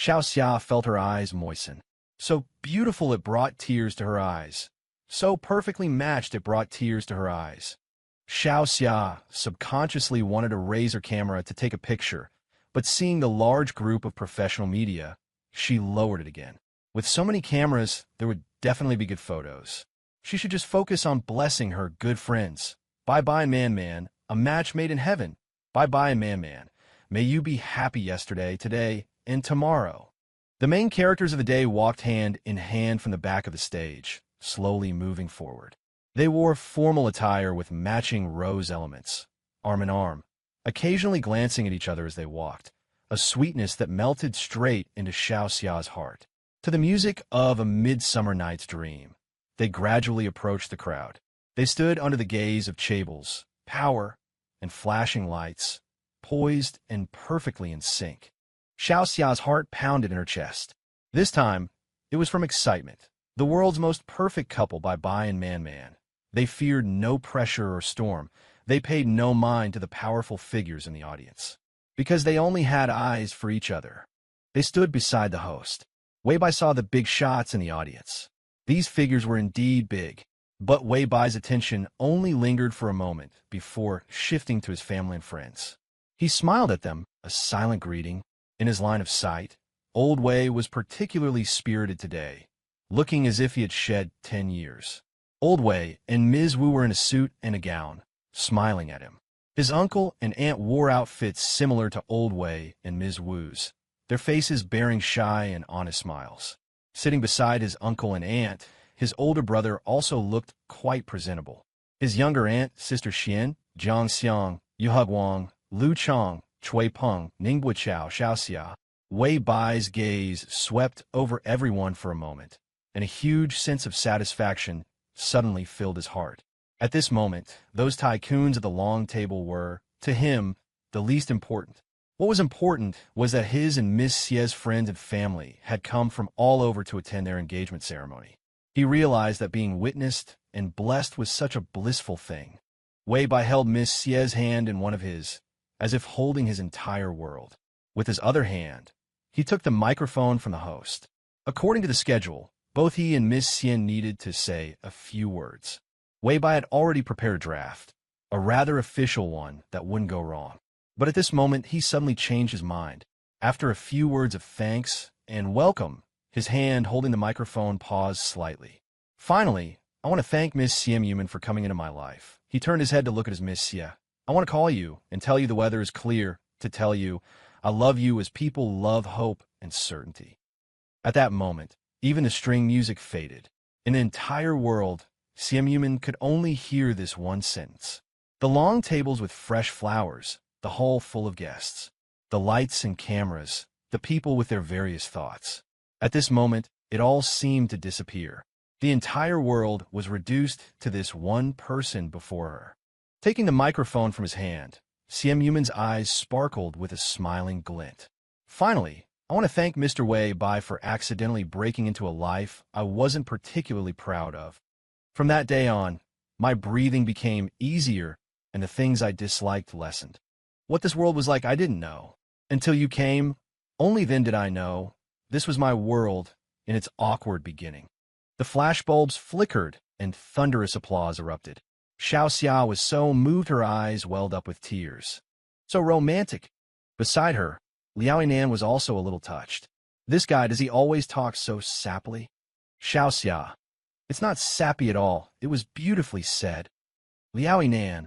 Xiaoxia felt her eyes moisten. So beautiful it brought tears to her eyes. So perfectly matched it brought tears to her eyes. Xiaoxia subconsciously wanted to raise her camera to take a picture, but seeing the large group of professional media, she lowered it again. With so many cameras, there would definitely be good photos. She should just focus on blessing her good friends. Bye-bye, Man-Man, a match made in heaven. Bye-bye, Man-Man. May you be happy yesterday, today, and tomorrow. The main characters of the day walked hand in hand from the back of the stage, slowly moving forward. They wore formal attire with matching rose elements, arm in arm, occasionally glancing at each other as they walked, a sweetness that melted straight into Xiaoxia's heart. To the music of A Midsummer Night's Dream, they gradually approached the crowd. They stood under the gaze of chables, power, and flashing lights, poised and perfectly in sync. Xiaoxia's heart pounded in her chest. This time, it was from excitement. The world's most perfect couple by Bai and Man-Man. They feared no pressure or storm. They paid no mind to the powerful figures in the audience. Because they only had eyes for each other. They stood beside the host. Wei Bai saw the big shots in the audience. These figures were indeed big, but Wei Bai's attention only lingered for a moment before shifting to his family and friends. He smiled at them, a silent greeting. In his line of sight, old Wei was particularly spirited today, looking as if he had shed 10 years. Old Wei and Ms. Wu were in a suit and a gown, smiling at him. His uncle and aunt wore outfits similar to Old Wei and Ms. Wu's, their faces bearing shy and honest smiles. Sitting beside his uncle and aunt, his older brother also looked quite presentable. His younger aunt, Sister Xian, Zhang Xiang, Yuhug Wang, Lu Chong, Chui Peng, Ningbo Chao, Xiaoxia. Wei Bai's gaze swept over everyone for a moment, and a huge sense of satisfaction suddenly filled his heart. At this moment, those tycoons at the long table were, to him, the least important. What was important was that his and Miss Xie's friends and family had come from all over to attend their engagement ceremony. He realized that being witnessed and blessed was such a blissful thing. Wei Bai held Miss Xie's hand in one of his, as if holding his entire world. With his other hand, he took the microphone from the host. According to the schedule, both he and Miss Xie needed to say a few words. Wei Bai had already prepared a draft, a rather official one that wouldn't go wrong. But at this moment, he suddenly changed his mind. After a few words of thanks and welcome, his hand holding the microphone paused slightly. Finally, I want to thank Miss Xie Yuman for coming into my life. He turned his head to look at his Miss Xie. I want to call you and tell you the weather is clear, to tell you I love you as people love hope and certainty. At that moment, even the string music faded. In the entire world, Xie Yuman could only hear this one sentence. The long tables with fresh flowers, the hall full of guests, the lights and cameras, the people with their various thoughts. At this moment, it all seemed to disappear. The entire world was reduced to this one person before her. Taking the microphone from his hand, Xie Yuman's eyes sparkled with a smiling glint. Finally, I want to thank Mr. Wei Bai for accidentally breaking into a life I wasn't particularly proud of. From that day on, my breathing became easier and the things I disliked lessened. What this world was like I didn't know. Until you came, only then did I know. This was my world in its awkward beginning. The flashbulbs flickered and thunderous applause erupted. Xiaoxia was so moved her eyes welled up with tears. So romantic. Beside her, Liao Yinan was also a little touched. This guy, does he always talk so sappily? Xiaoxia. It's not sappy at all. It was beautifully said. Liao Yinan.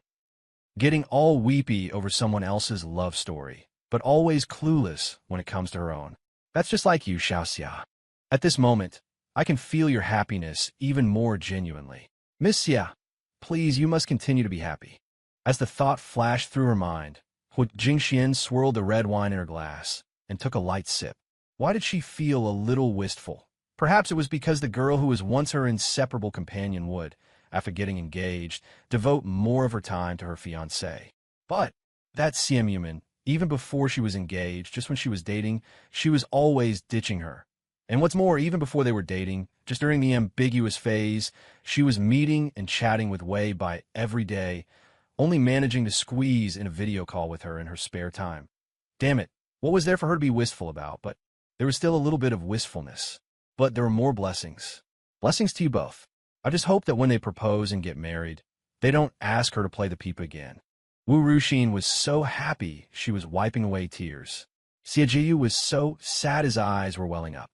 Getting all weepy over someone else's love story, but always clueless when it comes to her own. That's just like you, Xiaoxia. At this moment, I can feel your happiness even more genuinely. Miss Xia, please, you must continue to be happy. As the thought flashed through her mind, Hu Jingxian swirled the red wine in her glass and took a light sip. Why did she feel a little wistful? Perhaps it was because the girl who was once her inseparable companion would, after getting engaged, devote more of her time to her fiancé. But that Xie Yuman, even before she was engaged, just when she was dating, she was always ditching her. And what's more, even before they were dating, just during the ambiguous phase, she was meeting and chatting with Wei Bai every day, only managing to squeeze in a video call with her in her spare time. Damn it, what was there for her to be wistful about? But There was still a little bit of wistfulness, but there were more blessings. Blessings to you both. I just hope that when they propose and get married, they don't ask her to play the pipe again. Wu Ruxin was so happy she was wiping away tears. Xie Jiyu was so sad his eyes were welling up.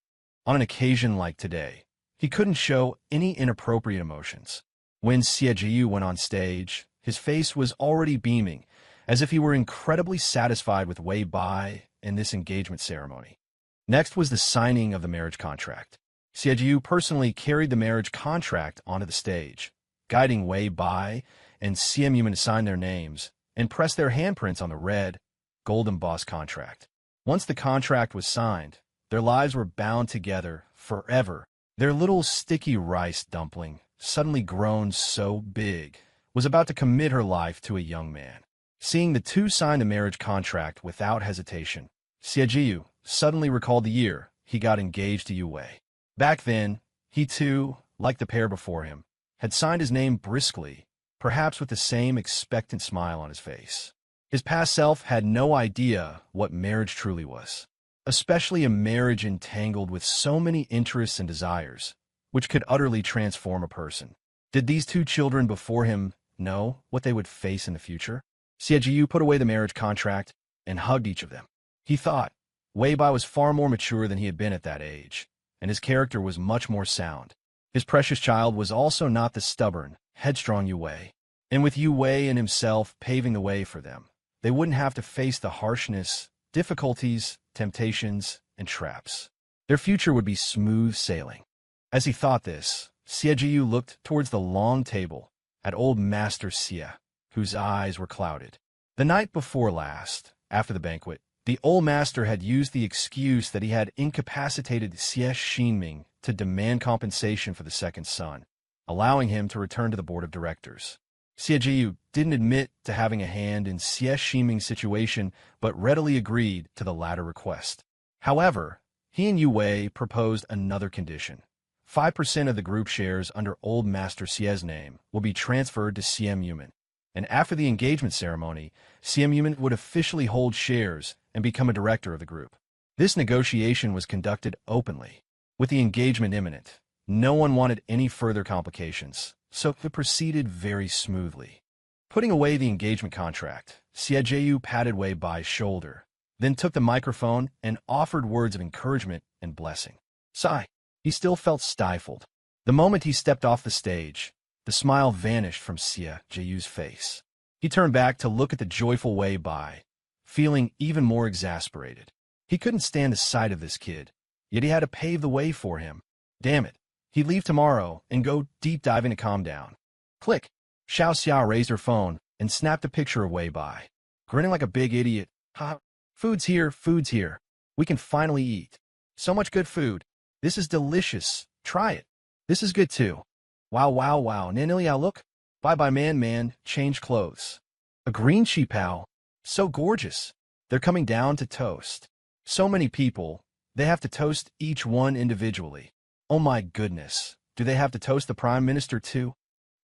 On an occasion like today, he couldn't show any inappropriate emotions. When Xie Jiyu went on stage, his face was already beaming, as if he were incredibly satisfied with Wei Bai and this engagement ceremony. Next was the signing of the marriage contract. Xie Jiyu personally carried the marriage contract onto the stage, guiding Wei Bai and Simp to sign their names and press their handprints on the red, gold embossed contract. Once the contract was signed, their lives were bound together forever. Their little sticky rice dumpling, suddenly grown so big, was about to commit her life to a young man. Seeing the two sign the marriage contract without hesitation, Xie Jiyu suddenly recalled the year he got engaged to Yu Wei. Back then, he too, like the pair before him, had signed his name briskly, perhaps with the same expectant smile on his face. His past self had no idea what marriage truly was, especially a marriage entangled with so many interests and desires, which could utterly transform a person. Did these two children before him know what they would face in the future? Xie Jiyu put away the marriage contract and hugged each of them. He thought Wei Bai was far more mature than he had been at that age, and his character was much more sound. His precious child was also not the stubborn, headstrong Yu Wei. And with Yu Wei and himself paving the way for them, they wouldn't have to face the harshness, difficulties, temptations, and traps. Their future would be smooth sailing. As he thought this, Xie Jiyu looked towards the long table at old Master Xie, whose eyes were clouded. The night before last, after the banquet, the old master had used the excuse that he had incapacitated Xie Xinming to demand compensation for the second son, allowing him to return to the board of directors. Xie Jiyu didn't admit to having a hand in Xie Xinming's situation, but readily agreed to the latter request. However, he and Yu Wei proposed another condition. 5% of the group shares under Old Master Xie's name will be transferred to Simp, and after the engagement ceremony, Simp would officially hold shares and become a director of the group. This negotiation was conducted openly. With the engagement imminent, no one wanted any further complications, so it proceeded very smoothly. Putting away the engagement contract, Xie Jiyu patted Wei Bai's shoulder, then took the microphone and offered words of encouragement and blessing. Sigh. He still felt stifled. The moment he stepped off the stage, the smile vanished from Xie Jiyu's face. He turned back to look at the joyful Wei Bai, feeling even more exasperated. He couldn't stand the sight of this kid, yet he had to pave the way for him. Damn it. He'd leave tomorrow and go deep diving to calm down. Click. Xiao Xia raised her phone and snapped a picture of Wei Bai, grinning like a big idiot. Ha! Food's here, food's here. We can finally eat. So much good food. This is delicious. Try it. This is good too. Wow, wow, wow. Nanilia, look. Bye-bye, man, change clothes. A green sheepao. So gorgeous. They're coming down to toast. So many people. They have to toast each one individually. Oh my goodness. Do they have to toast the Prime Minister too?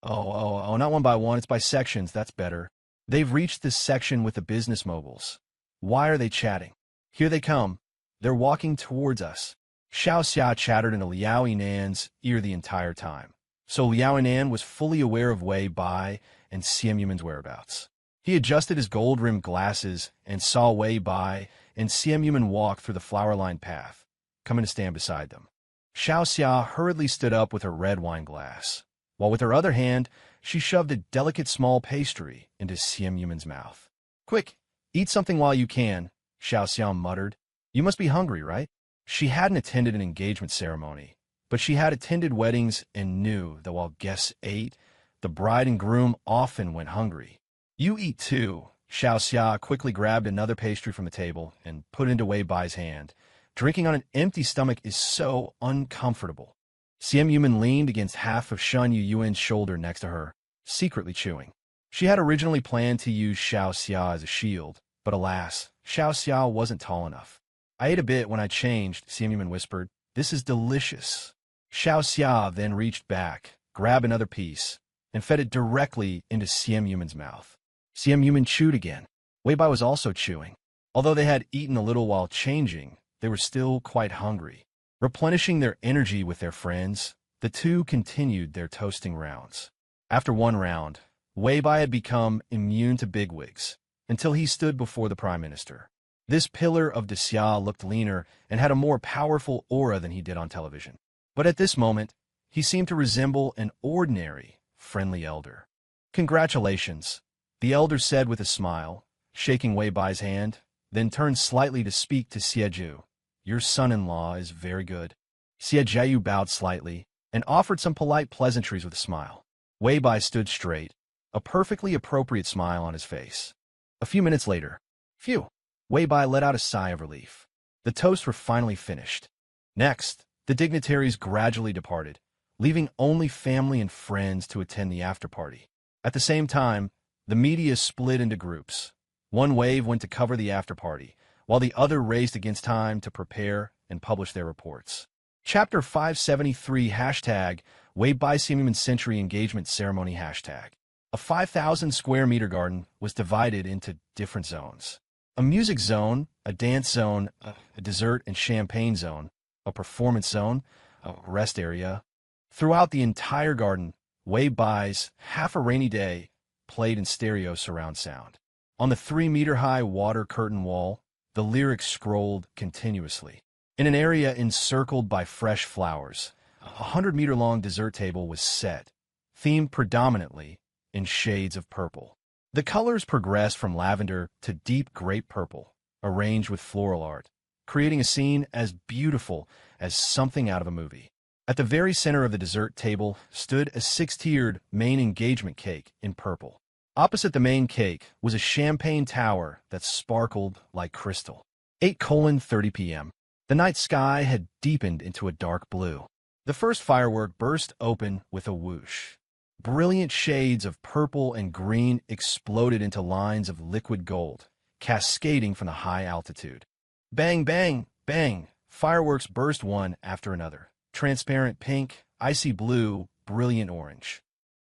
Oh, not one by one. It's by sections. That's better. They've reached this section with the business moguls. Why are they chatting? Here they come. They're walking towards us. Xiao Xia chattered into Liao Yinan's ear the entire time, so Liao Yinan was fully aware of Wei Bai and Simp whereabouts. He adjusted his gold-rimmed glasses and saw Wei Bai and Simp walk through the flower-lined path, coming to stand beside them. Xiao Xia hurriedly stood up with her red wine glass, while with her other hand she shoved a delicate small pastry into Simp's mouth. Quick, eat something while you can, Xiao Xia muttered. You must be hungry, right? She hadn't attended an engagement ceremony, but she had attended weddings and knew that while guests ate, the bride and groom often went hungry. You eat too. Xiao Xia quickly grabbed another pastry from the table and put it into Wei Bai's hand. Drinking on an empty stomach is so uncomfortable. Simp leaned against half of Shen Yuan's shoulder next to her, secretly chewing. She had originally planned to use Xiao Xia as a shield, but alas, Xiao Xia wasn't tall enough. I ate a bit when I changed, Simp whispered. This is delicious. Xiao Xia then reached back, grabbed another piece, and fed it directly into Simp's mouth. Simp chewed again. Wei Bai was also chewing. Although they had eaten a little while changing, they were still quite hungry. Replenishing their energy with their friends, the two continued their toasting rounds. After one round, Weibai had become immune to bigwigs, until he stood before the Prime Minister. This pillar of Xia looked leaner and had a more powerful aura than he did on television. But at this moment, he seemed to resemble an ordinary, friendly elder. "Congratulations," the elder said with a smile, shaking Weibai's hand, then turned slightly to speak to Xieju. "Your son-in-law is very good." Xieju bowed slightly and offered some polite pleasantries with a smile. Weibai stood straight, a perfectly appropriate smile on his face. A few minutes later, phew, Weibai let out a sigh of relief. The toasts were finally finished. Next, the dignitaries gradually departed, leaving only family and friends to attend the after-party. At the same time, the media split into groups. One wave went to cover the after-party, while the other raced against time to prepare and publish their reports. Chapter 573 Hashtag Weibai Simuman Century Engagement Ceremony Hashtag. A 5,000 square meter garden was divided into different zones. A music zone, a dance zone, a dessert and champagne zone, a performance zone, a rest area. Throughout the entire garden, Weibai's Half a Rainy Day played in stereo surround sound. On the 3-meter-high water curtain wall, the lyrics scrolled continuously. In an area encircled by fresh flowers, a 100-meter-long dessert table was set, themed predominantly in shades of purple. The colors progressed from lavender to deep grape purple, arranged with floral art, creating a scene as beautiful as something out of a movie. At the very center of the dessert table stood a 6-tiered main engagement cake in purple. Opposite the main cake was a champagne tower that sparkled like crystal. 8:30 p.m. The night sky had deepened into a dark blue. The first firework burst open with a whoosh. Brilliant shades of purple and green exploded into lines of liquid gold, cascading from the high altitude. Bang, bang, bang! Fireworks burst one after another. Transparent pink, icy blue, brilliant orange.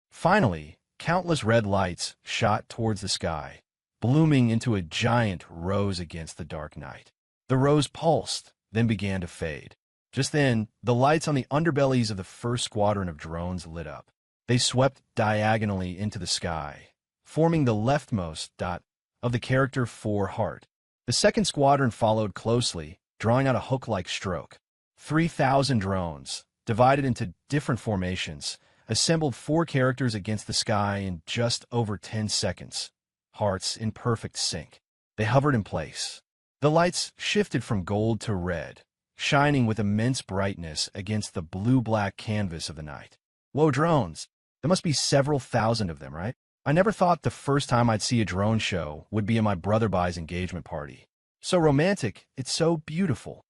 Finally, countless red lights shot towards the sky, blooming into a giant rose against the dark night. The rose pulsed, then began to fade. Just then, the lights on the underbellies of the first squadron of drones lit up. They swept diagonally into the sky, forming the leftmost dot of the character 4 heart. The second squadron followed closely, drawing out a hook-like stroke. 3,000 drones, divided into different formations, assembled 4 characters against the sky in just over 10 seconds, hearts in perfect sync. They hovered in place. The lights shifted from gold to red, shining with immense brightness against the blue-black canvas of the night. Whoa, drones! There must be several thousand of them, right? I never thought the first time I'd see a drone show would be at my brother Bai's engagement party. So romantic, it's so beautiful.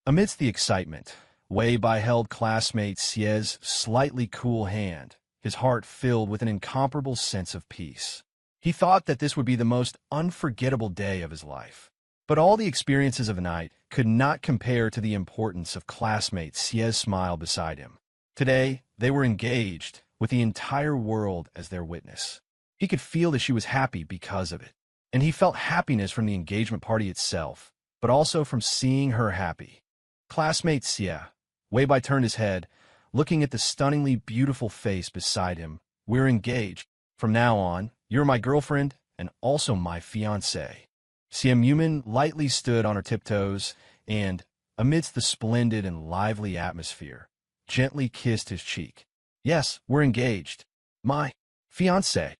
Amidst the excitement, Weibai held classmate Xie's slightly cool hand, his heart filled with an incomparable sense of peace. He thought that this would be the most unforgettable day of his life. But all the experiences of the night could not compare to the importance of classmate Xie's smile beside him. Today, they were engaged, with the entire world as their witness. He could feel that she was happy because of it. And he felt happiness from the engagement party itself, but also from seeing her happy. Classmate Xie. Weibai turned his head, looking at the stunningly beautiful face beside him. "We're engaged. From now on, you're my girlfriend and also my fiancé." Xie Mumin lightly stood on her tiptoes and, amidst the splendid and lively atmosphere, gently kissed his cheek. "Yes, we're engaged. My fiancé."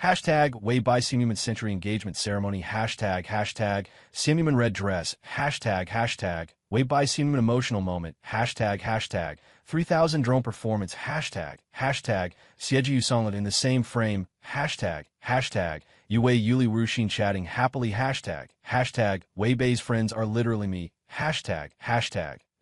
Hashtag Weibai Simuman Century Engagement Ceremony. Hashtag Simuman Red Dress. Hashtag Weibai Simuman Emotional Moment. Hashtag 3,000 Drone Performance. Hashtag Xieji Songlet in the same frame. Hashtag Yue Yuli Rushin chatting happily. Hashtag Weibai's friends are literally me. Hashtag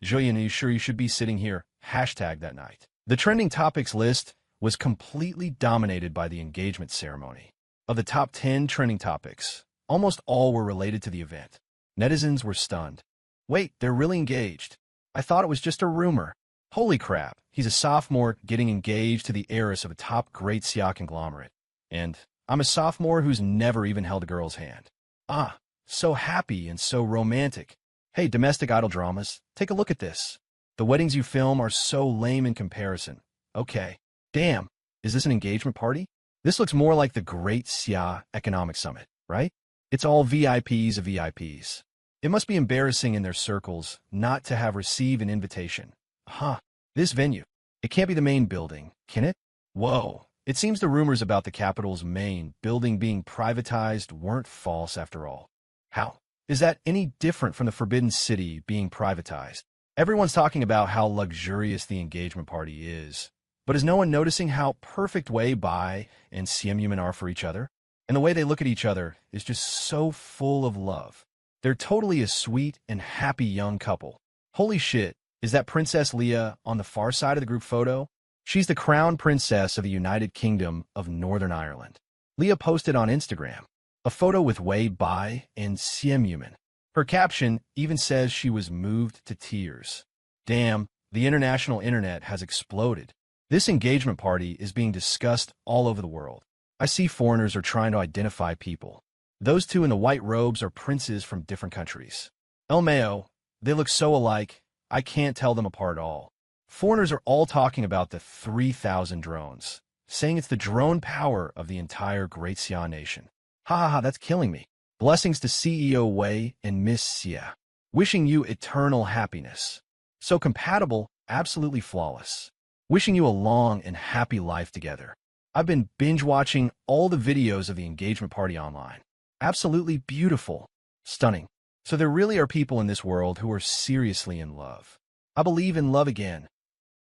Zhuoyan, are you sure you should be sitting here? Hashtag that night. The trending topics list was completely dominated by the engagement ceremony. Of the top 10 trending topics, almost all were related to the event. Netizens were stunned. Wait, they're really engaged? I thought it was just a rumor. Holy crap, he's a sophomore getting engaged to the heiress of a top great Xia conglomerate. And I'm a sophomore who's never even held a girl's hand. Ah, so happy and so romantic. Hey, domestic idol dramas, take a look at this. The weddings you film are so lame in comparison. Okay. Damn, is this an engagement party? This looks more like the Great Xia Economic Summit, right? It's all VIPs of VIPs. It must be embarrassing in their circles not to have received an invitation. Huh, this venue. It can't be the main building, can it? Whoa, it seems the rumors about the capital's main building being privatized weren't false after all. How? Is that any different from the Forbidden City being privatized? Everyone's talking about how luxurious the engagement party is, but is no one noticing how perfect Wei Bai and Xiaomin are for each other? And the way they look at each other is just so full of love. They're totally a sweet and happy young couple. Holy shit, is that Princess Leia on the far side of the group photo? She's the crown princess of the United Kingdom of Northern Ireland. Leia posted on Instagram a photo with Wei Bai and Xiaomin. Her caption even says she was moved to tears. Damn, the international internet has exploded. This engagement party is being discussed all over the world. I see foreigners are trying to identify people. Those two in the white robes are princes from different countries. El Mayo, they look so alike, I can't tell them apart at all. Foreigners are all talking about the 3,000 drones, saying it's the drone power of the entire Great Xia nation. Ha ha ha, that's killing me. Blessings to CEO Wei and Miss Xia. Wishing you eternal happiness. So compatible, absolutely flawless. Wishing you a long and happy life together. I've been binge-watching all the videos of the engagement party online. Absolutely beautiful. Stunning. So there really are people in this world who are seriously in love. I believe in love again.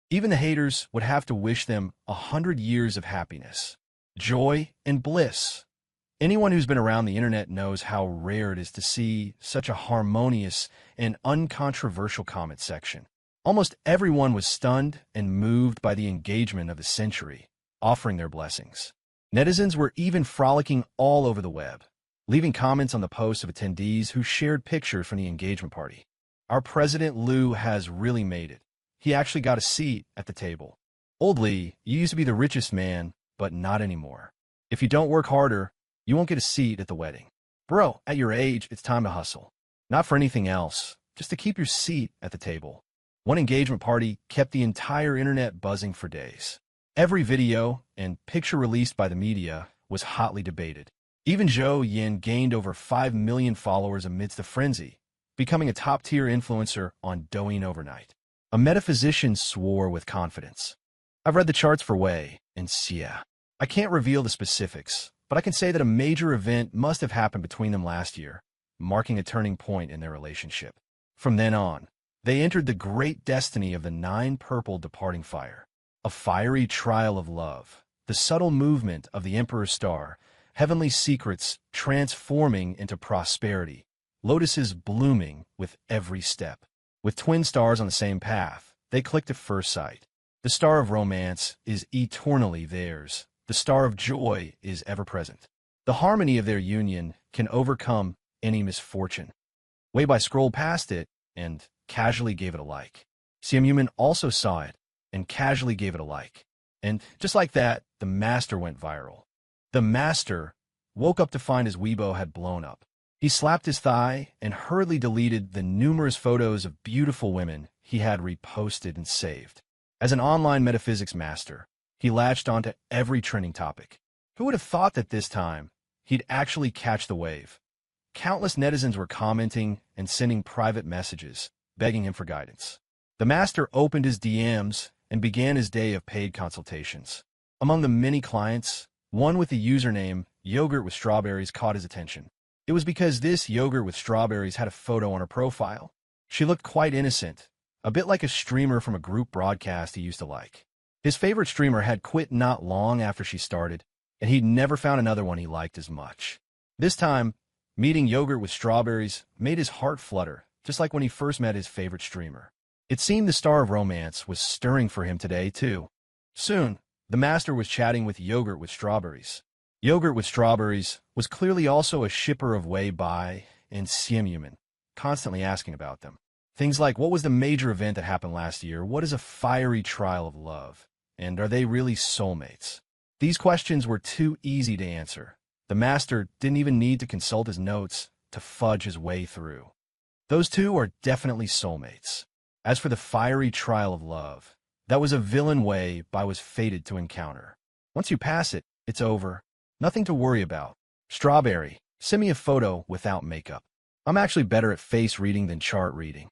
Even the haters would have to wish them 100 years of happiness, joy, and bliss. Anyone who's been around the internet knows how rare it is to see such a harmonious and uncontroversial comment section. Almost everyone was stunned and moved by the engagement of the century, offering their blessings. Netizens were even frolicking all over the web, leaving comments on the posts of attendees who shared pictures from the engagement party. Our President Liu has really made it. He actually got a seat at the table. Old Li, you used to be the richest man, but not anymore. If you don't work harder, you won't get a seat at the wedding. Bro, at your age, it's time to hustle. Not for anything else, just to keep your seat at the table. One engagement party kept the entire internet buzzing for days. Every video and picture released by the media was hotly debated. Even Zhou Yin gained over 5 million followers amidst the frenzy, becoming a top-tier influencer on Douyin overnight. A metaphysician swore with confidence. I've read the charts for Wei and Xia. I can't reveal the specifics, but I can say that a major event must have happened between them last year, marking a turning point in their relationship. From then on, they entered the great destiny of the 9 purple departing fire, a fiery trial of love, the subtle movement of the Emperor's star, heavenly secrets transforming into prosperity, lotuses blooming with every step. With twin stars on the same path, they clicked at first sight. The star of romance is eternally theirs. The star of joy is ever present. The harmony of their union can overcome any misfortune. Wei Bai scrolled past it and casually gave it a like. Xiaomin also saw it and casually gave it a like. And just like that, the master went viral. The master woke up to find his Weibo had blown up. He slapped his thigh and hurriedly deleted the numerous photos of beautiful women he had reposted and saved. As an online metaphysics master, he latched onto every trending topic. Who would have thought that this time he'd actually catch the wave? Countless netizens were commenting and sending private messages, begging him for guidance. The master opened his DMs and began his day of paid consultations. Among the many clients, one with the username Yogurt with Strawberries caught his attention. It was because this Yogurt with Strawberries had a photo on her profile. She looked quite innocent, a bit like a streamer from a group broadcast he used to like. His favorite streamer had quit not long after she started, and he'd never found another one he liked as much. This time, meeting Yogurt with Strawberries made his heart flutter, just like when he first met his favorite streamer. It seemed the star of romance was stirring for him today, too. Soon, the master was chatting with Yogurt with Strawberries. Yogurt with Strawberries was clearly also a shipper of Wei Bai and Xiaomin, constantly asking about them. Things like, what was the major event that happened last year? What is a fiery trial of love? And are they really soulmates? These questions were too easy to answer. The master didn't even need to consult his notes to fudge his way through. Those two are definitely soulmates. As for the fiery trial of love, that was a villain Wei Bai was fated to encounter. Once you pass it, it's over. Nothing to worry about. Strawberry, send me a photo without makeup. I'm actually better at face reading than chart reading.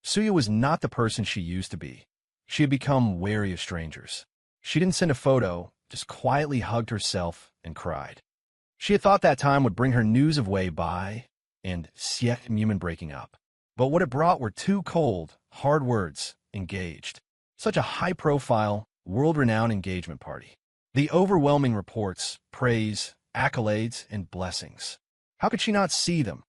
Suya was not the person she used to be. She had become wary of strangers. She didn't send a photo, just quietly hugged herself and cried. She had thought that time would bring her news of Wei Bai and Xie Mumin breaking up. But what it brought were two cold, hard words, engaged. Such a high-profile, world-renowned engagement party. The overwhelming reports, praise, accolades, and blessings. How could she not see them?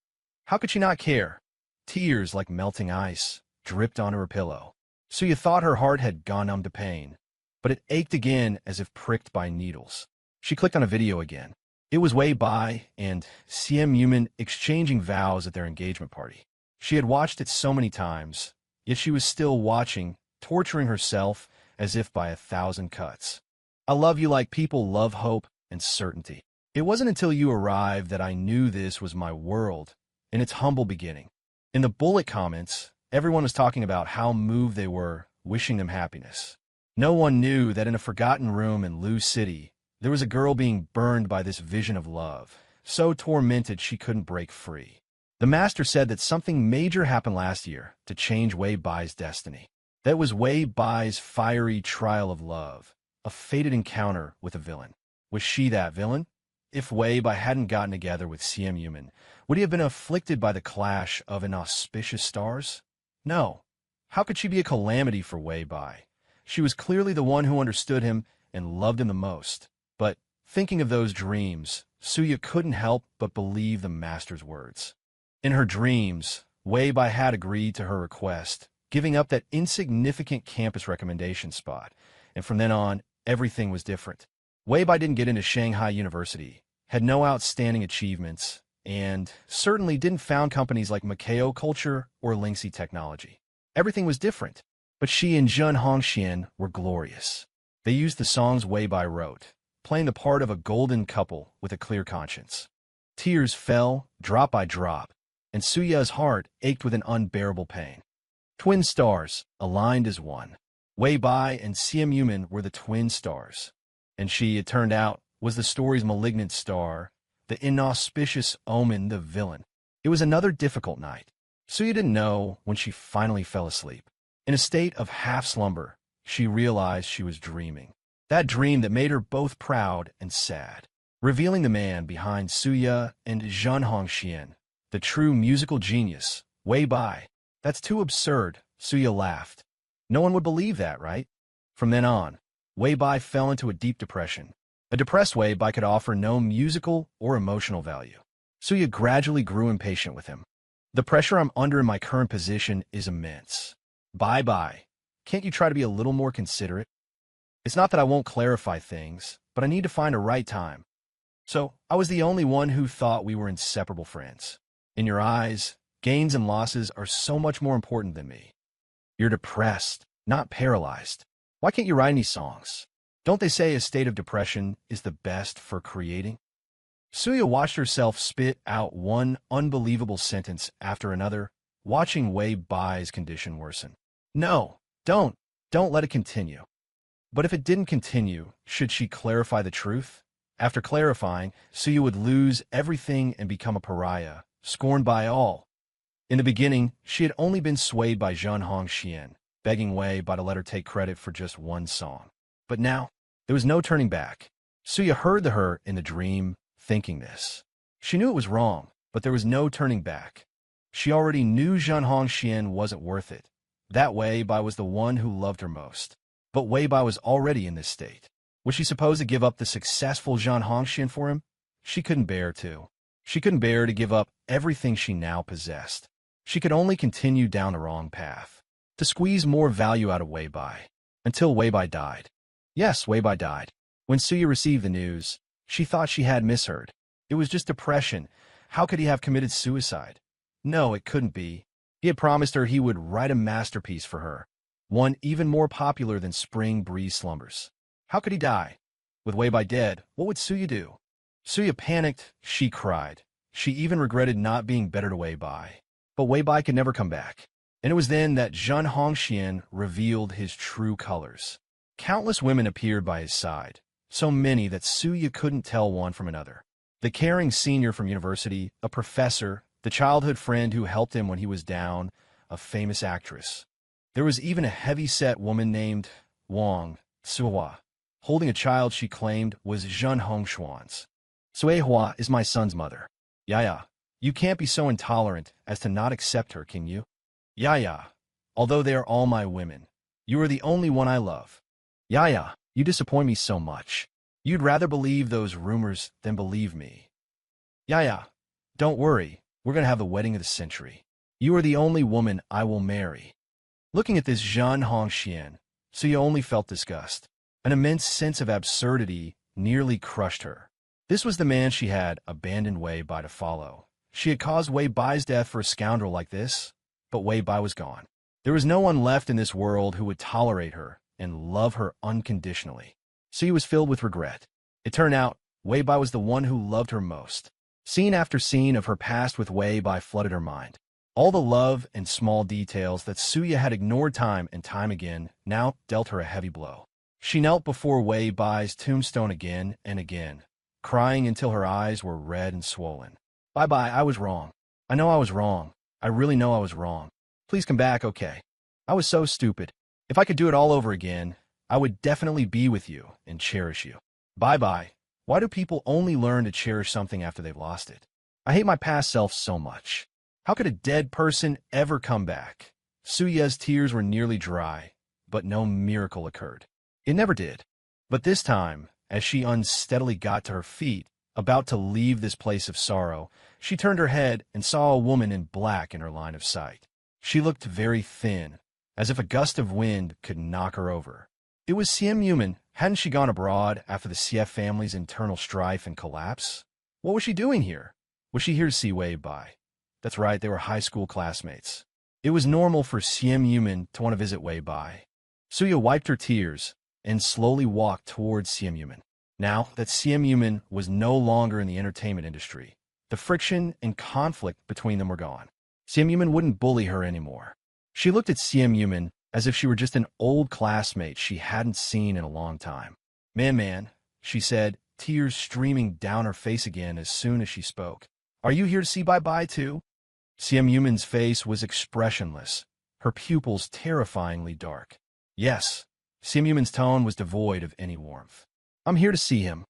How could she not care? Tears like melting ice dripped onto her pillow. Suya thought her heart had gone numb to pain, but it ached again as if pricked by needles. She clicked on a video again. It was Wei Bai and Xie Mumin exchanging vows at their engagement party. She had watched it so many times, yet she was still watching, torturing herself as if by 1,000 cuts. I love you like people love hope and certainty. It wasn't until you arrived that I knew this was my world in its humble beginning. In the bullet comments, everyone was talking about how moved they were, wishing them happiness. No one knew that in a forgotten room in Lu City, there was a girl being burned by this vision of love, so tormented she couldn't break free. The master said that something major happened last year to change Wei Bai's destiny. That was Wei Bai's fiery trial of love, a fated encounter with a villain. Was she that villain? If Wei Bai hadn't gotten together with CM Yuman, would he have been afflicted by the clash of inauspicious stars? No. How could she be a calamity for Wei Bai? She was clearly the one who understood him and loved him the most. But, thinking of those dreams, Suya couldn't help but believe the master's words. In her dreams, Wei Bai had agreed to her request, giving up that insignificant campus recommendation spot, and from then on, everything was different. Wei Bai didn't get into Shanghai University, had no outstanding achievements, and certainly didn't found companies like Makeo Culture or Lingxi Technology. Everything was different, but she and Zhen Hongxian were glorious. They used the songs Wei Bai wrote, playing the part of a golden couple with a clear conscience. Tears fell, drop by drop, and Suya's heart ached with an unbearable pain. Twin stars, aligned as one. Wei Bai and Xie Mumin were the twin stars, and she, it turned out, was the story's malignant star, the inauspicious omen, the villain. It was another difficult night. Suya didn't know when she finally fell asleep. In a state of half-slumber, she realized she was dreaming. That dream that made her both proud and sad, revealing the man behind Suya and Zhen Hongxian, the true musical genius, Wei Bai. That's too absurd, Suya laughed. No one would believe that, right? From then on, Wei Bai fell into a deep depression. A depressed Wei Bai could offer no musical or emotional value. Suya gradually grew impatient with him. The pressure I'm under in my current position is immense. Bye-bye. Can't you try to be a little more considerate? It's not that I won't clarify things, but I need to find a right time. So, I was the only one who thought we were inseparable friends. In your eyes, gains and losses are so much more important than me. You're depressed, not paralyzed. Why can't you write any songs? Don't they say a state of depression is the best for creating? Suya watched herself spit out one unbelievable sentence after another, watching Wei Bai's condition worsen. No, don't let it continue. But if it didn't continue, should she clarify the truth? After clarifying, Suya would lose everything and become a pariah, scorned by all. In the beginning, she had only been swayed by Zhen Hongxian, begging Wei Bai to let her take credit for just one song. But now, there was no turning back. Suya heard her in the dream, thinking this. She knew it was wrong, but there was no turning back. She already knew Zhen Hongxian wasn't worth it. That Wei Bai was the one who loved her most. But Wei Bai was already in this state. Was she supposed to give up the successful Zhen Hongxian for him? She couldn't bear to. She couldn't bear to give up everything she now possessed. She could only continue down the wrong path, to squeeze more value out of Wei Bai, until Wei Bai died. Yes, Wei Bai died. When Suya received the news, she thought she had misheard. It was just depression. How could he have committed suicide? No, it couldn't be. He had promised her he would write a masterpiece for her, one even more popular than Spring Breeze Slumbers. How could he die? With Wei Bai dead, what would Suya do? Suya panicked, she cried. She even regretted not being better to Wei Bai. But Wei Bai could never come back. And it was then that Zhen Hongxian revealed his true colors. Countless women appeared by his side, so many that Suya couldn't tell one from another. The caring senior from university, a professor, the childhood friend who helped him when he was down, a famous actress. There was even a heavy-set woman named Wang Suihua, holding a child she claimed was Zhen Hongshuan's. Suihua is my son's mother. Yaya, you can't be so intolerant as to not accept her, can you? Yaya, although they are all my women, you are the only one I love. Yaya, you disappoint me so much. You'd rather believe those rumors than believe me. Yaya, don't worry, we're going to have the wedding of the century. You are the only woman I will marry. Looking at this Zhen Hongxian, Suya only felt disgust. An immense sense of absurdity nearly crushed her. This was the man she had abandoned Wei Bai to follow. She had caused Wei Bai's death for a scoundrel like this, but Wei Bai was gone. There was no one left in this world who would tolerate her and love her unconditionally. Suya was filled with regret. It turned out Wei Bai was the one who loved her most. Scene after scene of her past with Wei Bai flooded her mind. All the love and small details that Suya had ignored time and time again now dealt her a heavy blow. She knelt before Wei Bai's tombstone again and again, crying until her eyes were red and swollen. Bai Bai, I was wrong. I know I was wrong. I really know I was wrong. Please come back, okay? I was so stupid. If I could do it all over again, I would definitely be with you and cherish you. Bai Bai, why do people only learn to cherish something after they've lost it? I hate my past self so much. How could a dead person ever come back? Suya's tears were nearly dry, but no miracle occurred. It never did. But this time, as she unsteadily got to her feet, about to leave this place of sorrow, she turned her head and saw a woman in black in her line of sight. She looked very thin, as if a gust of wind could knock her over. It was Simp Yuman. Hadn't she gone abroad after the CF family's internal strife and collapse? What was she doing here? Was she here to see Wei Bai? That's right, they were high school classmates. It was normal for Simp Yuman to want to visit Wei Bai. Suya wiped her tears and slowly walked towards Simp Yuman. Now that Simp Yuman was no longer in the entertainment industry, the friction and conflict between them were gone. Simp Yuman wouldn't bully her anymore. She looked at Simp Yuman as if she were just an old classmate she hadn't seen in a long time. Man, she said, tears streaming down her face again as soon as she spoke. Are you here to see Bai Bai too? Simp Yuman's face was expressionless, her pupils terrifyingly dark. Yes, Simp Yuman's tone was devoid of any warmth. I'm here to see him.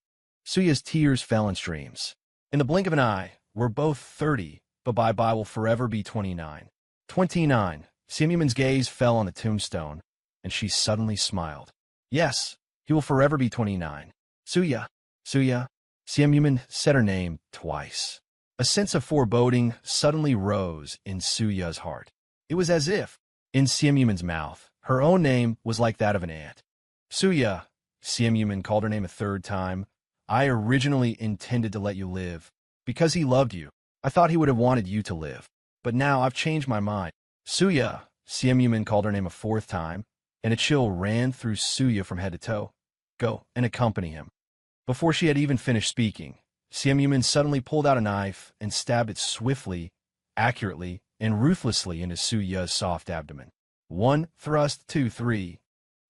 Suya's tears fell in streams. In the blink of an eye, we're both 30, but Bai Bai will forever be 29. 29. Simp Yuman's gaze fell on the tombstone, and she suddenly smiled. Yes, he will forever be 29. Suya. Simp Yuman said her name twice. A sense of foreboding suddenly rose in Suya's heart. It was as if, in Simp Yuman's mouth, her own name was like that of an ant. Suya, Simp Yuman called her name a third time. I originally intended to let you live. Because he loved you, I thought he would have wanted you to live. But now I've changed my mind. Suya, Simp Yuman called her name a fourth time, and a chill ran through Suya from head to toe. Go and accompany him. Before she had even finished speaking, Simp Yuman suddenly pulled out a knife and stabbed it swiftly, accurately, and ruthlessly into Suya's soft abdomen. 1 thrust, 2, 3.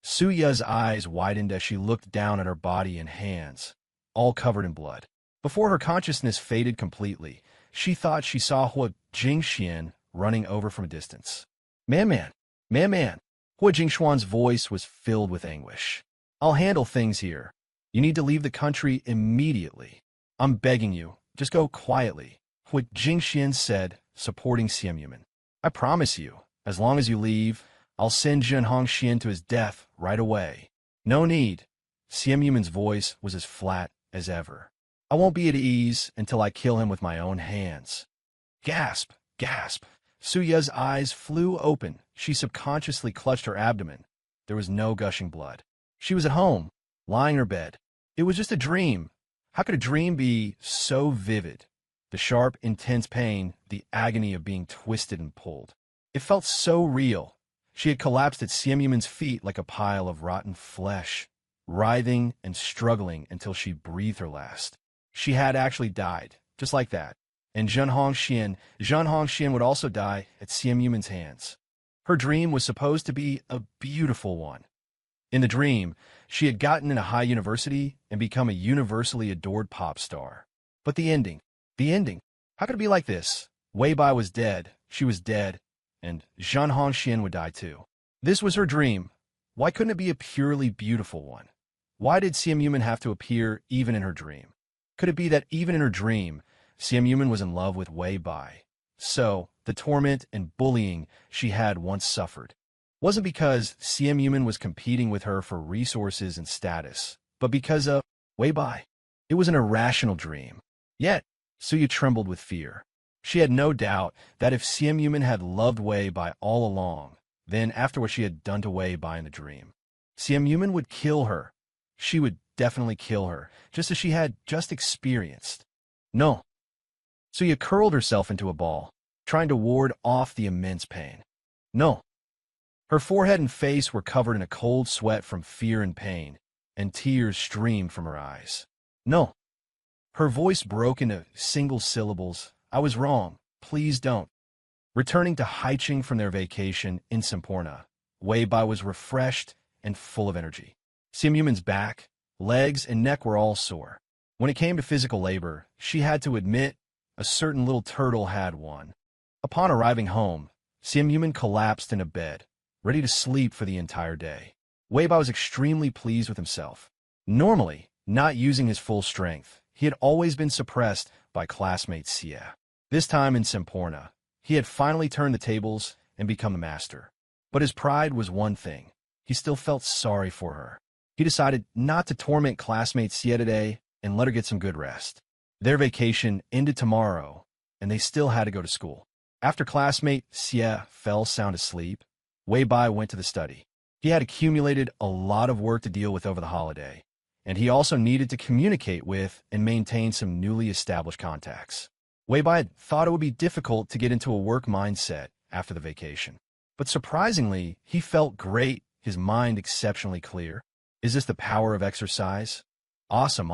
Suya's eyes widened as she looked down at her body and hands, all covered in blood. Before her consciousness faded completely, she thought she saw Hua Jingxian running over from a distance. Man. Hua Jingshuan's voice was filled with anguish. I'll handle things here. You need to leave the country immediately. I'm begging you, just go quietly, Hua Jingxian said, supporting Simp Yuman. I promise you, as long as you leave, I'll send Zhen Hongxian to his death right away. No need. Simp Yuman's voice was as flat as ever. I won't be at ease until I kill him with my own hands. Gasp. Suya's eyes flew open. She subconsciously clutched her abdomen. There was no gushing blood. She was at home, lying in her bed. It was just a dream. How could a dream be so vivid? The sharp, intense pain, the agony of being twisted and pulled. It felt so real. She had collapsed at Simp Yuman's feet like a pile of rotten flesh, writhing and struggling until she breathed her last. She had actually died, just like that. and Zhen Hongxian would also die at Xian Yuman's hands. Her dream was supposed to be a beautiful one. In the dream, she had gotten into high university and become a universally adored pop star. But the ending, how could it be like this? Wei Bai was dead, she was dead, and Zhen Hongxian would die too. This was her dream. Why couldn't it be a purely beautiful one? Why did Xian Yuman have to appear even in her dream? Could it be that even in her dream, Xian Yuman was in love with Wei Bai? So, the torment and bullying she had once suffered wasn't because Xian Yuman was competing with her for resources and status, but because of Wei Bai. It was an irrational dream. Yet, Suya trembled with fear. She had no doubt that if Xian Yuman had loved Wei Bai all along, then after what she had done to Wei Bai in the dream, Xian Yuman would kill her. She would definitely kill her, just as she had just experienced. No. Suya curled herself into a ball, trying to ward off the immense pain. No. Her forehead and face were covered in a cold sweat from fear and pain, and tears streamed from her eyes. No. Her voice broke into single syllables. I was wrong. Please don't. Returning to Haicheng from their vacation in Semporna, Wei Bai was refreshed and full of energy. Xian Yuman's back, legs, and neck were all sore. When it came to physical labor, she had to admit a certain little turtle had won. Upon arriving home, Xian Yuman collapsed in a bed, ready to sleep for the entire day. Wei Bai was extremely pleased with himself. Normally, not using his full strength, he had always been suppressed by classmate Xie. This time in Semporna, he had finally turned the tables and become the master. But his pride was one thing. He still felt sorry for her. He decided not to torment classmate Xie today and let her get some good rest. Their vacation ended tomorrow, and they still had to go to school. After classmate Xie fell sound asleep, Wei Bai went to the study. He had accumulated a lot of work to deal with over the holiday, and he also needed to communicate with and maintain some newly established contacts. Wei Bai thought it would be difficult to get into a work mindset after the vacation. But surprisingly, he felt great, his mind exceptionally clear. Is this the power of exercise? Awesome.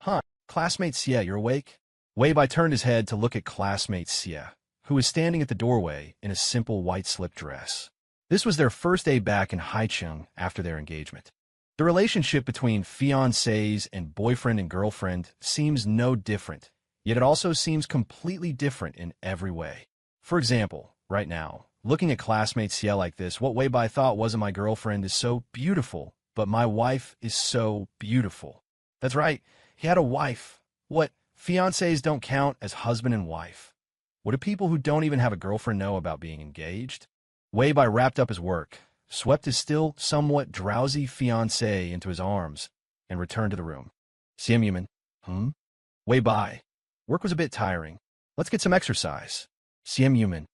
Huh, classmate Xie, you're awake? Wei Bai turned his head to look at classmate Xie, who was standing at the doorway in a simple white slip dress. This was their first day back in Haicheng after their engagement. The relationship between fiancés and boyfriend and girlfriend seems no different, yet it also seems completely different in every way. For example, right now, looking at classmate Xie like this, what Wei Bai thought wasn't my girlfriend is so beautiful, but my wife is so beautiful. That's right, he had a wife. What, fiancés don't count as husband and wife? What do people who don't even have a girlfriend know about being engaged? Wei Bai wrapped up his work, swept his still somewhat drowsy fiancée into his arms, and returned to the room. Xian Yuman. Wei Bai. Work was a bit tiring. Let's get some exercise. Xian Yuman.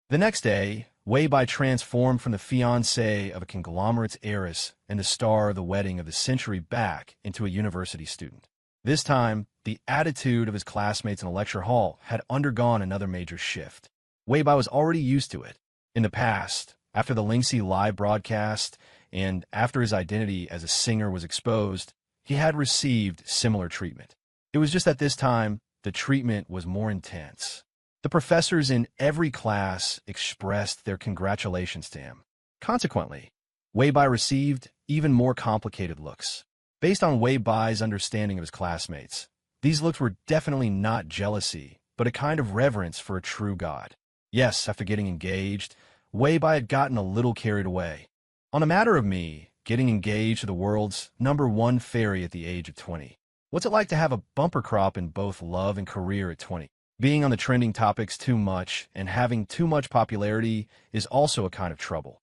The next day, Wei Bai transformed from the fiancée of a conglomerate's heiress and the star of the wedding of the century back into a university student. This time, the attitude of his classmates in the lecture hall had undergone another major shift. Wei Bai was already used to it. In the past, after the Lingxi live broadcast and after his identity as a singer was exposed, he had received similar treatment. It was just that this time, the treatment was more intense. The professors in every class expressed their congratulations to him. Consequently, Wei Bai received even more complicated looks. Based on Wei Bai's understanding of his classmates, these looks were definitely not jealousy, but a kind of reverence for a true god. Yes, after getting engaged, Wei Bai had gotten a little carried away. On a matter of me, getting engaged to the world's #1 fairy at the age of 20. What's it like to have a bumper crop in both love and career at 20? Being on the trending topics too much and having too much popularity is also a kind of trouble.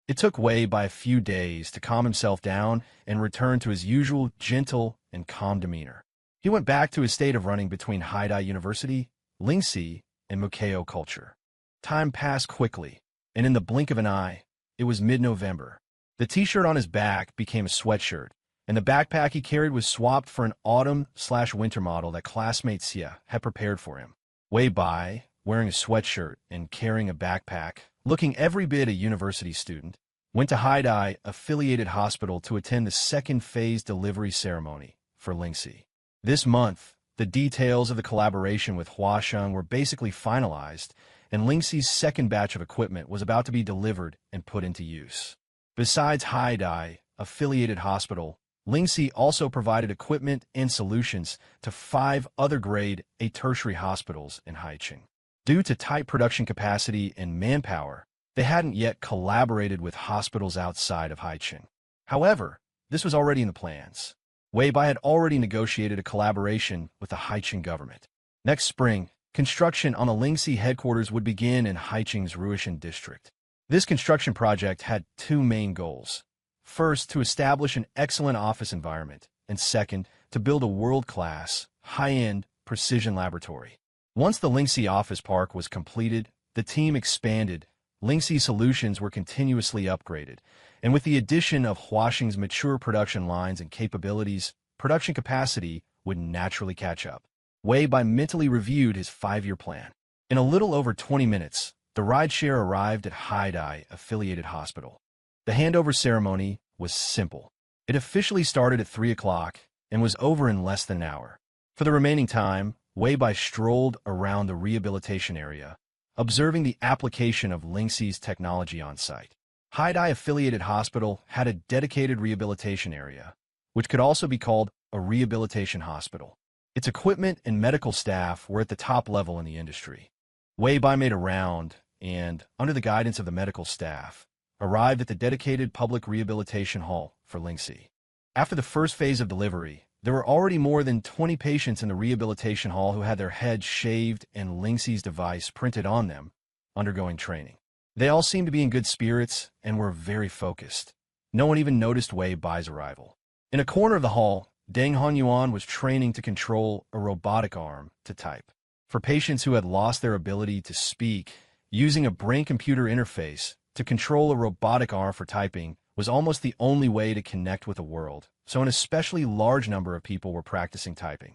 It took Wei Bai a few days to calm himself down and return to his usual gentle and calm demeanor. He went back to his state of running between Haidai University, Lingxi, and Mukeo culture. Time passed quickly, and in the blink of an eye, it was mid-November. The t-shirt on his back became a sweatshirt, and the backpack he carried was swapped for an autumn/winter model that classmate Xie had prepared for him. Wei Bai, wearing a sweatshirt and carrying a backpack, looking every bit a university student, went to Haidai Affiliated Hospital to attend the second phase delivery ceremony for Lingxi. This month, The details of the collaboration with Huasheng were basically finalized, and Lingxi's second batch of equipment was about to be delivered and put into use. Besides Haidai affiliated hospital, Lingxi also provided equipment and solutions to 5 other grade A tertiary hospitals in Haicheng. Due to tight production capacity and manpower, they hadn't yet collaborated with hospitals outside of Haicheng. However, this was already in the plans. Weibai had already negotiated a collaboration with the Haicheng government. Next spring, construction on the Lingxi headquarters would begin in Haicheng's Ruishan district. This construction project had 2 main goals. First, to establish an excellent office environment, and second, to build a world-class, high-end, precision laboratory. Once the Lingxi office park was completed, the team expanded, Lingxi solutions were continuously upgraded, and with the addition of Huasheng's mature production lines and capabilities, production capacity would naturally catch up. Weibai mentally reviewed his 5-year plan. In a little over 20 minutes, the rideshare arrived at Haidai affiliated hospital. The handover ceremony was simple. It officially started at 3 o'clock and was over in less than an hour. For the remaining time, Weibai strolled around the rehabilitation area, observing the application of Lingxi's technology on site. Haidai affiliated hospital had a dedicated rehabilitation area, which could also be called a rehabilitation hospital. Its equipment and medical staff were at the top level in the industry. Weibai made a round and, under the guidance of the medical staff, arrived at the dedicated public rehabilitation hall for Lingxi. After the first phase of delivery, there were already more than 20 patients in the rehabilitation hall who had their heads shaved and Lingxi's device printed on them, undergoing training. They all seemed to be in good spirits and were very focused. No one even noticed Weibai's arrival. In a corner of the hall, Deng Honyuan was training to control a robotic arm to type. For patients who had lost their ability to speak, using a brain-computer interface to control a robotic arm for typing was almost the only way to connect with the world, so an especially large number of people were practicing typing.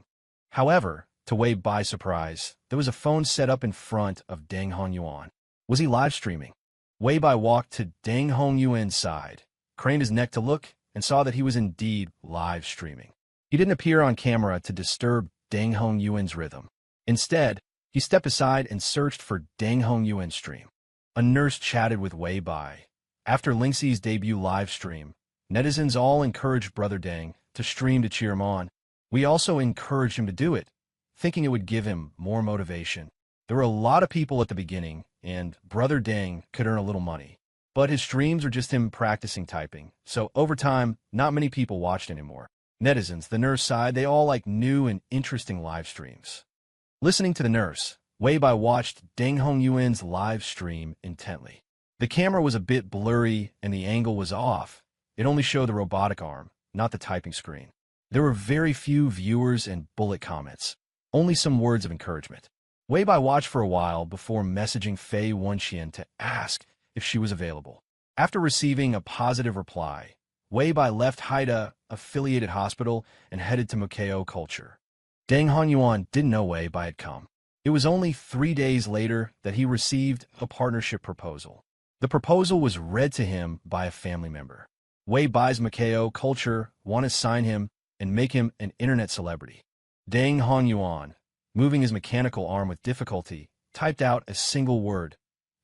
However, to Weibai's surprise, there was a phone set up in front of Deng Honyuan. Was he live streaming? Weibai walked to Deng Hongyuan's side, craned his neck to look, and saw that he was indeed live streaming. He didn't appear on camera to disturb Deng Hongyuan's rhythm. Instead, he stepped aside and searched for Deng Hongyuan's stream. A nurse chatted with Weibai. After Lingxi's debut live stream, netizens all encouraged Brother Deng to stream to cheer him on. We also encouraged him to do it, thinking it would give him more motivation. There were a lot of people at the beginning, and Brother Deng could earn a little money. But his streams were just him practicing typing, so over time, not many people watched anymore. Netizens, the nurse side, they all like new and interesting live streams. Listening to the nurse, Weibai watched Deng Hongyuan's live stream intently. The camera was a bit blurry and the angle was off. It only showed the robotic arm, not the typing screen. There were very few viewers and bullet comments, only some words of encouragement. Weibai watched for a while before messaging Fei Wenxian to ask if she was available. After receiving a positive reply, Weibai left Haida affiliated hospital and headed to Mukeo Culture. Deng Honyuan didn't know Weibai had come. It was only 3 days later that he received a partnership proposal. The proposal was read to him by a family member. Weibai's Mukeo Culture wanted to sign him and make him an internet celebrity. Deng Honyuan, moving his mechanical arm with difficulty, typed out a single word,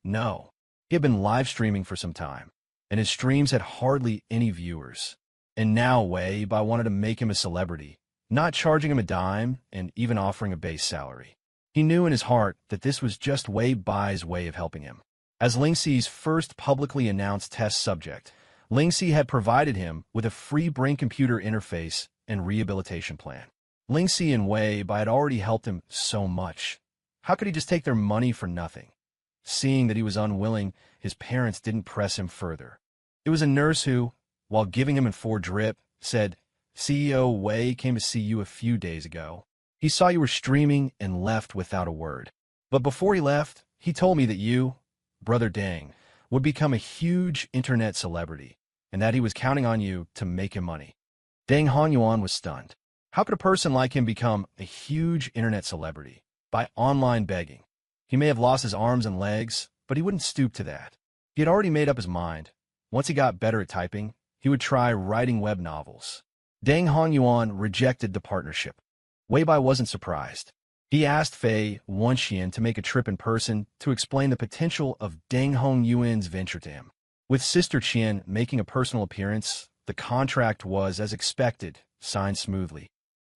no. He had been live streaming for some time, and his streams had hardly any viewers. And now Weibai wanted to make him a celebrity, not charging him a dime and even offering a base salary. He knew in his heart that this was just Weibai's way of helping him. As Lingxi's first publicly announced test subject, Lingxi had provided him with a free brain-computer interface and rehabilitation plan. Lingxi and Weibai had already helped him so much. How could he just take their money for nothing? Seeing that he was unwilling, his parents didn't press him further. It was a nurse who, while giving him a 4 drip, said, CEO Wei came to see you a few days ago. He saw you were streaming and left without a word. But before he left, he told me that you, Brother Deng, would become a huge internet celebrity, and that he was counting on you to make him money. Deng Honyuan was stunned. How could a person like him become a huge internet celebrity? By online begging. He may have lost his arms and legs, but he wouldn't stoop to that. He had already made up his mind. Once he got better at typing, he would try writing web novels. Deng Honyuan rejected the partnership. Weibai wasn't surprised. He asked Fei Wenxian to make a trip in person to explain the potential of Deng Hongyuan's venture to him. With Sister Qian making a personal appearance, the contract was, as expected, signed smoothly.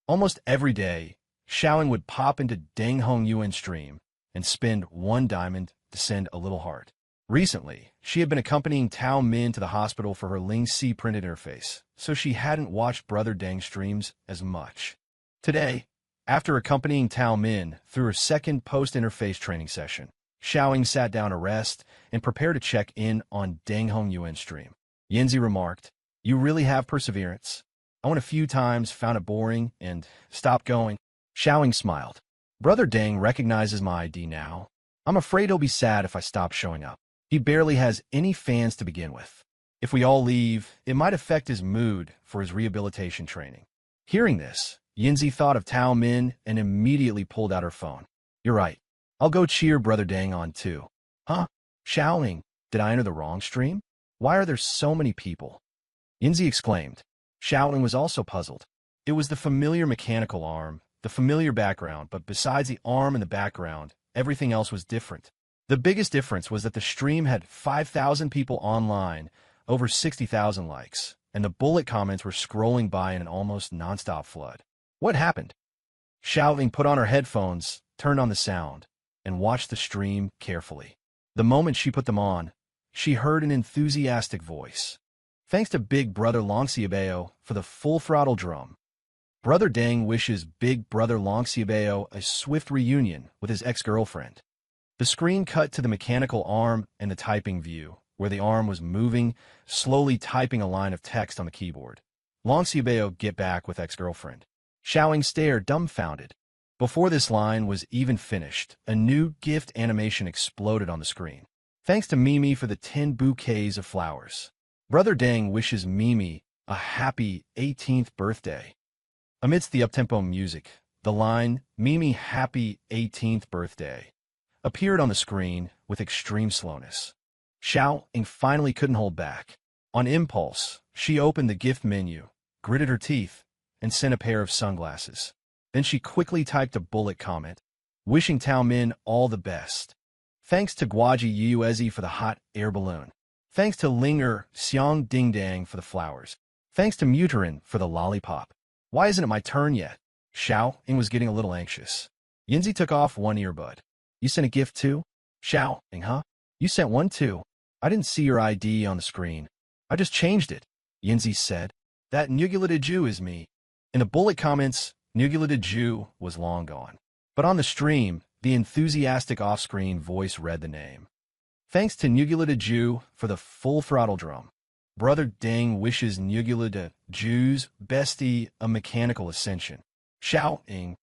Almost every day, Xiaoying would pop into Deng Hongyuan's stream and spend 1 diamond to send a little heart. Recently, she had been accompanying Tao Min to the hospital for her Ling C printed interface, so she hadn't watched Brother Deng's streams as much. Today, after accompanying Tao Min through her second post-interface training session, Xiaoying sat down to rest and prepared to check in on Deng Hongyuan's stream. Yanzi remarked, "You really have perseverance. I went a few times, found it boring, and stopped going." Xiaoying smiled. "Brother Deng recognizes my ID now. I'm afraid he'll be sad if I stop showing up. He barely has any fans to begin with. If we all leave, it might affect his mood for his rehabilitation training." Hearing this, Yanzi thought of Tao Min and immediately pulled out her phone. "You're right. I'll go cheer Brother Deng on too." "Huh? Xiaoying, did I enter the wrong stream? Why are there so many people?" Yanzi exclaimed. Xiaoying was also puzzled. It was the familiar mechanical arm, the familiar background, but besides the arm and the background, everything else was different. The biggest difference was that the stream had 5,000 people online, over 60,000 likes, and the bullet comments were scrolling by in an almost nonstop flood. What happened? Xiaoling put on her headphones, turned on the sound, and watched the stream carefully. The moment she put them on, she heard an enthusiastic voice. "Thanks to Big Brother Longxiabeo for the full throttle drum. Brother Deng wishes Big Brother Longxiabeo a swift reunion with his ex-girlfriend." The screen cut to the mechanical arm and the typing view, where the arm was moving, slowly typing a line of text on the keyboard. "Longxiabeo get back with ex-girlfriend." Xiaoying stared, dumbfounded. Before this line was even finished, a new gift animation exploded on the screen. "Thanks to Mimi for the 10 bouquets of flowers. Brother Deng wishes Mimi a happy 18th birthday." Amidst the uptempo music, the line, "Mimi happy 18th birthday," appeared on the screen with extreme slowness. Xiaoying finally couldn't hold back. On impulse, she opened the gift menu, gritted her teeth, and sent a pair of sunglasses. Then she quickly typed a bullet comment, wishing Tao Min all the best. "Thanks to Guaji Yuezi for the hot air balloon. Thanks to Linger Xiang Dingdang for the flowers. Thanks to Muterin for the lollipop." "Why isn't it my turn yet?" Xiaoying was getting a little anxious. Yanzi took off one earbud. "You sent a gift too?" "Xiaoying, huh? You sent one too. I didn't see your ID on the screen. I just changed it," Yanzi said. "That Nugulated Jew is me." In the bullet comments, Nugulated Jew was long gone. But on the stream, the enthusiastic off-screen voice read the name. "Thanks to Nugulated Jew for the full throttle drum. Brother Deng wishes Nugulated Jew's bestie a mechanical ascension." Xiaoying.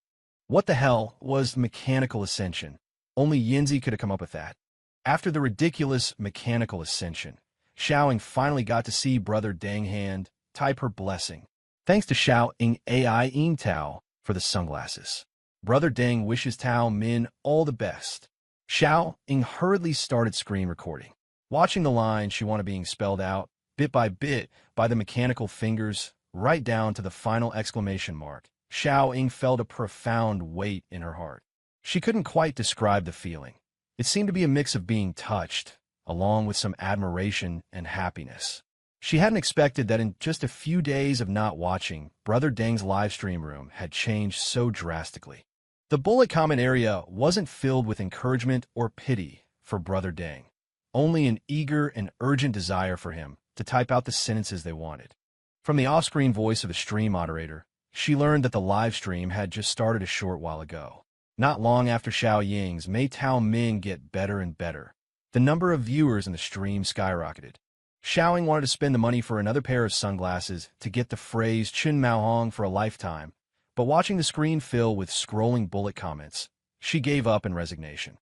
What the hell was mechanical ascension? Only Yanzi could have come up with that. After the ridiculous mechanical ascension, Xiaoying finally got to see Brother Deng hand type her blessing. "Thanks to Xiaoying AI Ying Tao for the sunglasses. Brother Deng wishes Tao Min all the best." Xiaoying hurriedly started screen recording. Watching the line she wanted being spelled out, bit by the mechanical fingers, right down to the final exclamation mark, Xiaoying felt a profound weight in her heart. She couldn't quite describe the feeling. It seemed to be a mix of being touched, along with some admiration and happiness. She hadn't expected that in just a few days of not watching, Brother Deng's live stream room had changed so drastically. The bullet comment area wasn't filled with encouragement or pity for Brother Deng, only an eager and urgent desire for him to type out the sentences they wanted. From the off-screen voice of the stream moderator, she learned that the live stream had just started a short while ago. Not long after Xiaoying's made Tao Min get better and better. The number of viewers in the stream skyrocketed. Xiaoying wanted to spend the money for another pair of sunglasses to get the phrase Chun Mao Hong for a lifetime, but watching the screen fill with scrolling bullet comments, she gave up in resignation.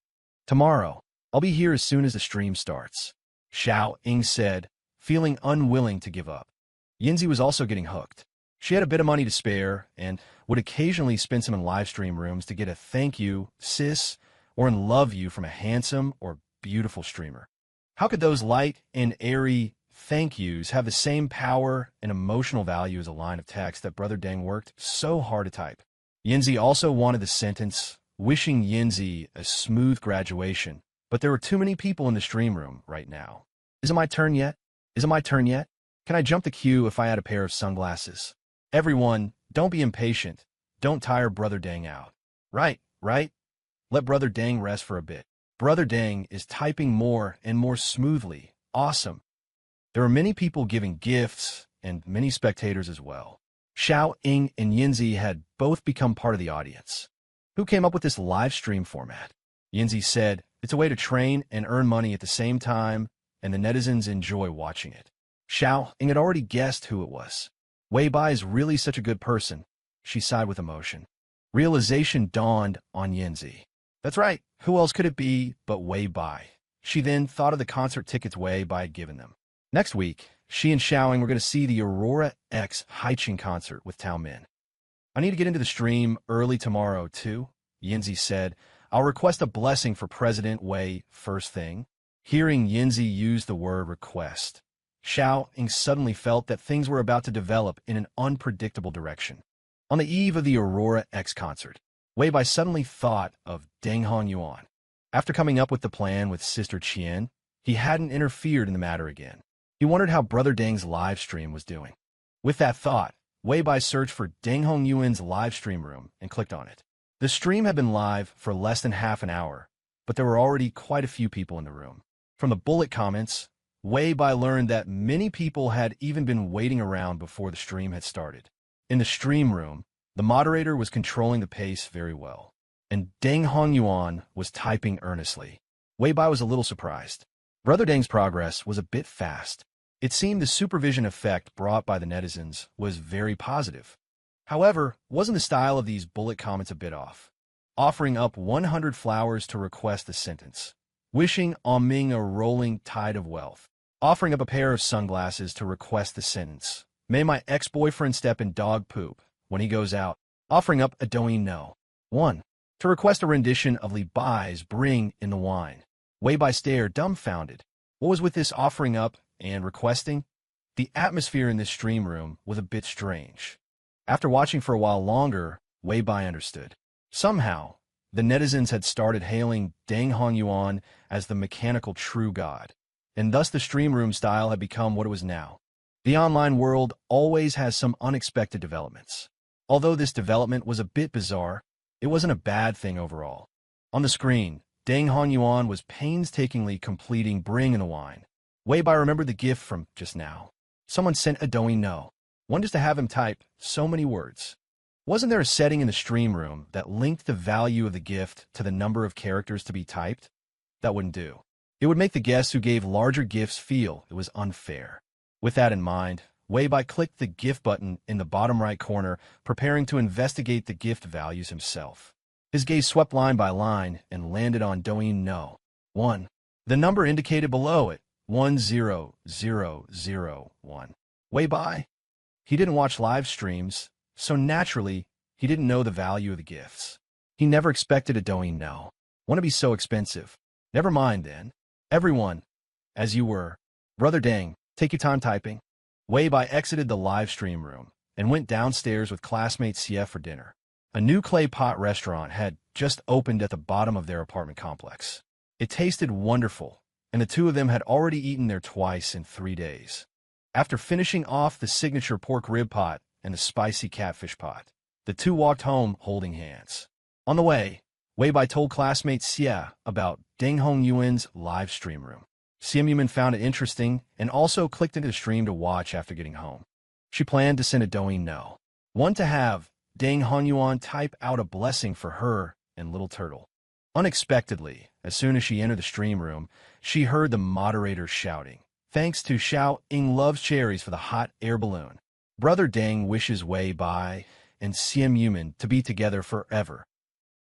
"Tomorrow, I'll be here as soon as the stream starts," Xiaoying said, feeling unwilling to give up. Yanzi was also getting hooked. She had a bit of money to spare and would occasionally spend some in live stream rooms to get a "thank you, sis," or "in love you" from a handsome or beautiful streamer. How could those light and airy thank yous have the same power and emotional value as a line of text that Brother Deng worked so hard to type? Yinzi also wanted the sentence, wishing Yinzi a smooth graduation, but there were too many people in the stream room right now. Is it my turn yet? Is it my turn yet? Can I jump the queue if I had a pair of sunglasses? Everyone, don't be impatient. Don't tire Brother Dang out. Right, right? Let Brother Dang rest for a bit. Brother Dang is typing more and more smoothly. Awesome. There are many people giving gifts and many spectators as well. Xiao Ying and Yinzi had both become part of the audience. Who came up with this live stream format? Yinzi said, it's a way to train and earn money at the same time, and the netizens enjoy watching it. Xiao Ying had already guessed who it was. Wei Bai is really such a good person. She sighed with emotion. Realization dawned on Yinzi. That's right. Who else could it be but Wei Bai? She then thought of the concert tickets Wei Bai had given them. Next week, she and Xiaoying were going to see the Aurora X Haiqing concert with Tao Min. I need to get into the stream early tomorrow, too, Yinzi said. I'll request a blessing for President Wei first thing. Hearing Yinzi use the word request, Xiaoying suddenly felt that things were about to develop in an unpredictable direction. On the eve of the Aurora X concert, Wei Bai suddenly thought of Deng Hongyuan. After coming up with the plan with Sister Qian, he hadn't interfered in the matter again. He wondered how Brother Deng's live stream was doing. With that thought, Wei Bai searched for Deng Hongyuan's live stream room and clicked on it. The stream had been live for less than half an hour, but there were already quite a few people in the room. From the bullet comments, Wei Bai learned that many people had even been waiting around before the stream had started. In the stream room, the moderator was controlling the pace very well, and Deng Hongyuan was typing earnestly. Wei Bai was a little surprised. Brother Deng's progress was a bit fast. It seemed the supervision effect brought by the netizens was very positive. However, wasn't the style of these bullet comments a bit off? Offering up 100 flowers to request the sentence. Wishing on Ming a rolling tide of wealth. Offering up a pair of sunglasses to request the sentence. May my ex-boyfriend step in dog poop when he goes out. Offering up a Douyin no. 1. To request a rendition of Li Bai's Bring in the Wine. Wei Bai stared dumbfounded. What was with this offering up and requesting? The atmosphere in this stream room was a bit strange. After watching for a while longer, Wei Bai understood. Somehow, the netizens had started hailing Deng Hongyuan as the mechanical true god, and thus the stream room style had become what it was now. The online world always has some unexpected developments. Although this development was a bit bizarre, it wasn't a bad thing overall. On the screen, Deng Hongyuan was painstakingly completing Bring in the Wine. Wei Bai remembered the gift from just now. Someone sent a Douyin no. One just to have him type so many words. Wasn't there a setting in the stream room that linked the value of the gift to the number of characters to be typed? That wouldn't do. It would make the guests who gave larger gifts feel it was unfair. With that in mind, Wei Bai clicked the gift button in the bottom right corner, preparing to investigate the gift values himself. His gaze swept line by line and landed on Douyin no. 1. The number indicated below it, 10001. Wei Bai. He didn't watch live streams, so naturally, he didn't know the value of the gifts. He never expected a Douyin no. Want to be so expensive. Never mind then. Everyone, as you were. Brother Deng, take your time typing. Wei Bai exited the live stream room and went downstairs with classmate Xie for dinner. A new clay pot restaurant had just opened at the bottom of their apartment complex. It tasted wonderful, and the two of them had already eaten there twice in 3 days. After finishing off the signature pork rib pot and the spicy catfish pot, the two walked home holding hands. On the way, Wei Bai told classmate Xie about Deng Hongyuan's live stream room. Xie Yumin found it interesting and also clicked into the stream to watch after getting home. She planned to send a Douyin no. One to have Deng Hongyuan type out a blessing for her and Little Turtle. Unexpectedly, as soon as she entered the stream room, she heard the moderator shouting, "Thanks to Xiao Ying loves cherries for the hot air balloon. Brother Deng wishes Wei Bai and Xie Yumin to be together forever."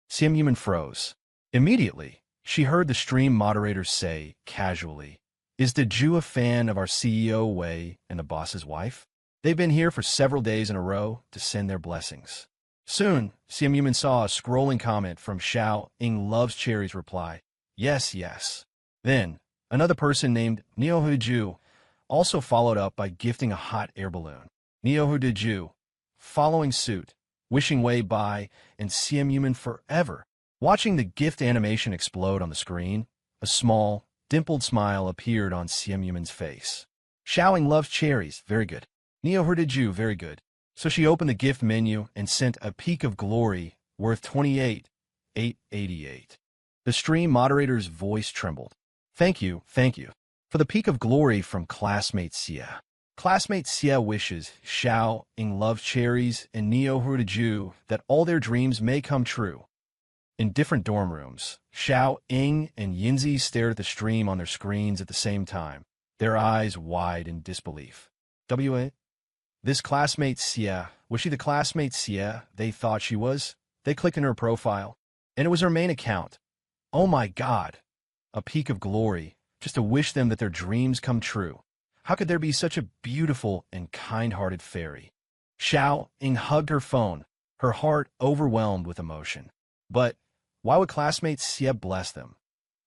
Xie Yumin froze. Immediately, she heard the stream moderator say, casually, "Is the Jew a fan of our CEO Wei and the boss's wife? They've been here for several days in a row to send their blessings." Soon, Xie Yumin saw a scrolling comment from Xiao Ying loves cherries reply, "Yes, yes." Then, another person named Neohu Ju also followed up by gifting a hot air balloon. Neohu Ju, following suit, wishing Wei Bai and Simp Yuman forever. Watching the gift animation explode on the screen, a small, dimpled smile appeared on Simp Yuman's face. Xiaoying loves cherries, very good. Neo Herdiju, very good. So she opened the gift menu and sent a peak of glory worth 28,888. The stream moderator's voice trembled. Thank you, for the peak of glory from classmate Xia. Classmate Xia wishes Xiaoying loves cherries and Neo Herdiju that all their dreams may come true. In different dorm rooms, Xiaoying and Yinzi stared at the stream on their screens at the same time, their eyes wide in disbelief. W.A.? This classmate Xia, was she the classmate Xia they thought she was? They clicked in her profile, and it was her main account. Oh my god. A peak of glory, just to wish them that their dreams come true. How could there be such a beautiful and kind-hearted fairy? Xiaoying hugged her phone, her heart overwhelmed with emotion. But why would classmate Xia bless them?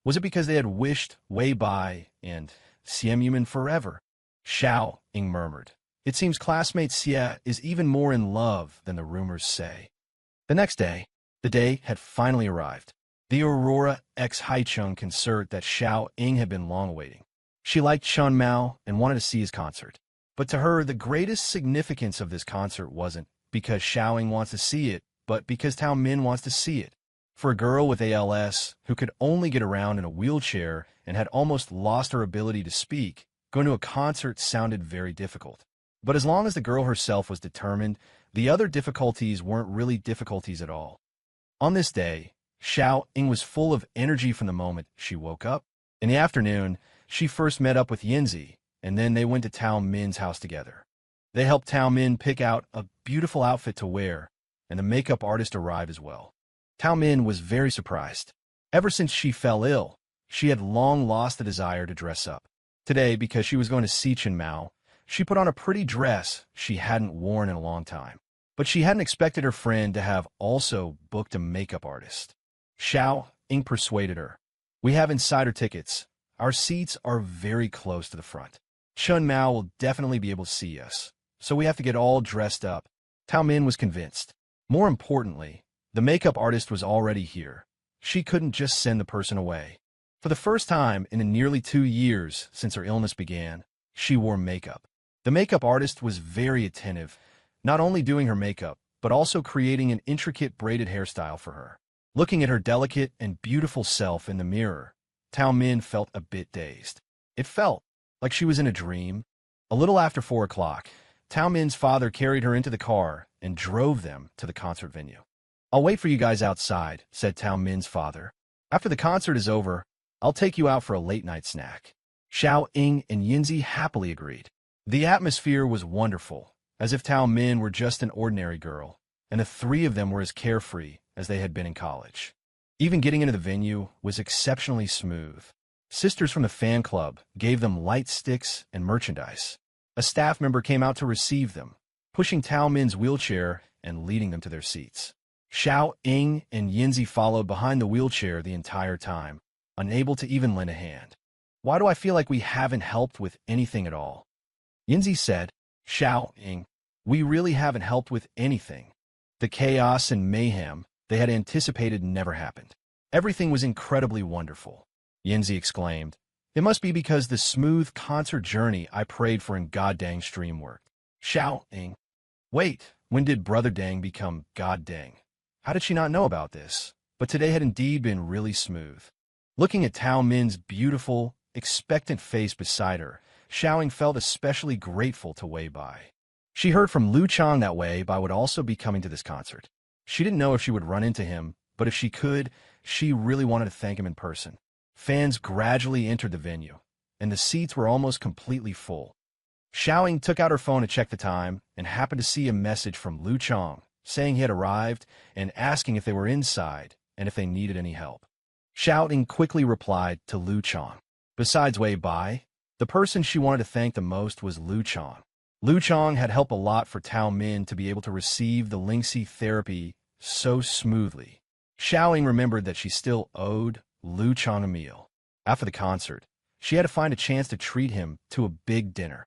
Was it because they had wished Wei Bai and Simp Yuman forever? Xiaoying murmured. It seems classmate Xia is even more in love than the rumors say. The next day, the day had finally arrived. The Aurora X Haichung concert that Xiaoying had been long awaiting. She liked Chun Mao and wanted to see his concert. But to her, the greatest significance of this concert wasn't because Xiaoying wants to see it, but because Tao Min wants to see it. For a girl with ALS who could only get around in a wheelchair and had almost lost her ability to speak, going to a concert sounded very difficult. But as long as the girl herself was determined, the other difficulties weren't really difficulties at all. On this day, Xiaoying was full of energy from the moment she woke up. In the afternoon, she first met up with Yinzi, and then they went to Tao Min's house together. They helped Tao Min pick out a beautiful outfit to wear, and the makeup artist arrived as well. Tao Min was very surprised. Ever since she fell ill, she had long lost the desire to dress up. Today, because she was going to see Chen Mao, she put on a pretty dress she hadn't worn in a long time. But she hadn't expected her friend to have also booked a makeup artist. Xiaoying persuaded her. We have insider tickets. Our seats are very close to the front. Chen Mao will definitely be able to see us, so we have to get all dressed up. Tao Min was convinced. More importantly, the makeup artist was already here. She couldn't just send the person away. For the first time in the nearly 2 years since her illness began, she wore makeup. The makeup artist was very attentive, not only doing her makeup, but also creating an intricate braided hairstyle for her. Looking at her delicate and beautiful self in the mirror, Tao Min felt a bit dazed. It felt like she was in a dream. A little after 4 o'clock, Tao Min's father carried her into the car and drove them to the concert venue. I'll wait for you guys outside, said Tao Min's father. After the concert is over, I'll take you out for a late-night snack. Xiaoying and Yinzi happily agreed. The atmosphere was wonderful, as if Tao Min were just an ordinary girl, and the three of them were as carefree as they had been in college. Even getting into the venue was exceptionally smooth. Sisters from the fan club gave them light sticks and merchandise. A staff member came out to receive them, pushing Tao Min's wheelchair and leading them to their seats. Xiaoying and Yinzi followed behind the wheelchair the entire time, unable to even lend a hand. Why do I feel like we haven't helped with anything at all? Yinzi said. Xiaoying, we really haven't helped with anything. The chaos and mayhem they had anticipated never happened. Everything was incredibly wonderful. Yinzi exclaimed. It must be because the smooth concert journey I prayed for in God Dang stream worked. Xiaoying, wait, when did Brother Dang become God Dang? How did she not know about this? But today had indeed been really smooth. Looking at Tao Min's beautiful, expectant face beside her, Xiaoying felt especially grateful to Wei Bai. She heard from Lu Chang that Wei Bai would also be coming to this concert. She didn't know if she would run into him, but if she could, she really wanted to thank him in person. Fans gradually entered the venue, and the seats were almost completely full. Xiaoying took out her phone to check the time and happened to see a message from Lu Chang saying he had arrived and asking if they were inside and if they needed any help. Xiaoying quickly replied to Lu Chang. Besides Wei Bai, the person she wanted to thank the most was Lu Chang. Lu Chang had helped a lot for Tao Min to be able to receive the Lingxi therapy so smoothly. Xiaoying remembered that she still owed Lu Chang a meal. After the concert, she had to find a chance to treat him to a big dinner.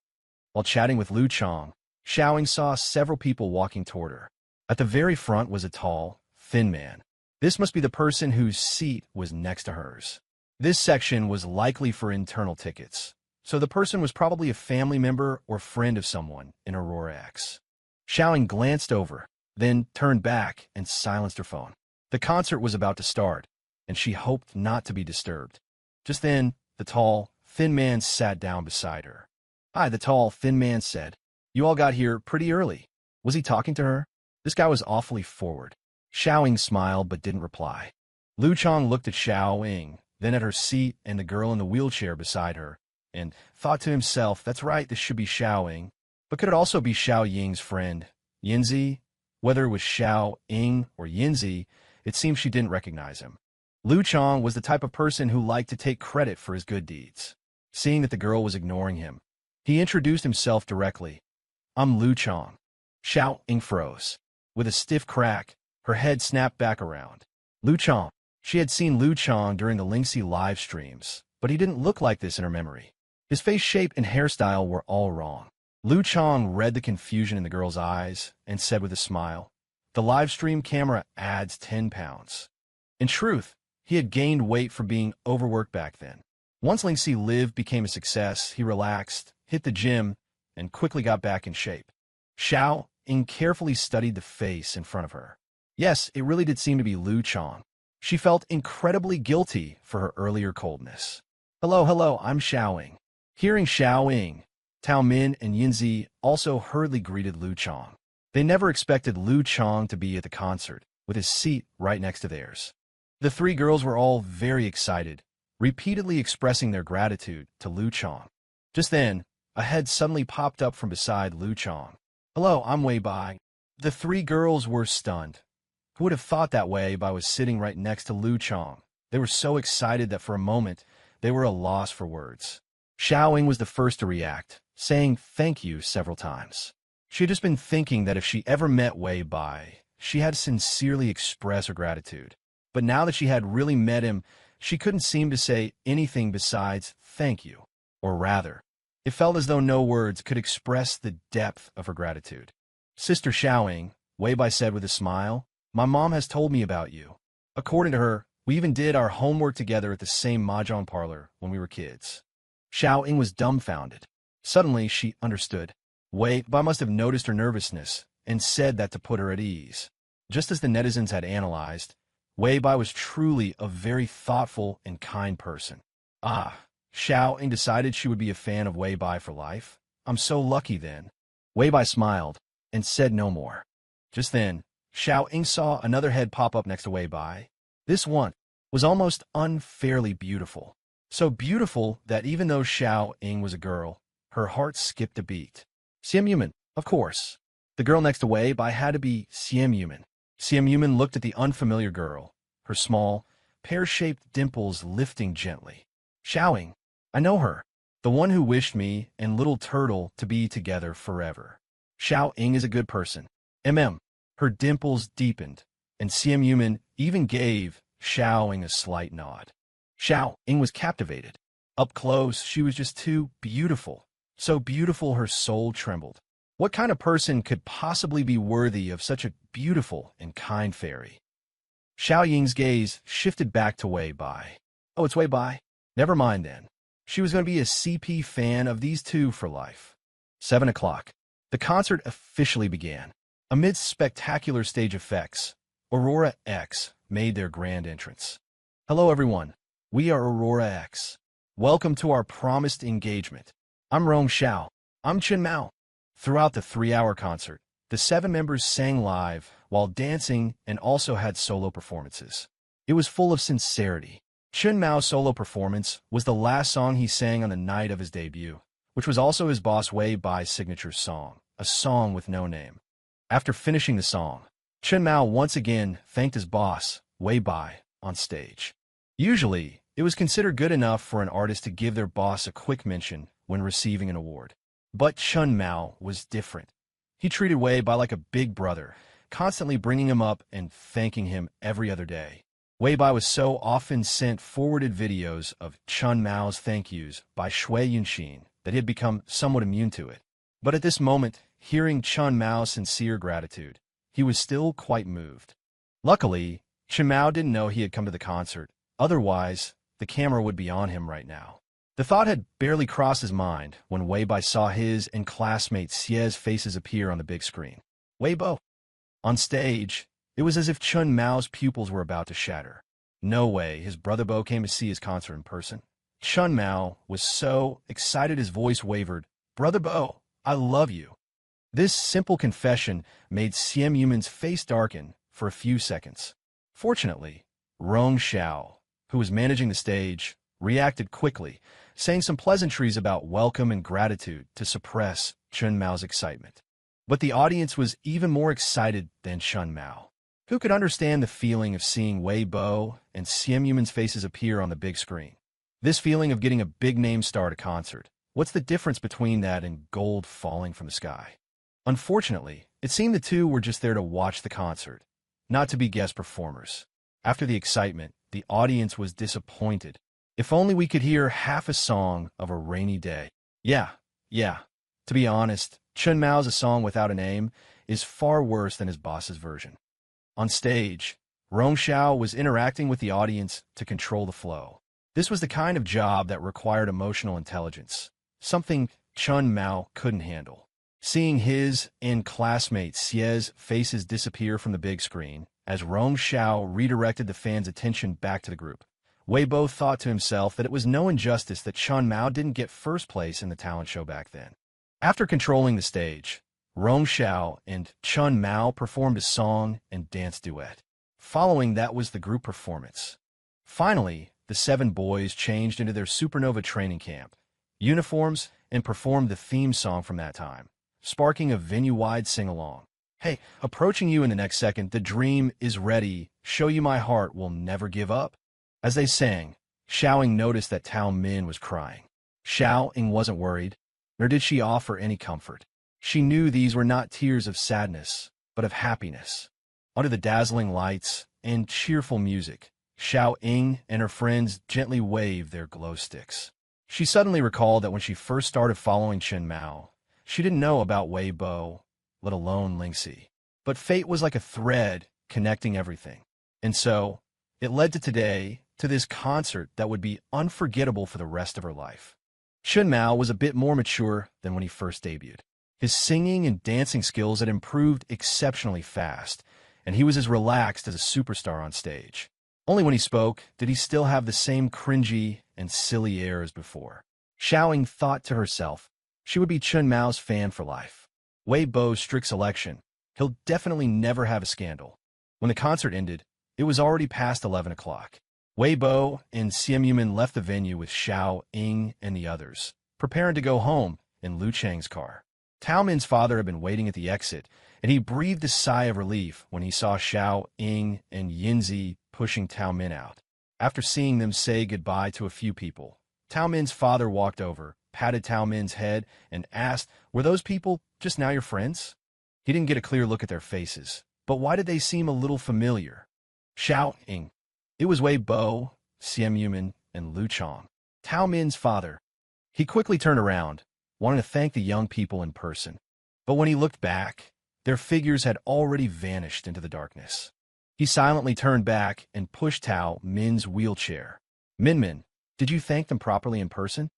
While chatting with Lu Chang, Xiaoying saw several people walking toward her. At the very front was a tall, thin man. This must be the person whose seat was next to hers. This section was likely for internal tickets, so the person was probably a family member or friend of someone in Aurora X. Xiaoying glanced over, then turned back and silenced her phone. The concert was about to start, and she hoped not to be disturbed. Just then, the tall, thin man sat down beside her. "Hi," the tall, thin man said. "You all got here pretty early." Was he talking to her? This guy was awfully forward. Xiaoying smiled but didn't reply. Lu Chong looked at Xiaoying, then at her seat and the girl in the wheelchair beside her, and thought to himself, that's right, this should be Xiaoying. But could it also be Xiaoying's friend, Yinzi? Whether it was Xiaoying or Yinzi, it seemed she didn't recognize him. Lu Chong was the type of person who liked to take credit for his good deeds. Seeing that the girl was ignoring him, he introduced himself directly. "I'm Lu Chong." Xiaoying froze. With a stiff crack, her head snapped back around. Lu Chong. She had seen Lu Chong during the Lingxi live streams, but he didn't look like this in her memory. His face shape and hairstyle were all wrong. Lu Chong read the confusion in the girl's eyes and said with a smile, "The live stream camera adds 10 pounds. In truth, he had gained weight from being overworked back then. Once Lingxi Live became a success, he relaxed, hit the gym, and quickly got back in shape. Xiaoying carefully studied the face in front of her. Yes, it really did seem to be Lu Chong. She felt incredibly guilty for her earlier coldness. Hello, I'm Xiaoying." Hearing Xiaoying, Tao Min and Yinzi also hurriedly greeted Lu Chong. They never expected Lu Chong to be at the concert, with his seat right next to theirs. The three girls were all very excited, repeatedly expressing their gratitude to Lu Chong. Just then, a head suddenly popped up from beside Lu Chong. "Hello, I'm Wei Bai." The three girls were stunned. Who would have thought that Wei Bai was sitting right next to Lu Chong? They were so excited that for a moment, they were at a loss for words. Xiaoying was the first to react, saying thank you several times. She had just been thinking that if she ever met Wei Bai, she had to sincerely express her gratitude. But now that she had really met him, she couldn't seem to say anything besides thank you. Or rather, it felt as though no words could express the depth of her gratitude. "Sister Xiaoying," Wei Bai said with a smile, "my mom has told me about you. According to her, we even did our homework together at the same mahjong parlor when we were kids." Xiaoying was dumbfounded. Suddenly, she understood. Wei Bai must have noticed her nervousness and said that to put her at ease. Just as the netizens had analyzed, Wei Bai was truly a very thoughtful and kind person. Xiaoying decided she would be a fan of Wei Bai for life. "I'm so lucky then." Wei Bai smiled and said no more. Just then, Xiaoying saw another head pop up next to Wei Bai. This one was almost unfairly beautiful. So beautiful that even though Xiaoying was a girl, her heart skipped a beat. Simp Yuman, of course. The girl next to Wei Bai had to be Simp Yuman. Simp Yuman looked at the unfamiliar girl, her small, pear-shaped dimples lifting gently. "Xiaoying, I know her. The one who wished me and Little Turtle to be together forever. Xiaoying is a good person." Her dimples deepened, and Simp Yuman even gave Xiaoying a slight nod. Xiaoying was captivated. Up close, she was just too beautiful. So beautiful her soul trembled. What kind of person could possibly be worthy of such a beautiful and kind fairy? Xiaoying's gaze shifted back to Wei Bai. "Oh, it's Wei Bai? Never mind then." She was going to be a CP fan of these two for life. 7 o'clock. The concert officially began. Amidst spectacular stage effects, Aurora X made their grand entrance. "Hello everyone, we are Aurora X. Welcome to our promised engagement. I'm Rong Xiao. I'm Chen Mao." Throughout the 3-hour concert, the 7 members sang live while dancing and also had solo performances. It was full of sincerity. Chen Mao's solo performance was the last song he sang on the night of his debut, which was also his boss Wei Bai's signature song, a song with no name. After finishing the song, Chen Mao once again thanked his boss, Wei Bai, on stage. Usually, it was considered good enough for an artist to give their boss a quick mention when receiving an award. But Chen Mao was different. He treated Wei Bai like a big brother, constantly bringing him up and thanking him every other day. Wei Bai was so often sent forwarded videos of Chen Mao's thank yous by Shui Yunxin that he had become somewhat immune to it. But at this moment, hearing Chen Mao's sincere gratitude, he was still quite moved. Luckily, Chen Mao didn't know he had come to the concert. Otherwise, the camera would be on him right now. The thought had barely crossed his mind when Wei Bai saw his and classmate Xie's faces appear on the big screen. Wei Bo. On stage, it was as if Chen Mao's pupils were about to shatter. No way his brother Bo came to see his concert in person. Chen Mao was so excited his voice wavered. Brother Bo, I love you. This simple confession made Xian Yuman's face darken for a few seconds. Fortunately, Rong Xiao, who was managing the stage, reacted quickly, saying some pleasantries about welcome and gratitude to suppress Chen Mao's excitement. But the audience was even more excited than Chen Mao. Who could understand the feeling of seeing Wei Bo and Xian Yuman's faces appear on the big screen? This feeling of getting a big-name star at a concert. What's the difference between that and gold falling from the sky? Unfortunately, it seemed the two were just there to watch the concert, not to be guest performers. After the excitement, the audience was disappointed. If only we could hear half a song of a rainy day. Yeah. To be honest, Chen Mao's A Song Without a Name is far worse than his boss's version. On stage, Rong Xiao was interacting with the audience to control the flow. This was the kind of job that required emotional intelligence, something Chen Mao couldn't handle. Seeing his and classmate Xie's faces disappear from the big screen, as Rong Xiao redirected the fans' attention back to the group, Wei Bo thought to himself that it was no injustice that Chen Mao didn't get first place in the talent show back then. After controlling the stage, Rong Xiao and Chen Mao performed a song and dance duet. Following that was the group performance. Finally, the 7 boys changed into their supernova training camp uniforms and performed the theme song from that time, sparking a venue-wide sing-along. Hey, approaching you in the next second, the dream is ready, show you my heart will never give up. As they sang, Xiaoying noticed that Tao Min was crying. Xiaoying wasn't worried, nor did she offer any comfort. She knew these were not tears of sadness, but of happiness. Under the dazzling lights and cheerful music, Xiaoying and her friends gently waved their glow sticks. She suddenly recalled that when she first started following Chen Mao, she didn't know about Wei Bo, let alone Lingxi. But fate was like a thread connecting everything. And so, it led to today, to this concert that would be unforgettable for the rest of her life. Chen Mao was a bit more mature than when he first debuted. His singing and dancing skills had improved exceptionally fast, and he was as relaxed as a superstar on stage. Only when he spoke did he still have the same cringy and silly air as before. Xiaoying thought to herself, she would be Chen Mao's fan for life. Wei Bo's strict selection, he'll definitely never have a scandal. When the concert ended, it was already past 11 o'clock. Wei Bo and Xian Yuman left the venue with Xiaoying and the others, preparing to go home in Lu Chang's car. Tao Min's father had been waiting at the exit, and he breathed a sigh of relief when he saw Xiaoying and Yinzi pushing Tao Min out. After seeing them say goodbye to a few people, Tao Min's father walked over, patted Tao Min's head, and asked, "Were those people just now your friends?" He didn't get a clear look at their faces, but why did they seem a little familiar? Xiaoying. It was Wei Bo, Xian Yuman, and Lu Chang, Tao Min's father. He quickly turned around, wanting to thank the young people in person. But when he looked back, their figures had already vanished into the darkness. He silently turned back and pushed Tao Min's wheelchair. Min, did you thank them properly in person?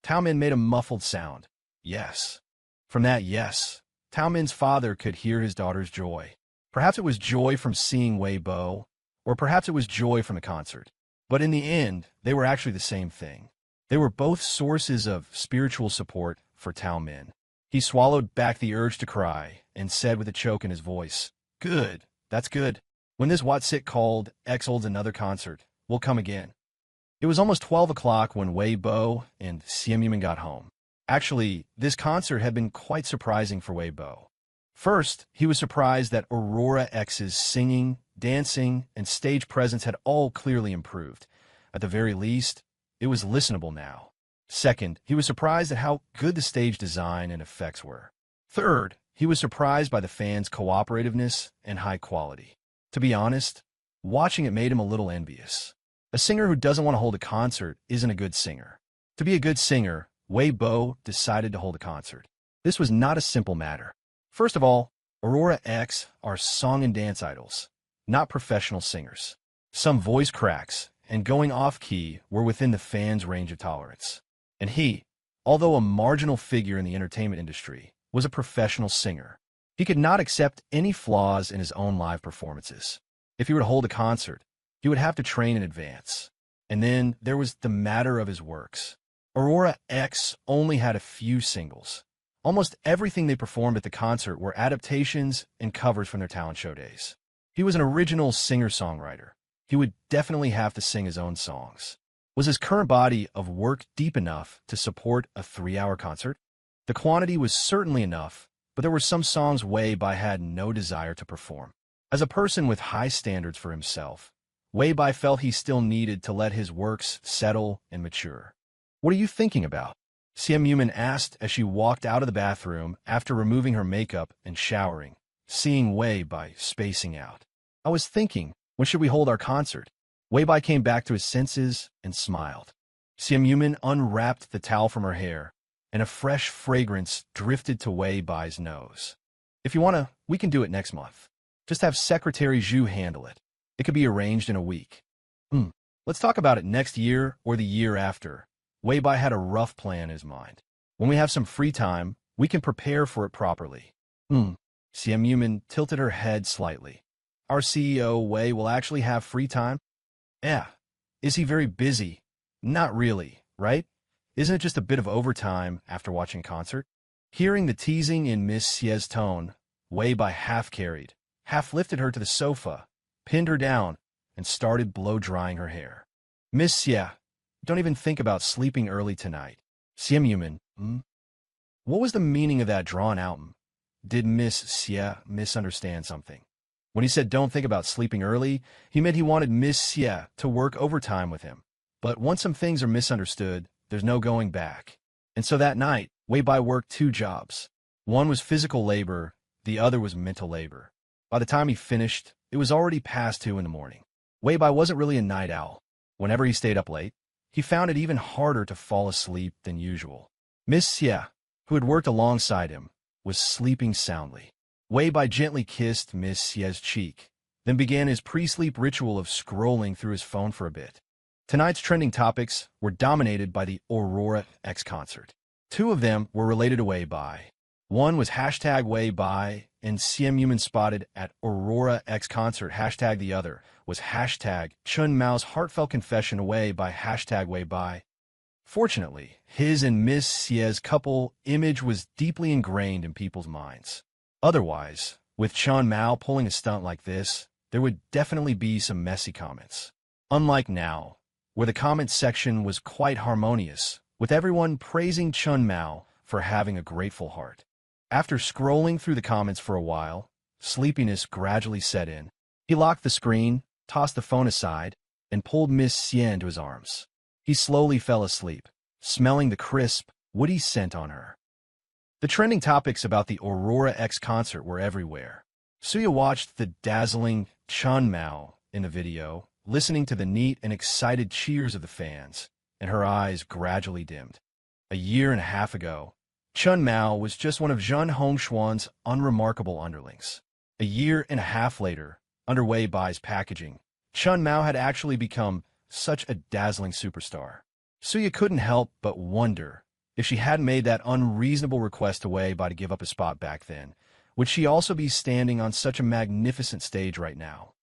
Tao Min made a muffled sound. Yes. From that yes, Tao Min's father could hear his daughter's joy. Perhaps it was joy from seeing Wei Bo, or perhaps it was joy from the concert. But in the end, they were actually the same thing. They were both sources of spiritual support for Tao Min. He swallowed back the urge to cry and said with a choke in his voice, "Good, that's good. When this Watsit called X holds another concert, we'll come again." It was almost 12 o'clock when Wei Bo and Xian Yuman got home. Actually, this concert had been quite surprising for Wei Bo. First, he was surprised that Aurora X's singing, dancing, and stage presence had all clearly improved. At the very least, it was listenable now. Second, he was surprised at how good the stage design and effects were. Third, he was surprised by the fans' cooperativeness and high quality. To be honest, watching it made him a little envious. A singer who doesn't want to hold a concert isn't a good singer. To be a good singer, Wei Bo decided to hold a concert. This was not a simple matter. First of all, Aurora X are song and dance idols, not professional singers. Some voice cracks and going off-key were within the fans' range of tolerance. And he, although a marginal figure in the entertainment industry, was a professional singer. He could not accept any flaws in his own live performances. If he were to hold a concert, he would have to train in advance. And then there was the matter of his works. Aurora X only had a few singles. Almost everything they performed at the concert were adaptations and covers from their talent show days. He was an original singer-songwriter. He would definitely have to sing his own songs. Was his current body of work deep enough to support a 3-hour concert? The quantity was certainly enough, but there were some songs Wei-Bai had no desire to perform. As a person with high standards for himself, Wei-Bai felt he still needed to let his works settle and mature. "What are you thinking about?" Siam Yuman asked as she walked out of the bathroom after removing her makeup and showering, seeing Wei-Bai spacing out. "I was thinking, when should we hold our concert?" Wei-Bai came back to his senses and smiled. Siam Yuman unwrapped the towel from her hair, and a fresh fragrance drifted to Wei-Bai's nose. "If you wanna, we can do it next month. Just have Secretary Zhu handle it. It could be arranged in a week." Let's talk about it next year or the year after." Wei-Bai had a rough plan in his mind. "When we have some free time, we can prepare for it properly." Siam Yuman tilted her head slightly. "Our CEO Wei will actually have free time?" "Yeah. Is he very busy?" "Not really, right? Isn't it just a bit of overtime after watching a concert?" Hearing the teasing in Miss Xie's tone, Wei-Bai half-carried, half-lifted her to the sofa, pinned her down, and started blow-drying her hair. "Miss Xie, don't even think about sleeping early tonight." Siam Yuman, What was the meaning of that drawn-out Did Miss Xie misunderstand something? When he said don't think about sleeping early, he meant he wanted Miss Xie to work overtime with him. But once some things are misunderstood, there's no going back. And so that night, Wei-Bai worked 2 jobs. One was physical labor, the other was mental labor. By the time he finished, it was already past 2 in the morning. Wei-Bai wasn't really a night owl. Whenever he stayed up late, he found it even harder to fall asleep than usual. Miss Xie, who had worked alongside him, was sleeping soundly. Wei-Bai gently kissed Miss Xie's cheek, then began his pre-sleep ritual of scrolling through his phone for a bit. Tonight's trending topics were dominated by the Aurora X concert. 2 of them were related to Wei-Bai. One was hashtag Wei-Bai, and Siam Yuman spotted at Aurora X concert. Hashtag the other was hashtag Chun Mao's heartfelt confession away by hashtag Wei-Bai. Fortunately, his and Miss Xie's couple image was deeply ingrained in people's minds. Otherwise, with Chun Mao pulling a stunt like this, there would definitely be some messy comments. Unlike now, where the comment section was quite harmonious, with everyone praising Chun Mao for having a grateful heart. After scrolling through the comments for a while, sleepiness gradually set in. He locked the screen, tossed the phone aside, and pulled Miss Xie into his arms. He slowly fell asleep, smelling the crisp, woody scent on her. The trending topics about the Aurora X concert were everywhere. Suya watched the dazzling Chun Mao in the video, listening to the neat and excited cheers of the fans, and her eyes gradually dimmed. A year and a half ago, Chun Mao was just one of Zheng Hongshuan's unremarkable underlings. A year and a half later, under Wei-Bai's packaging, Chun Mao had actually become such a dazzling superstar. Suya couldn't help but wonder if she hadn't made that unreasonable request to Wei-Bai to give up a spot back then, would she also be standing on such a magnificent stage right now?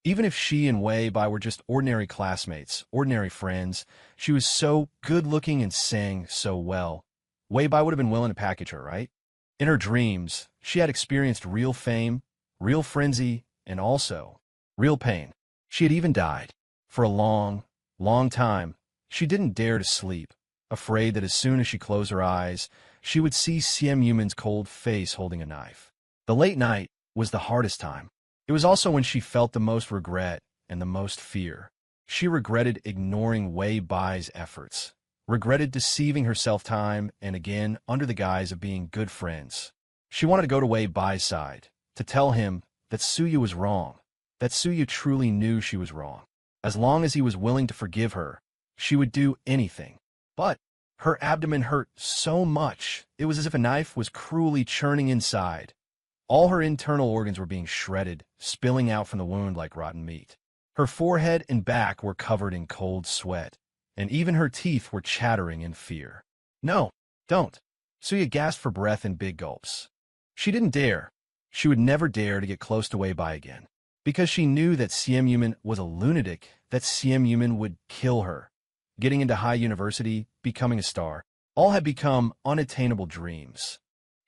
Even if she and Wei-Bai were just ordinary classmates, ordinary friends, she was so good-looking and sang so well. Wei-Bai would have been willing to package her, right? In her dreams, she had experienced real fame, real frenzy, and also real pain. She had even died. For a long, long time, she didn't dare to sleep, afraid that as soon as she closed her eyes, she would see Siam Yuman's cold face holding a knife. The late night was the hardest time. It was also when she felt the most regret and the most fear. She regretted ignoring Wei-Bai's efforts, regretted deceiving herself time and again under the guise of being good friends. She wanted to go to Wei-Bai's side, to tell him that Suya was wrong, that Suya truly knew she was wrong. As long as he was willing to forgive her, she would do anything. But her abdomen hurt so much, it was as if a knife was cruelly churning inside. All her internal organs were being shredded, spilling out from the wound like rotten meat. Her forehead and back were covered in cold sweat, and even her teeth were chattering in fear. No, don't. Suya gasped for breath in big gulps. She didn't dare. She would never dare to get close to Wei Bai again, because she knew that CM Yuman was a lunatic, that CM Yuman would kill her. Getting into high university, becoming a star, all had become unattainable dreams.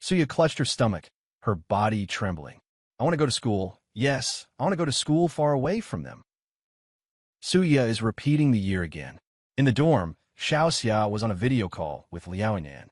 Suya clutched her stomach, her body trembling. I want to go to school. Yes, I want to go to school far away from them. Suya is repeating the year again. In the dorm, Xiaoxia was on a video call with Liao Yinan.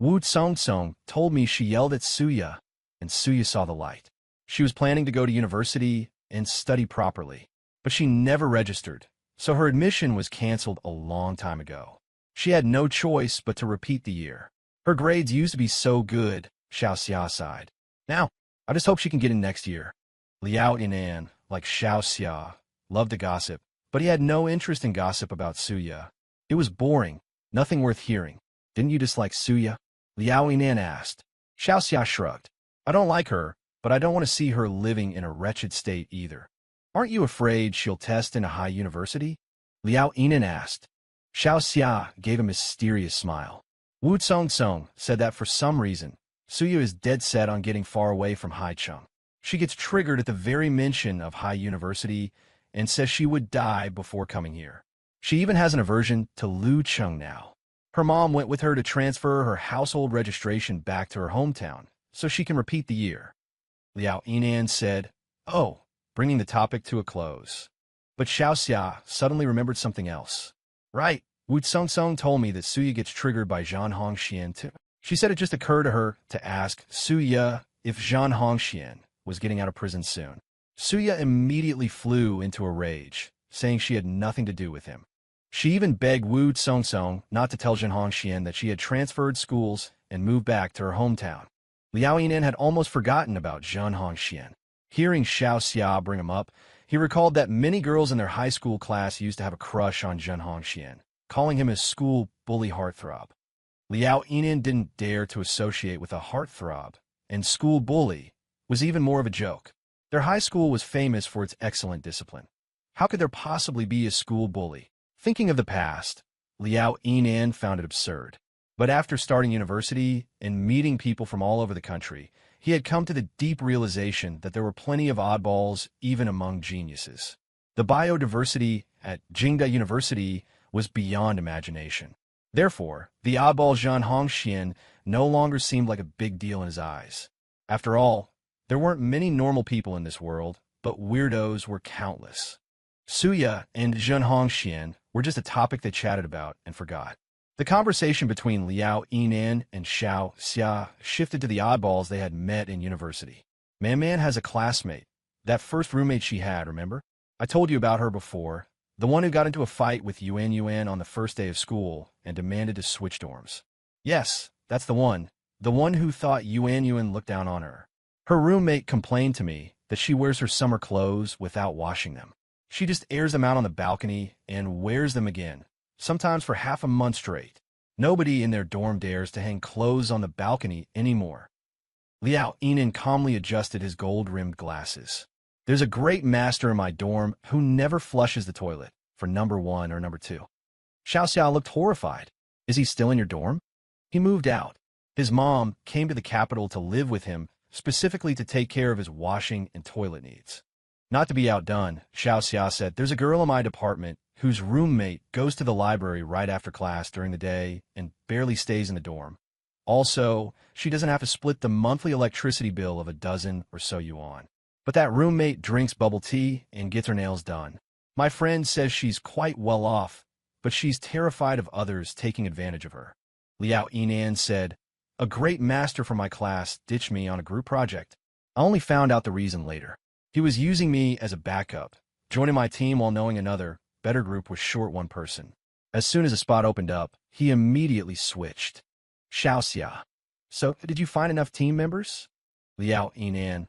Wu Tsong told me she yelled at Suya, and Suya saw the light. She was planning to go to university and study properly, but she never registered, so her admission was canceled a long time ago. She had no choice but to repeat the year. Her grades used to be so good, Xiaoxia sighed. Now, I just hope she can get in next year. Liao Yinan, like Xiaoxia, loved to gossip, but he had no interest in gossip about Suya. It was boring, nothing worth hearing. Didn't you dislike Suya? Liao Yinan asked. Xiaoxia shrugged. I don't like her, but I don't want to see her living in a wretched state either. Aren't you afraid she'll test in a high university? Liao Yinan asked. Xiaoxia gave a mysterious smile. Wu Tsong said that for some reason, Suya is dead set on getting far away from Haicheng. She gets triggered at the very mention of high university and says she would die before coming here. She even has an aversion to Lucheng now. Her mom went with her to transfer her household registration back to her hometown so she can repeat the year. Liao Yinan said, "Oh," bringing the topic to a close. But Xiaoxia suddenly remembered something else. Right, Wu Tsong told me that Suya gets triggered by Zhan Hongxian too. She said it just occurred to her to ask Suya if Zhan Hongxian was getting out of prison soon. Suya immediately flew into a rage, saying she had nothing to do with him. She even begged Wu Tsong not to tell Zhan Hongxian that she had transferred schools and moved back to her hometown. Liao Yinan had almost forgotten about Zhan Hongxian. Hearing Xiaoxia bring him up, he recalled that many girls in their high school class used to have a crush on Zhan Hongxian, calling him his school bully heartthrob. Liao Yinan didn't dare to associate with a heartthrob, and school bully was even more of a joke. Their high school was famous for its excellent discipline. How could there possibly be a school bully? Thinking of the past, Liao Yinan found it absurd. But after starting university and meeting people from all over the country, he had come to the deep realization that there were plenty of oddballs even among geniuses. The biodiversity at Jingda University was beyond imagination. Therefore, the oddball Zhan Hongxian no longer seemed like a big deal in his eyes. After all, there weren't many normal people in this world, but weirdos were countless. Suya and Zhan Hongxian were just a topic they chatted about and forgot. The conversation between Liao Yinan and Xiaoxia shifted to the oddballs they had met in university. Man has a classmate, that first roommate she had, remember? I told you about her before, the one who got into a fight with Yuan on the first day of school and demanded to switch dorms. Yes, that's the one who thought Yuan looked down on her. Her roommate complained to me that she wears her summer clothes without washing them. She just airs them out on the balcony and wears them again, sometimes for half a month straight. Nobody in their dorm dares to hang clothes on the balcony anymore. Liao Yinan calmly adjusted his gold-rimmed glasses. There's a great master in my dorm who never flushes the toilet for number 1 or number 2. Xiaoxia looked horrified. Is he still in your dorm? He moved out. His mom came to the capital to live with him, specifically to take care of his washing and toilet needs. Not to be outdone, Xiaoxia said, there's a girl in my department whose roommate goes to the library right after class during the day and barely stays in the dorm. Also, she doesn't have to split the monthly electricity bill of a dozen or so yuan. But that roommate drinks bubble tea and gets her nails done. My friend says she's quite well off, but she's terrified of others taking advantage of her. Liao Yinan said, a great master from my class ditched me on a group project. I only found out the reason later. He was using me as a backup, joining my team while knowing another, better group was short one person. As soon as a spot opened up, he immediately switched. Xiaoxia. So, did you find enough team members? Liao Yinan.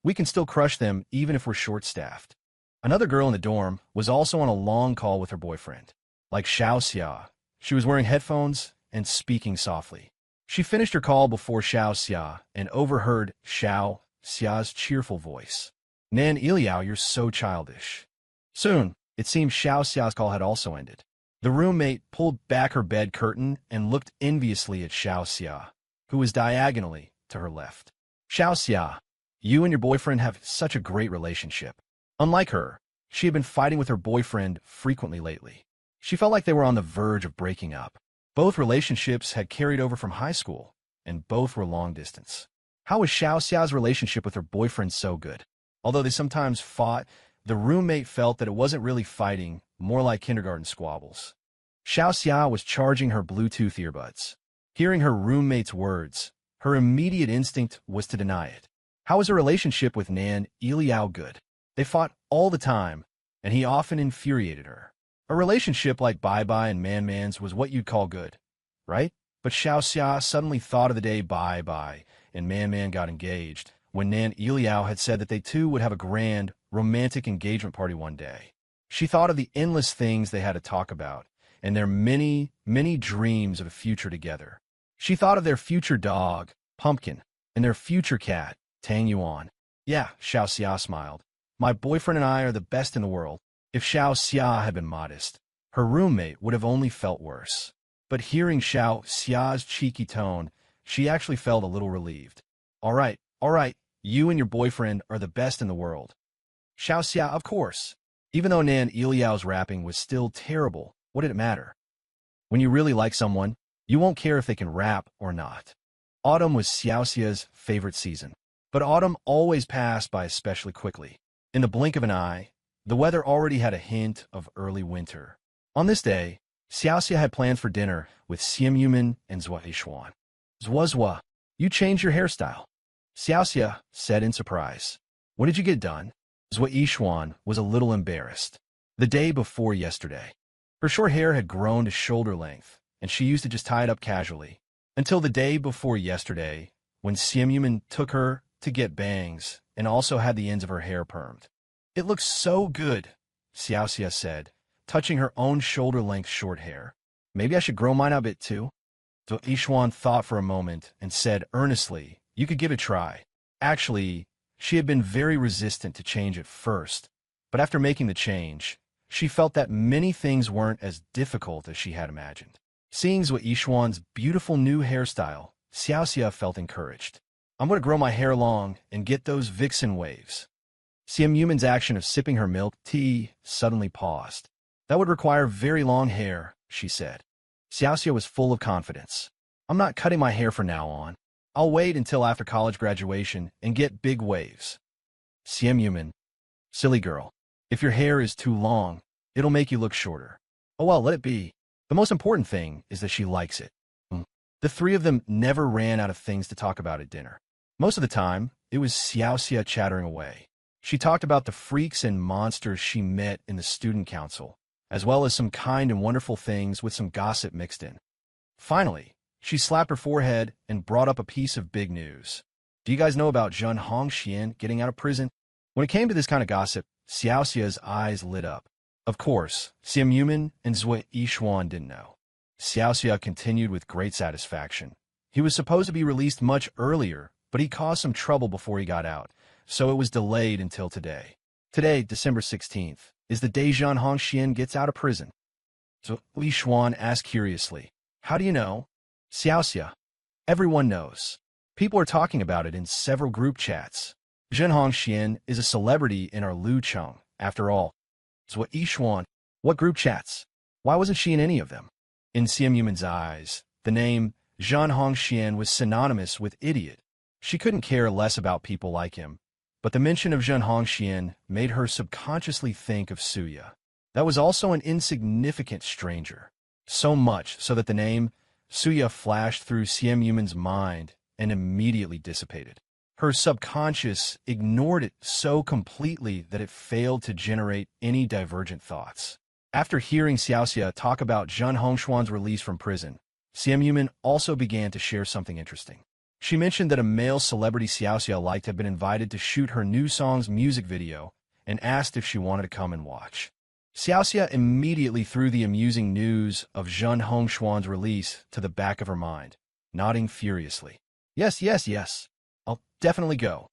We can still crush them even if we're short-staffed. Another girl in the dorm was also on a long call with her boyfriend. Like Xiaoxia, she was wearing headphones and speaking softly. She finished her call before Xiao Xia and overheard Xiao Xia's cheerful voice. Nan Iliao, you're so childish. Soon, it seemed Xiao Xia's call had also ended. The roommate pulled back her bed curtain and looked enviously at Xiao Xia, who was diagonally to her left. Xiao Xia, you and your boyfriend have such a great relationship. Unlike her, she had been fighting with her boyfriend frequently lately. She felt like they were on the verge of breaking up. Both relationships had carried over from high school, and both were long distance. How was Xiao Xia's relationship with her boyfriend so good? Although they sometimes fought, the roommate felt that it wasn't really fighting, more like kindergarten squabbles. Xiao Xia was charging her Bluetooth earbuds. Hearing her roommate's words, her immediate instinct was to deny it. How was her relationship with Nan Iliao good? They fought all the time, and he often infuriated her. A relationship like Bai Bai and Man Man's was what you'd call good, right? But Xiao Xia suddenly thought of the day Bai Bai and Man Man got engaged, when Nan Iliao had said that they two would have a grand, romantic engagement party one day. She thought of the endless things they had to talk about, and their many, many dreams of a future together. She thought of their future dog, Pumpkin, and their future cat, Tang Yuan. Yeah, Xiao Xia smiled. My boyfriend and I are the best in the world. If Xiao Xia had been modest, her roommate would have only felt worse. But hearing Xiao Xia's cheeky tone, she actually felt a little relieved. All right, you and your boyfriend are the best in the world. Xiao Xia, of course. Even though Nan Iliao's rapping was still terrible, what did it matter? When you really like someone, you won't care if they can rap or not. Autumn was Xiao Xia's favorite season, but autumn always passed by especially quickly. In the blink of an eye, the weather already had a hint of early winter. On this day, Xiao Xia had planned for dinner with Simp and Zhua Yishuan. Zhua, you changed your hairstyle, Xiao Xia said in surprise. When did you get done? Zhua Yishuan was a little embarrassed. The day before yesterday. Her short hair had grown to shoulder length, and she used to just tie it up casually. Until the day before yesterday, when Simp took her to get bangs and also had the ends of her hair permed. It looks so good, Xiao Xia said, touching her own shoulder-length short hair. Maybe I should grow mine out a bit too? So Yishuan thought for a moment and said earnestly, you could give it a try. Actually, she had been very resistant to change at first, but after making the change, she felt that many things weren't as difficult as she had imagined. Seeing Zhua Yishuan's beautiful new hairstyle, Xiao Xia felt encouraged. I'm going to grow my hair long and get those vixen waves. Simm's action of sipping her milk tea suddenly paused. That would require very long hair, she said. Xiao Xia was full of confidence. I'm not cutting my hair from now on. I'll wait until after college graduation and get big waves. Simp, silly girl. If your hair is too long, it'll make you look shorter. Oh well, let it be. The most important thing is that she likes it. The three of them never ran out of things to talk about at dinner. Most of the time, it was Xiao Xia chattering away. She talked about the freaks and monsters she met in the student council, as well as some kind and wonderful things with some gossip mixed in. Finally, she slapped her forehead and brought up a piece of big news. Do you guys know about Zhen Hongxian getting out of prison? When it came to this kind of gossip, Xiao Xia's eyes lit up. Of course, Simp and Zhua Yishuan didn't know. Xiao Xia continued with great satisfaction. He was supposed to be released much earlier, but he caused some trouble before he got out, so it was delayed until today. Today, December 16th, is the day Zhen Hongxian gets out of prison. So Yishuan asked curiously, how do you know? Xiao Xia. Everyone knows. People are talking about it in several group chats. Zhen Hongxian is a celebrity in our Lucheng, after all. So Yishuan, what group chats? Why wasn't she in any of them? In Simm's eyes, the name Zhen Hongxian was synonymous with idiot. She couldn't care less about people like him, but the mention of Zhen Hongxian made her subconsciously think of Suya. That was also an insignificant stranger. So much so that the name Suya flashed through Simm's mind and immediately dissipated. Her subconscious ignored it so completely that it failed to generate any divergent thoughts. After hearing Xiao Xia talk about Zhen Hongxuan's release from prison, Simp also began to share something interesting. She mentioned that a male celebrity Xiao Xia liked had been invited to shoot her new song's music video and asked if she wanted to come and watch. Xiao Xia immediately threw the amusing news of Zhen Hongxuan's release to the back of her mind. nodding furiously. Yes, yes, yes. I'll definitely go.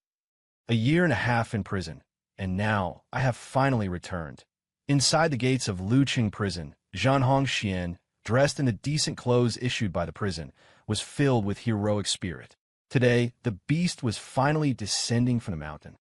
A year and a half in prison, and now I have finally returned. Inside the gates of Luqing prison, Zhan Hongxian, dressed in the decent clothes issued by the prison, was filled with heroic spirit. Today, the beast was finally descending from the mountain.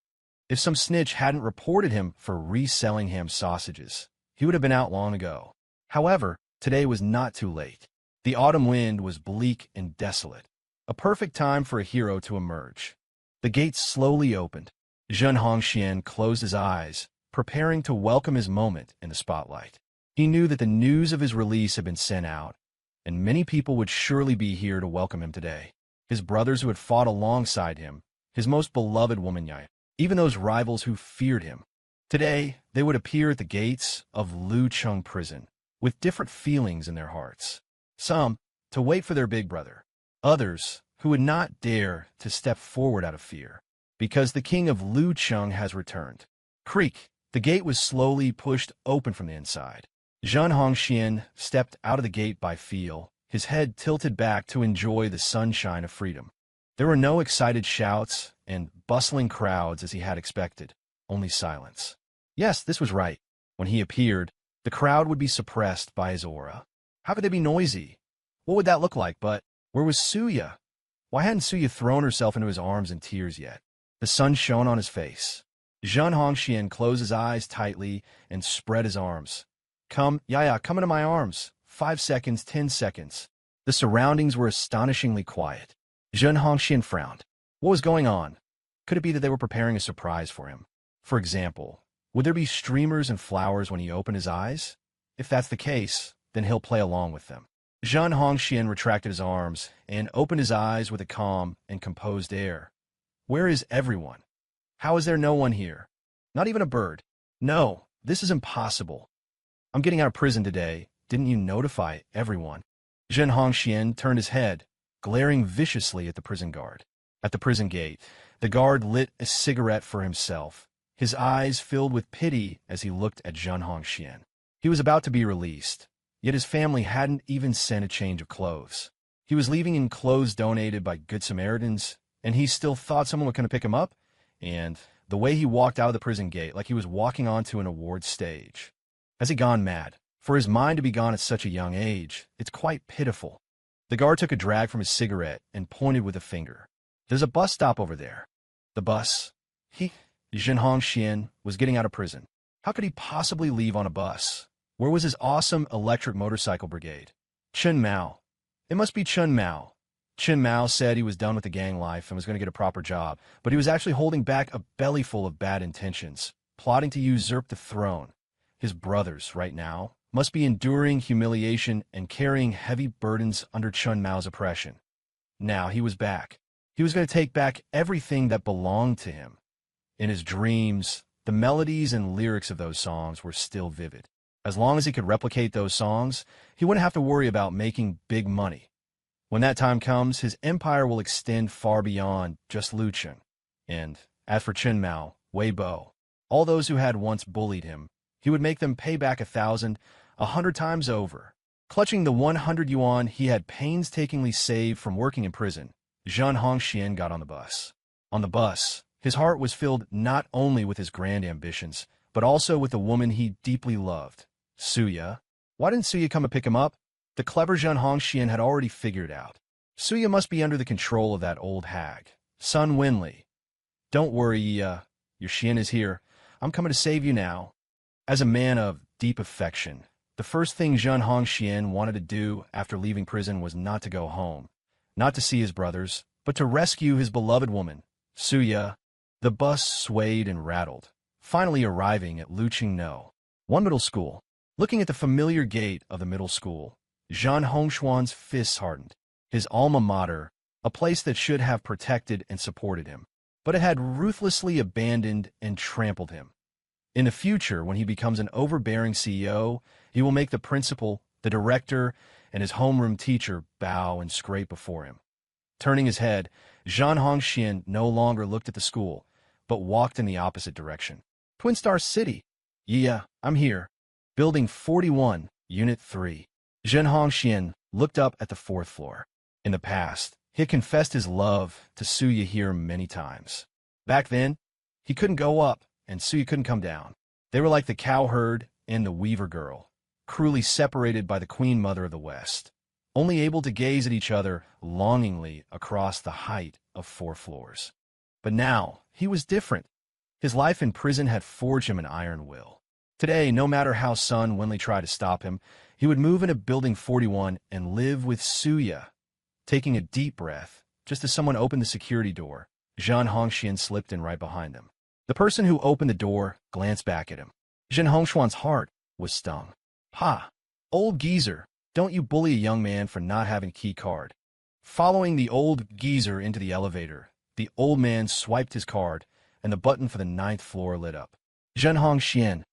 If some snitch hadn't reported him for reselling ham sausages, he would have been out long ago. However, today was not too late. The autumn wind was bleak and desolate, a perfect time for a hero to emerge. The gates slowly opened. Zhen Hongxian closed his eyes, preparing to welcome his moment in the spotlight. He knew that the news of his release had been sent out, and many people would surely be here to welcome him today. His brothers who had fought alongside him, his most beloved woman Yai, even those rivals who feared him. Today, they would appear at the gates of Luqing prison, with different feelings in their hearts. Some, to wait for their big brother. Others, who would not dare to step forward out of fear, because the king of Luqing has returned. Creak! The gate was slowly pushed open from the inside. Zhen Hongxian stepped out of the gate by feel, his head tilted back to enjoy the sunshine of freedom. There were no excited shouts and bustling crowds as he had expected, only silence. Yes, this was right. When he appeared, the crowd would be suppressed by his aura. How could they be noisy? What would that look like? But where was Suya? Why hadn't Suya thrown herself into his arms in tears yet? The sun shone on his face. Zhen Hongxian closed his eyes tightly and spread his arms. Come, Yaya, come into my arms. 5 seconds, 10 seconds. The surroundings were astonishingly quiet. Zhen Hongxian frowned. What was going on? Could it be that they were preparing a surprise for him? For example, would there be streamers and flowers when he opened his eyes? If that's the case, then he'll play along with them. Zhen Hongxian retracted his arms and opened his eyes with a calm and composed air. Where is everyone? How is there no one here? Not even a bird. No, this is impossible. I'm getting out of prison today. Didn't you notify everyone? Zhen Hongxian turned his head, glaring viciously at the prison guard. At the prison gate, the guard lit a cigarette for himself, his eyes filled with pity as he looked at Zhen Hongxian. He was about to be released, yet his family hadn't even sent a change of clothes. He was leaving in clothes donated by Good Samaritans, and he still thought someone would come to pick him up, and the way he walked out of the prison gate like he was walking onto an award stage. Has he gone mad? For his mind to be gone at such a young age, it's quite pitiful. The guard took a drag from his cigarette and pointed with a finger. There's a bus stop over there. The bus? Zhen Hongxian was getting out of prison. How could he possibly leave on a bus? Where was his awesome electric motorcycle brigade? Chen Mao. It must be Chen Mao. Chen Mao said he was done with the gang life and was going to get a proper job, but he was actually holding back a bellyful of bad intentions, plotting to usurp the throne. His brothers, right now, must be enduring humiliation and carrying heavy burdens under Chen Mao's oppression. Now he was back. He was going to take back everything that belonged to him. In his dreams, the melodies and lyrics of those songs were still vivid. As long as he could replicate those songs, he wouldn't have to worry about making big money. When that time comes, his empire will extend far beyond just Luqing. And as for Chen Mao, Wei Bo, all those who had once bullied him, he would make them pay back 1,000, 100 times over. Clutching the 100 yuan he had painstakingly saved from working in prison, Zhen Hongxian got on the bus. On the bus, his heart was filled not only with his grand ambitions, but also with the woman he deeply loved, Suya. Why didn't Suya come and pick him up? The clever Zhen Hongxian had already figured it out. Suya must be under the control of that old hag, Sun Winley. Don't worry, your Xian is here. I'm coming to save you now. As a man of deep affection, the first thing Zhen Hongxian wanted to do after leaving prison was not to go home, not to see his brothers, but to rescue his beloved woman, Suya. The bus swayed and rattled, finally arriving at Luqing No, one middle school. Looking at the familiar gate of the middle school, Zhen Hongxian's fists hardened. His alma mater, a place that should have protected and supported him, but it had ruthlessly abandoned and trampled him. In the future, when he becomes an overbearing CEO, he will make the principal, the director, and his homeroom teacher bow and scrape before him. Turning his head, Zhen Hongxian no longer looked at the school, but walked in the opposite direction. Twin Star City. Yeah, I'm here. Building 41, Unit 3. Zhen Hongxian looked up at the 4th floor. In the past, he had confessed his love to Suya here many times. Back then, he couldn't go up, and Suya couldn't come down. They were like the cowherd and the weaver girl, cruelly separated by the queen mother of the West, only able to gaze at each other longingly across the height of 4 floors. But now, he was different. His life in prison had forged him an iron will. Today, no matter how Sun Wenli tried to stop him, he would move into Building 41 and live with Suya. Taking a deep breath, just as someone opened the security door, Zhen Hongxian slipped in right behind them. The person who opened the door glanced back at him. Zhen Hongshuan's heart was stung. Ha! Old geezer, don't you bully a young man for not having a key card. Following the old geezer into the elevator, the old man swiped his card, and the button for the 9th floor lit up. Zhen Hongxian,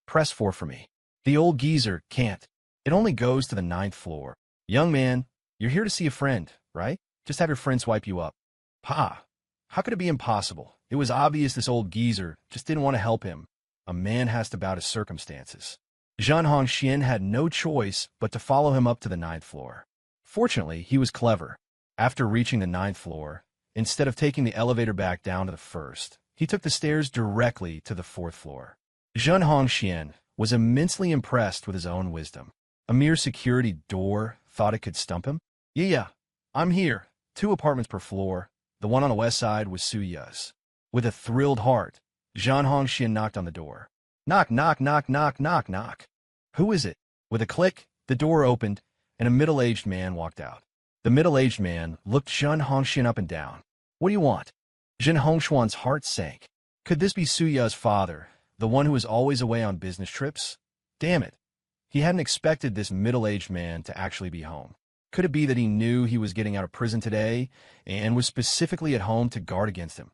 press 4 for me. The old geezer can't. It only goes to the 9th floor. Young man, you're here to see a friend, right? Just have your friend swipe you up. Pa! How could it be impossible? It was obvious this old geezer just didn't want to help him. A man has to bow to circumstances. Zhen Hongxian had no choice but to follow him up to the 9th floor. Fortunately, he was clever. After reaching the 9th floor, instead of taking the elevator back down to the 1st, he took the stairs directly to the 4th floor. Zhen Hongxian was immensely impressed with his own wisdom. A mere security door thought it could stump him? Yeah, I'm here. 2 apartments per floor. The one on the west side was Suya's. With a thrilled heart, Zhen Hongxian knocked on the door. Knock, knock, knock, knock, knock, knock. Who is it? With a click, the door opened, and a middle-aged man walked out. The middle-aged man looked Zhen Hongxian up and down. What do you want? Zhen Hongshuan's heart sank. Could this be Suya's father, the one who was always away on business trips? Damn it. He hadn't expected this middle-aged man to actually be home. Could it be that he knew he was getting out of prison today and was specifically at home to guard against him?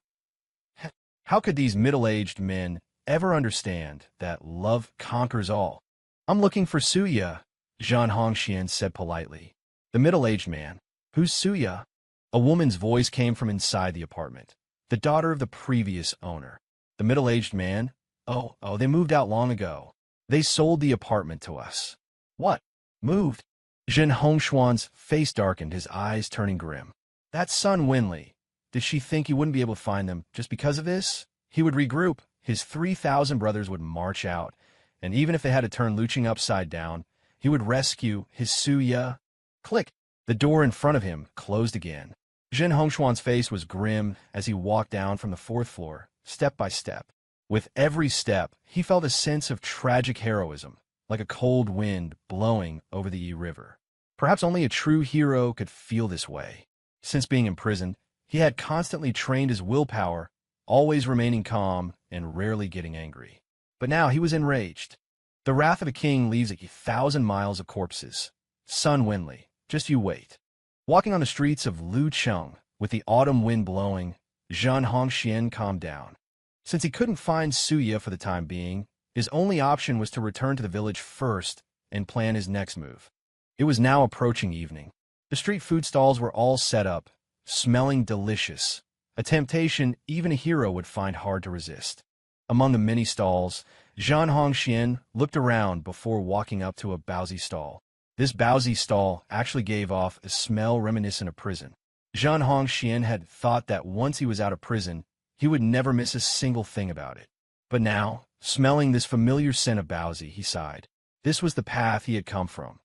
How could these middle-aged men ever understand that love conquers all? I'm looking for Suya, Zhen Hongxian said politely. The middle-aged man. Who's Suya? A woman's voice came from inside the apartment. The daughter of the previous owner. The middle-aged man. Oh, they moved out long ago. They sold the apartment to us. What? Moved? Zhen Hongshuan's face darkened, his eyes turning grim. That's Sun Wenli. Did she think he wouldn't be able to find them just because of this? He would regroup. His 3,000 brothers would march out, and even if they had to turn Luching upside down, he would rescue his Suya. Click. The door in front of him closed again. Zhen Hongshuan's face was grim as he walked down from the 4th floor, step by step. With every step, he felt a sense of tragic heroism, like a cold wind blowing over the Yi River. Perhaps only a true hero could feel this way. Since being imprisoned, he had constantly trained his willpower, always remaining calm and rarely getting angry. But now he was enraged. The wrath of a king leaves 1,000 miles of corpses. Sun Wenli, just you wait. Walking on the streets of Lucheng, with the autumn wind blowing, Zhen Hongxian calmed down. Since he couldn't find Suya for the time being, his only option was to return to the village first and plan his next move. It was now approaching evening. The street food stalls were all set up, smelling delicious, a temptation even a hero would find hard to resist. Among the many stalls, Zhen Hongxian looked around before walking up to a baozi stall. This baozi stall actually gave off a smell reminiscent of prison. Zhen Hongxian had thought that once he was out of prison, he would never miss a single thing about it. But now, smelling this familiar scent of baozi, he sighed. This was the path he had come from.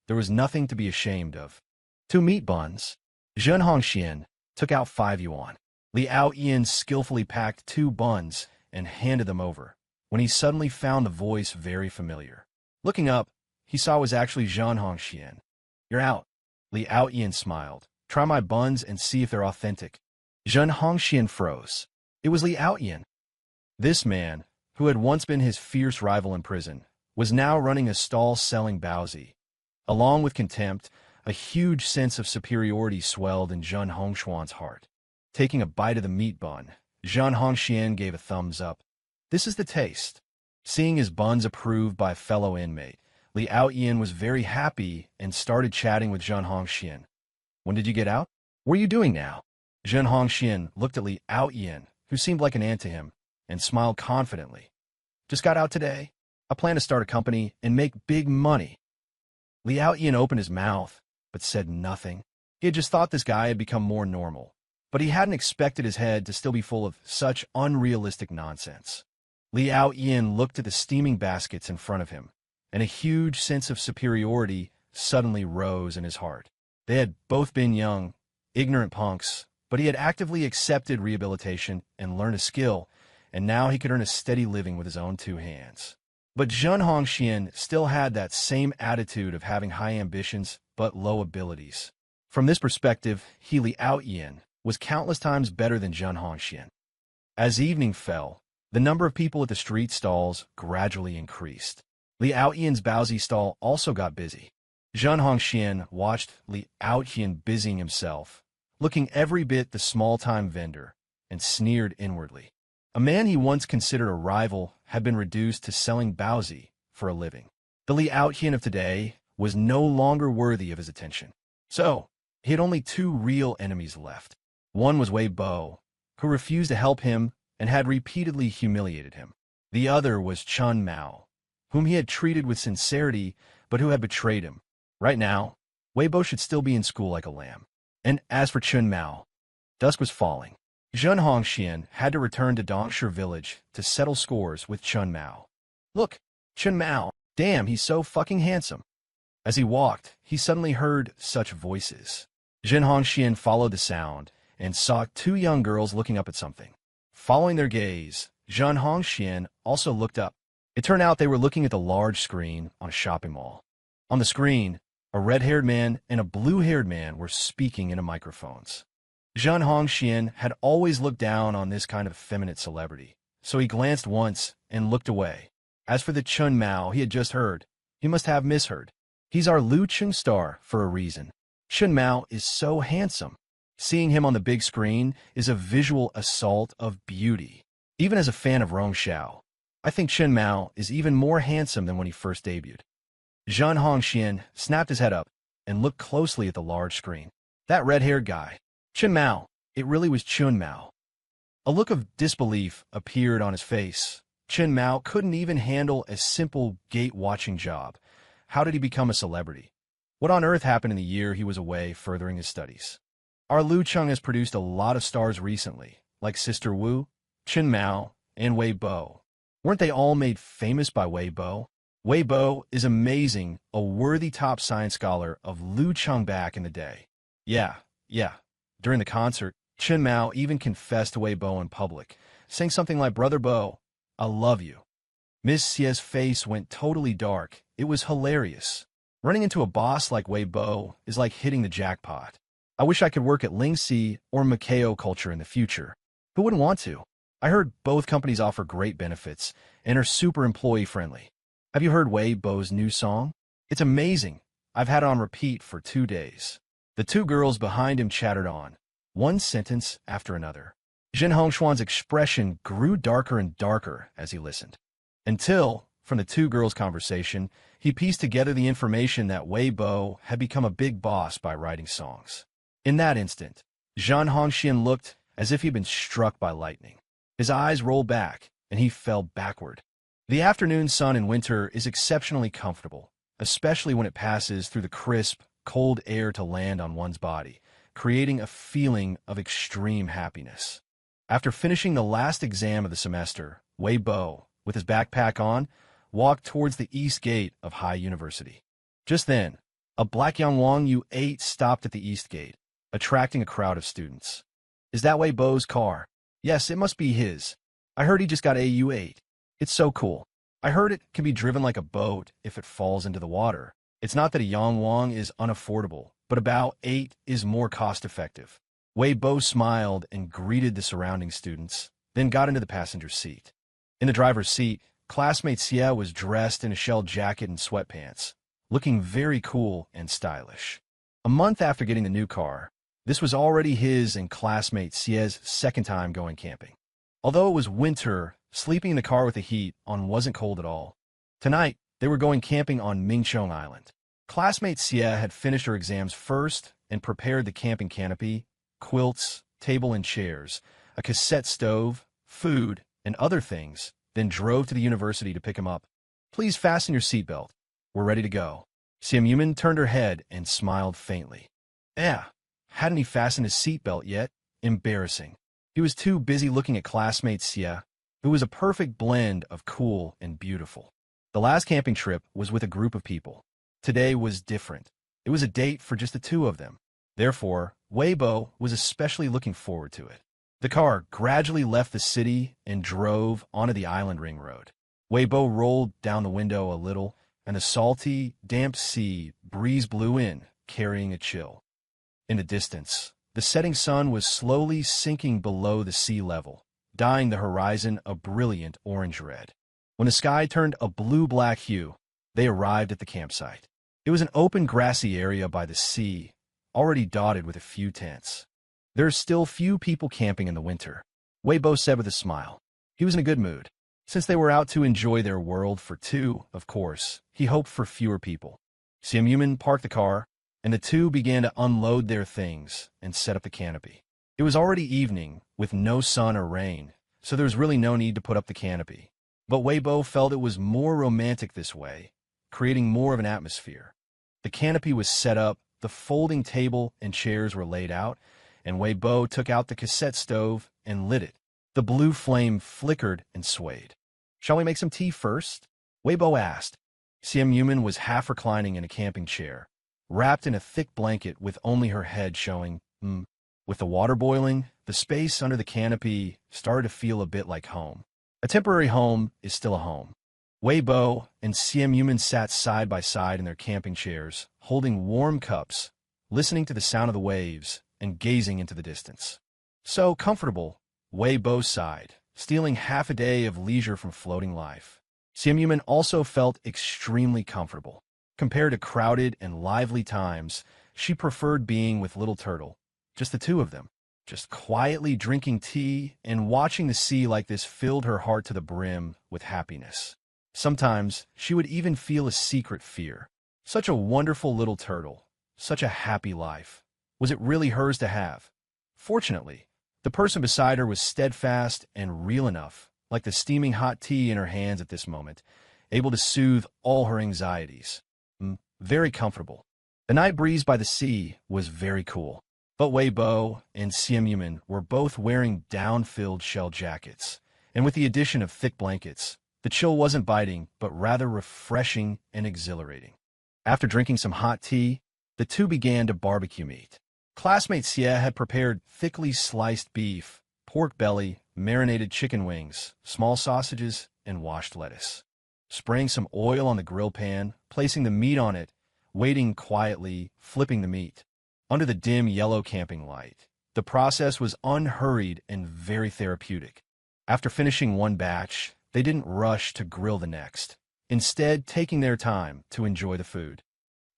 There was nothing to be ashamed of. 2 meat buns. Zhen Hongxian took out 5 yuan. Liao Yin skillfully packed 2 buns and handed them over, when he suddenly found the voice very familiar. Looking up, he saw it was actually Zhen Hongxian. You're out. Liao Yin smiled. Try my buns and see if they're authentic. Zhen Hongxian froze. It was Liao Yin. This man, who had once been his fierce rival in prison, was now running a stall selling baozi. Along with contempt, a huge sense of superiority swelled in Zhen Hongshuan's heart. Taking a bite of the meat bun, Zhen Hongxian gave a thumbs up. This is the taste. Seeing his buns approved by a fellow inmate, Liao Yin was very happy and started chatting with Zhen Hongxian. When did you get out? What are you doing now? Zhen Hongxian looked at Liao Yin, who seemed like an aunt to him, and smiled confidently. Just got out today. I plan to start a company and make big money. Liao Yin opened his mouth, but said nothing. He had just thought this guy had become more normal, but he hadn't expected his head to still be full of such unrealistic nonsense. Liao Yin looked at the steaming baskets in front of him, and a huge sense of superiority suddenly rose in his heart. They had both been young, ignorant punks, but he had actively accepted rehabilitation and learned a skill, and now he could earn a steady living with his own two hands. But Zhen Hongxian still had that same attitude of having high ambitions but low abilities. From this perspective, he Liao Yin was countless times better than Zhen Hongxian. As evening fell, the number of people at the street stalls gradually increased. Liao Yin's Baozi stall also got busy. Zhen Hongxian watched Liao Yin busying himself, looking every bit the small-time vendor, and sneered inwardly. A man he once considered a rival had been reduced to selling Baozi for a living. The Liao Yin of today was no longer worthy of his attention. So, he had only two real enemies left. One was Wei Bo, who refused to help him and had repeatedly humiliated him. The other was Chun Mao, whom he had treated with sincerity but who had betrayed him. Right now, Wei Bo should still be in school like a lamb. And as for Chun Mao, dusk was falling. Zhen Hongxian had to return to Dongsher village to settle scores with Chun Mao. Look, Chun Mao, damn, he's so fucking handsome. As he walked, he suddenly heard such voices. Zhen Hongxian followed the sound and saw two young girls looking up at something. Following their gaze, Zhen Hongxian also looked up. It turned out they were looking at the large screen on a shopping mall. On the screen, a red-haired man and a blue-haired man were speaking into microphones. Zhen Hongxian had always looked down on this kind of effeminate celebrity, so he glanced once and looked away. As for the Chun Mao he had just heard, he must have misheard. He's our Lu Chung star for a reason. Chun Mao is so handsome. Seeing him on the big screen is a visual assault of beauty. Even as a fan of Rong Xiao, I think Chun Mao is even more handsome than when he first debuted. Zhen Hongxian snapped his head up and looked closely at the large screen. That red-haired guy, Chun Mao, it really was Chun Mao. A look of disbelief appeared on his face. Chun Mao couldn't even handle a simple gate-watching job. How did he become a celebrity? What on earth happened in the year he was away furthering his studies? Our Lu Chung has produced a lot of stars recently, like Sister Wu, Chun Mao, and Wei Bo. Weren't they all made famous by Wei Bo? Wei Bo is amazing, a worthy top science scholar of Lu Chung back in the day. Yeah. During the concert, Chun Mao even confessed to Wei Bo in public, saying something like, "Brother Bo, I love you." Miss Xie's face went totally dark. It was hilarious. Running into a boss like Wei Bo is like hitting the jackpot. I wish I could work at Lingxi or Makeo Culture in the future. Who wouldn't want to? I heard both companies offer great benefits and are super employee-friendly. Have you heard Wei Bo's new song? It's amazing. I've had it on repeat for 2 days. The two girls behind him chattered on, one sentence after another. Zhen Hongxian's expression grew darker and darker as he listened. Until, from the two girls' conversation, he pieced together the information that Wei Bo had become a big boss by writing songs. In that instant, Zhen Hongxian looked as if he'd been struck by lightning. His eyes rolled back, and he fell backward. The afternoon sun in winter is exceptionally comfortable, especially when it passes through the crisp, cold air to land on one's body, creating a feeling of extreme happiness. After finishing the last exam of the semester, Wei Bo, with his backpack on, walked towards the east gate of Hai University. Just then, a black Yangwang U8 stopped at the east gate, attracting a crowd of students. Is that Wei Bo's car? Yes, it must be his. I heard he just got a U8. It's so cool. I heard it can be driven like a boat if it falls into the water. It's not that a Yangwang is unaffordable, but about 8 is more cost-effective. Wei Bo smiled and greeted the surrounding students, then got into the passenger seat. In the driver's seat, classmate Xie was dressed in a shell jacket and sweatpants, looking very cool and stylish. A month after getting the new car, this was already his and classmate Xie's second time going camping. Although it was winter, sleeping in the car with the heat on wasn't cold at all. Tonight, they were going camping on Mingchong Island. Classmate Xie had finished her exams first and prepared the camping canopy, quilts, table and chairs, a cassette stove, food, and other things, then drove to the university to pick him up. Please fasten your seatbelt. We're ready to go. Xiam Yuman turned her head and smiled faintly. Yeah, Hadn't he fastened his seatbelt yet? Embarrassing. He was too busy looking at classmate Xie, who was a perfect blend of cool and beautiful. The last camping trip was with a group of people. Today was different. It was a date for just the two of them. Therefore, Weibo was especially looking forward to it. The car gradually left the city and drove onto the island ring road. Weibo rolled down the window a little, and the salty, damp sea breeze blew in, carrying a chill. In the distance, the setting sun was slowly sinking below the sea level, dyeing the horizon a brilliant orange-red. When the sky turned a blue-black hue, they arrived at the campsite. It was an open grassy area by the sea, already dotted with a few tents. There are still few people camping in the winter, Weibo said with a smile. He was in a good mood. Since they were out to enjoy their world for two, of course, he hoped for fewer people. Simp parked the car, and the two began to unload their things and set up the canopy. It was already evening, with no sun or rain, so there was really no need to put up the canopy. But Weibo felt it was more romantic this way, creating more of an atmosphere. The canopy was set up, the folding table and chairs were laid out, and Weibo took out the cassette stove and lit it. The blue flame flickered and swayed. "Shall we make some tea first?" Weibo asked. Simp was half reclining in a camping chair, wrapped in a thick blanket with only her head showing. With the water boiling, the space under the canopy started to feel a bit like home. A temporary home is still a home. Weibo and Simp sat side by side in their camping chairs, holding warm cups, listening to the sound of the waves, and gazing into the distance. So comfortable, Weibo sighed, stealing half a day of leisure from floating life. Simp also felt extremely comfortable. Compared to crowded and lively times, she preferred being with Little Turtle, just the two of them. Just quietly drinking tea and watching the sea like this filled her heart to the brim with happiness. Sometimes she would even feel a secret fear. Such a wonderful little turtle, such a happy life. Was it really hers to have? Fortunately, the person beside her was steadfast and real enough, like the steaming hot tea in her hands at this moment, able to soothe all her anxieties. Very comfortable. The night breeze by the sea was very cool, but Weibo and Simp were both wearing down-filled shell jackets, and with the addition of thick blankets, the chill wasn't biting, but rather refreshing and exhilarating. After drinking some hot tea, the two began to barbecue meat. Classmate Xie had prepared thickly sliced beef, pork belly, marinated chicken wings, small sausages, and washed lettuce. Spraying some oil on the grill pan, placing the meat on it, waiting quietly, flipping the meat. Under the dim yellow camping light, the process was unhurried and very therapeutic. After finishing one batch, they didn't rush to grill the next, instead taking their time to enjoy the food.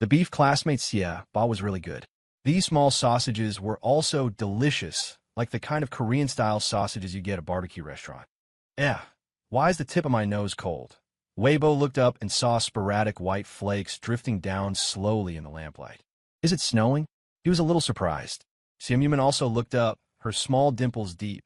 The beef classmate Xie bought was really good. These small sausages were also delicious, like the kind of Korean-style sausages you get at a barbecue restaurant. Why is the tip of my nose cold? Weibo looked up and saw sporadic white flakes drifting down slowly in the lamplight. Is it snowing? He was a little surprised. Simp also looked up, her small dimples deep.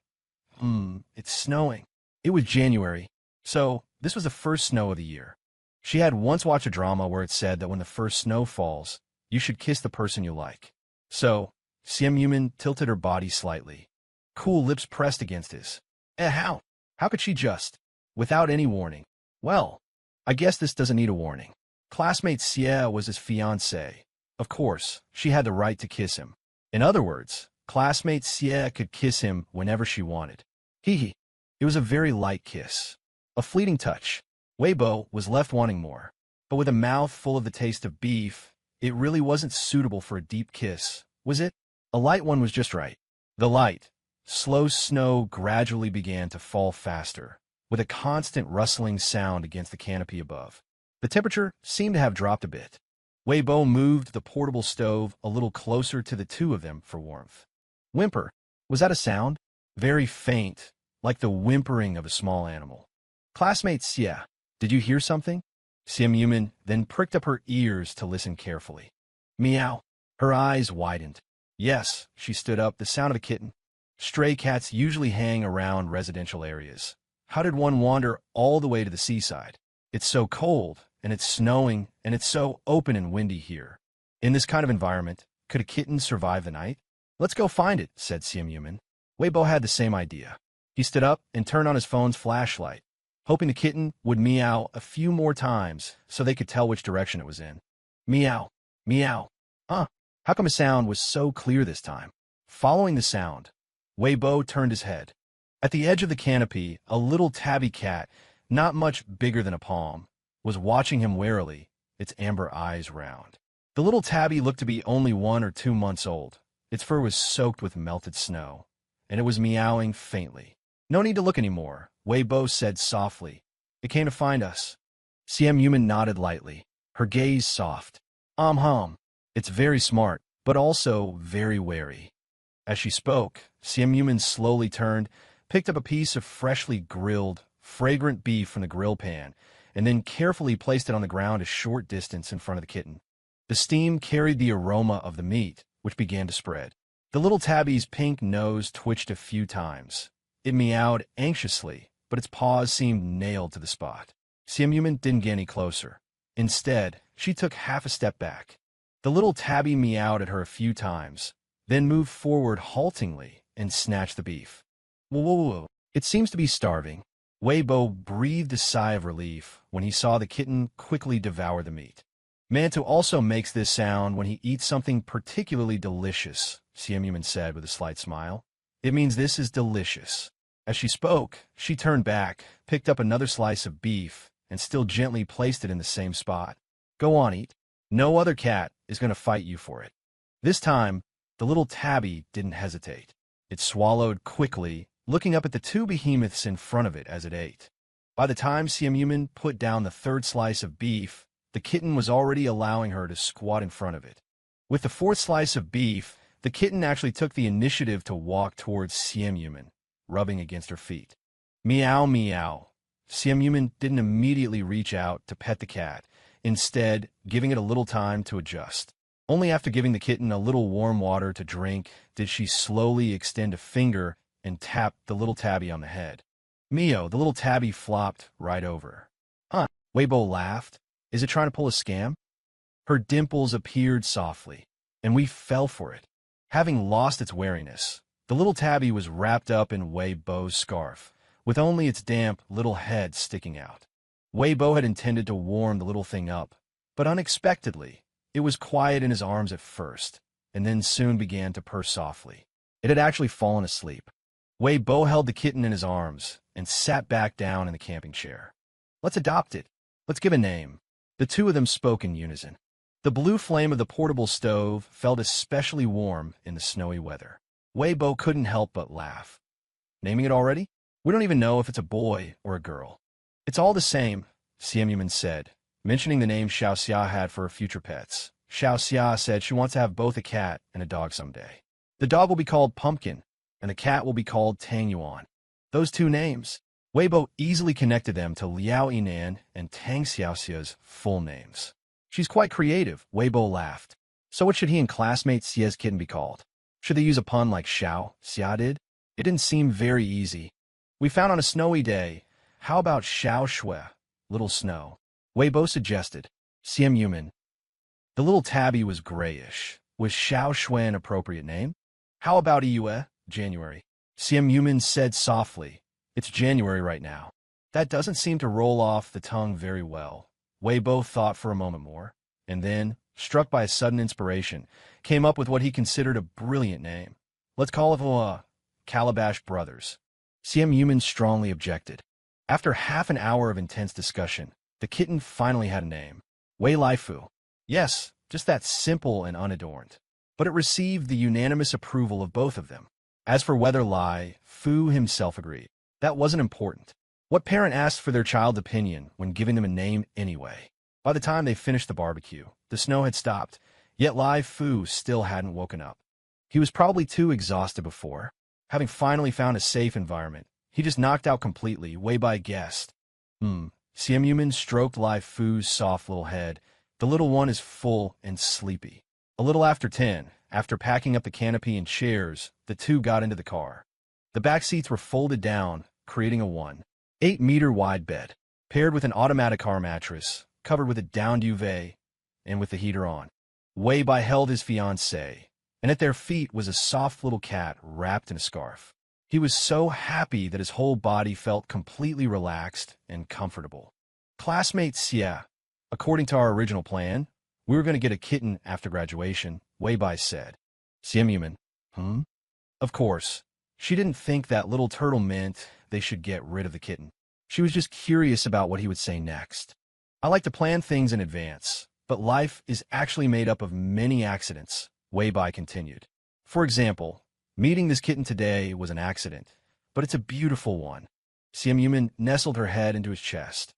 It's snowing. It was January, so this was the first snow of the year. She had once watched a drama where it said that when the first snow falls, you should kiss the person you like. So, Simp tilted her body slightly. Cool lips pressed against his. How? How could she just? Without any warning. Well, I guess this doesn't need a warning. Classmate Xie was his fiancée. Of course, she had the right to kiss him. In other words, classmate Xie could kiss him whenever she wanted. It was a very light kiss. A fleeting touch. Weibo was left wanting more. But with a mouth full of the taste of beef, it really wasn't suitable for a deep kiss, was it? A light one was just right. The light, slow snow gradually began to fall faster, with a constant rustling sound against the canopy above. The temperature seemed to have dropped a bit. Weibo moved the portable stove a little closer to the two of them for warmth. Whimper. Was that a sound? Very faint, like the whimpering of a small animal. Classmate Xie, did you hear something? Simp then pricked up her ears to listen carefully. Meow. Her eyes widened. Yes, she stood up, the sound of a kitten. Stray cats usually hang around residential areas. How did one wander all the way to the seaside? It's so cold, and it's snowing, and it's so open and windy here. In this kind of environment, could a kitten survive the night? Let's go find it, said Simp. Weibo had the same idea. He stood up and turned on his phone's flashlight, hoping the kitten would meow a few more times so they could tell which direction it was in. Meow, meow. How come the sound was so clear this time? Following the sound, Weibo turned his head. At the edge of the canopy, a little tabby cat, not much bigger than a palm, was watching him warily, its amber eyes round. The little tabby looked to be only 1 or 2 months old. Its fur was soaked with melted snow, and it was meowing faintly. No need to look anymore, Weibo said softly. It came to find us. Simp nodded lightly, her gaze soft. It's very smart, but also very wary. As she spoke, Simp slowly turned, picked up a piece of freshly grilled, fragrant beef from the grill pan, and then carefully placed it on the ground a short distance in front of the kitten. The steam carried the aroma of the meat, which began to spread. The little tabby's pink nose twitched a few times. It meowed anxiously, but its paws seemed nailed to the spot. Simp didn't get any closer. Instead, she took half a step back. The little tabby meowed at her a few times, then moved forward haltingly and snatched the beef. Whoa. It seems to be starving. Weibo breathed a sigh of relief when he saw the kitten quickly devour the meat. Mantu also makes this sound when he eats something particularly delicious, Simp said with a slight smile. It means this is delicious. As she spoke, she turned back, picked up another slice of beef, and still gently placed it in the same spot. Go on, eat. No other cat is going to fight you for it. This time, the little tabby didn't hesitate. It swallowed quickly, looking up at the 2 behemoths in front of it as it ate. By the time Simp put down the 3rd slice of beef, the kitten was already allowing her to squat in front of it. With the 4th slice of beef, the kitten actually took the initiative to walk towards Simp, rubbing against her feet. Meow, meow. Simp didn't immediately reach out to pet the cat, instead giving it a little time to adjust. Only after giving the kitten a little warm water to drink did she slowly extend a finger and tap the little tabby on the head. Mio, the little tabby flopped right over. Weibo laughed. Is it trying to pull a scam? Her dimples appeared softly, and we fell for it. Having lost its wariness, the little tabby was wrapped up in Weibo's scarf, with only its damp little head sticking out. Weibo had intended to warm the little thing up, but unexpectedly, it was quiet in his arms at first, and then soon began to purr softly. It had actually fallen asleep. Weibo held the kitten in his arms and sat back down in the camping chair. Let's adopt it. Let's give a name. The 2 of them spoke in unison. The blue flame of the portable stove felt especially warm in the snowy weather. Weibo couldn't help but laugh. Naming it already? We don't even know if it's a boy or a girl. It's all the same, Simp said, mentioning the name Xiaoxia had for her future pets. Xiaoxia said she wants to have both a cat and a dog someday. The dog will be called Pumpkin, and the cat will be called Tang Yuan. Those 2 names, Weibo easily connected them to Liao Yinan and Tang Xiaoxia's full names. She's quite creative, Weibo laughed. So what should he and classmate Xia's kitten be called? Should they use a pun like Xiao, Xia did? It didn't seem very easy. We found on a snowy day. How about Xiao Shui, little snow? Weibo suggested. Simp. The little tabby was grayish. Was Xiao Shui an appropriate name? How about Yue, January? Simp said softly. It's January right now. That doesn't seem to roll off the tongue very well. Weibo thought for a moment more, and then, struck by a sudden inspiration, came up with what he considered a brilliant name. Let's call it Calabash Brothers. Simp strongly objected. After half an hour of intense discussion, the kitten finally had a name. Wei Lai Fu. Yes, just that simple and unadorned. But it received the unanimous approval of both of them. As for whether Lai Fu himself agreed, that wasn't important. What parent asked for their child's opinion when giving them a name anyway? By the time they finished the barbecue, the snow had stopped, yet Lai Fu still hadn't woken up. He was probably too exhausted before. Having finally found a safe environment, he just knocked out completely, Weibo guessed. Simp stroked Lai Fu's soft little head. The little one is full and sleepy. A little after 10, after packing up the canopy and chairs, the 2 got into the car. The back seats were folded down, creating a 1.8-meter wide bed, paired with an automatic car mattress, covered with a down duvet, and with the heater on. Weibo held his fiancée, and at their feet was a soft little cat wrapped in a scarf. He was so happy that his whole body felt completely relaxed and comfortable. Classmate Xia, according to our original plan, we were going to get a kitten after graduation, Weibai said. Xiaomuman, Of course, she didn't think that little turtle meant they should get rid of the kitten. She was just curious about what he would say next. I like to plan things in advance, but life is actually made up of many accidents, Weibai continued. For example, meeting this kitten today was an accident, but it's a beautiful one. Xiaomuman nestled her head into his chest.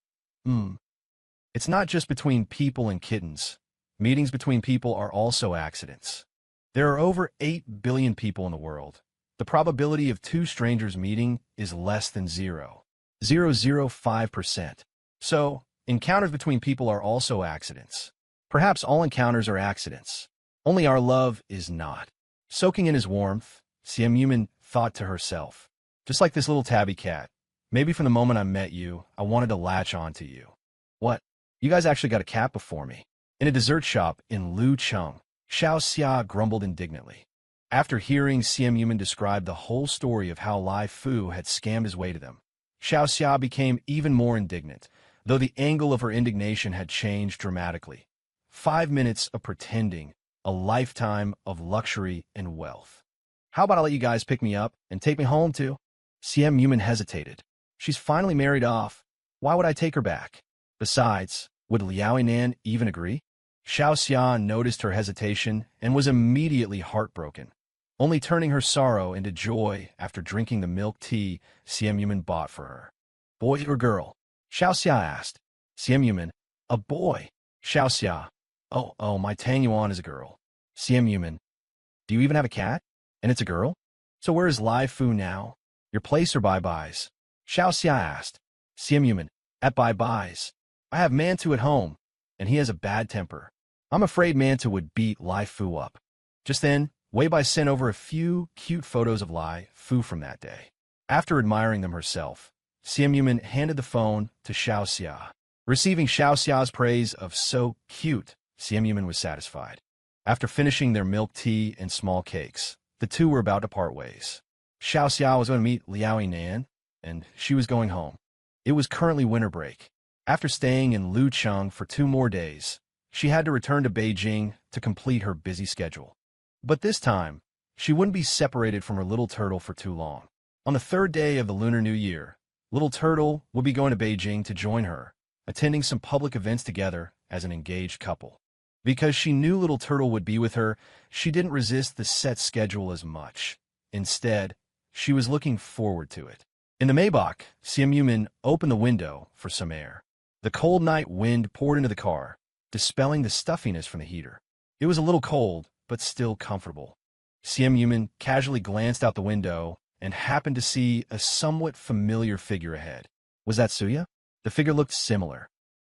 It's not just between people and kittens. Meetings between people are also accidents. There are over 8 billion people in the world. The probability of two strangers meeting is less than 0.005%. So, encounters between people are also accidents. Perhaps all encounters are accidents. Only our love is not. Soaking in his warmth, Xiaomuman thought to herself, just like this little tabby cat, maybe from the moment I met you, I wanted to latch on to you. What? You guys actually got a cat before me. In a dessert shop in Lucheng, Xiao Xia grumbled indignantly. After hearing Xiaomuman describe the whole story of how Lai Fu had scammed his way to them, Xiao Xia became even more indignant, though the angle of her indignation had changed dramatically. 5 minutes of pretending, a lifetime of luxury and wealth. How about I let you guys pick me up and take me home too? Xiaomuman hesitated. She's finally married off. Why would I take her back? Besides, would Liaoinan even agree? Xiao Xia noticed her hesitation and was immediately heartbroken, only turning her sorrow into joy after drinking the milk tea Xiaomuman bought for her. Boy or girl? Xiao Xia asked. Xiaomuman, a boy. Xiao Xia, oh, my Tangyuan is a girl. Xiaomuman, do you even have a cat? And it's a girl? So where is Lai Fu now? Your place or Bye-Bye's? Xiao Xia asked. Xiaomuman, at Bye-Bye's. I have Mantu at home, and he has a bad temper. I'm afraid Mantu would beat Lai Fu up. Just then, Weibai sent over a few cute photos of Lai Fu from that day. After admiring them herself, Xiaomuman handed the phone to Xiao Xia. Receiving Xiao Xia's praise of so cute, Xiaomuman was satisfied. After finishing their milk tea and small cakes, the two were about to part ways. Xiao Xia was going to meet Liaoinan, and she was going home. It was currently winter break. After staying in Lucheng for 2 more days, she had to return to Beijing to complete her busy schedule. But this time, she wouldn't be separated from her little turtle for too long. On the 3rd day of the Lunar New Year, little turtle would be going to Beijing to join her, attending some public events together as an engaged couple. Because she knew little turtle would be with her, she didn't resist the set schedule as much. Instead, she was looking forward to it. In the Maybach, Xiaomuman opened the window for some air. The cold night wind poured into the car, dispelling the stuffiness from the heater. It was a little cold, but still comfortable. Xiaomuman casually glanced out the window and happened to see a somewhat familiar figure ahead. Was that Suya? The figure looked similar.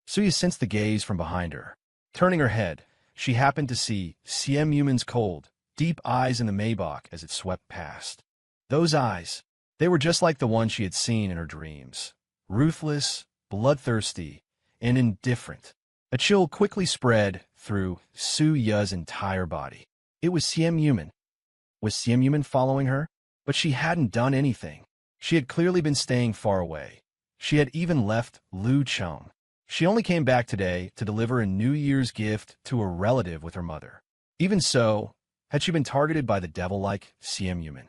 Suya sensed the gaze from behind her. Turning her head, she happened to see Xiaomuman's cold, deep eyes in the Maybach as it swept past. Those eyes, they were just like the ones she had seen in her dreams. Ruthless, bloodthirsty, and indifferent. A chill quickly spread through Suya's entire body. It was Xiaomuman. Was Xiaomuman following her? But she hadn't done anything. She had clearly been staying far away. She had even left Lucheng. She only came back today to deliver a New Year's gift to a relative with her mother. Even so, had she been targeted by the devil like Xiaomuman?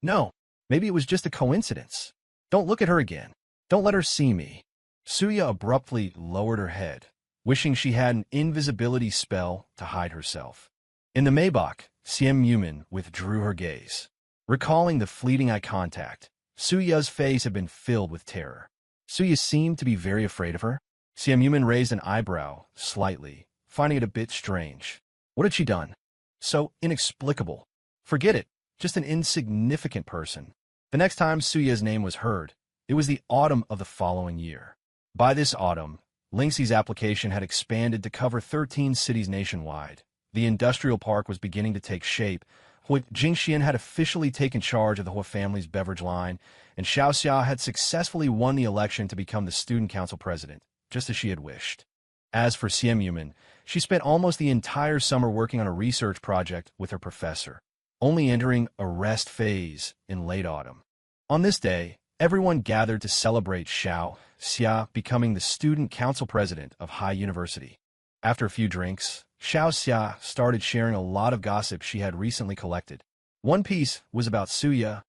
No, maybe it was just a coincidence. Don't look at her again. Don't let her see me. Suya abruptly lowered her head, wishing she had an invisibility spell to hide herself. In the Maybach, Xiaomuman withdrew her gaze. Recalling the fleeting eye contact, Suya's face had been filled with terror. Suya seemed to be very afraid of her. Xiaomuman raised an eyebrow slightly, finding it a bit strange. What had she done? So inexplicable. Forget it, just an insignificant person. The next time Suya's name was heard, it was the autumn of the following year. By this autumn, Lingxi's application had expanded to cover 13 cities nationwide. The industrial park was beginning to take shape. Jingxian had officially taken charge of the Hua family's beverage line, and Xiao Xia had successfully won the election to become the student council president, just as she had wished. As for Simp, she spent almost the entire summer working on a research project with her professor, only entering a rest phase in late autumn. On this day, everyone gathered to celebrate Xiao Xia becoming the student council president of High University. After a few drinks, Xiao Xia started sharing a lot of gossip she had recently collected. One piece was about Suya.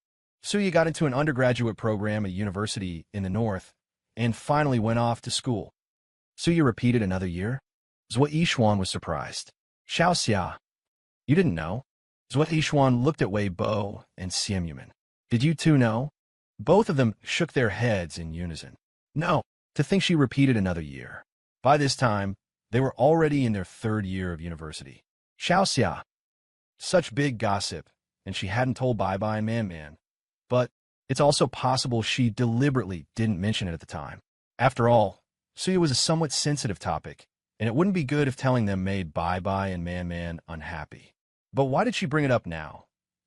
Suya got into an undergraduate program at university in the north and finally went off to school. Suya repeated another year? Zhua Yishuan was surprised. Xiao Xia. You didn't know? Zhua Yishuan looked at Wei Bo and Simp. Did you two know? Both of them shook their heads in unison. No, to think she repeated another year. By this time, they were already in their third year of university. Xiao Xia. Such big gossip, and she hadn't told Bye-Bye and Man-Man. But it's also possible she deliberately didn't mention it at the time. After all, Suya was a somewhat sensitive topic, and it wouldn't be good if telling them made Bye-Bye and Man-Man unhappy. But why did she bring it up now?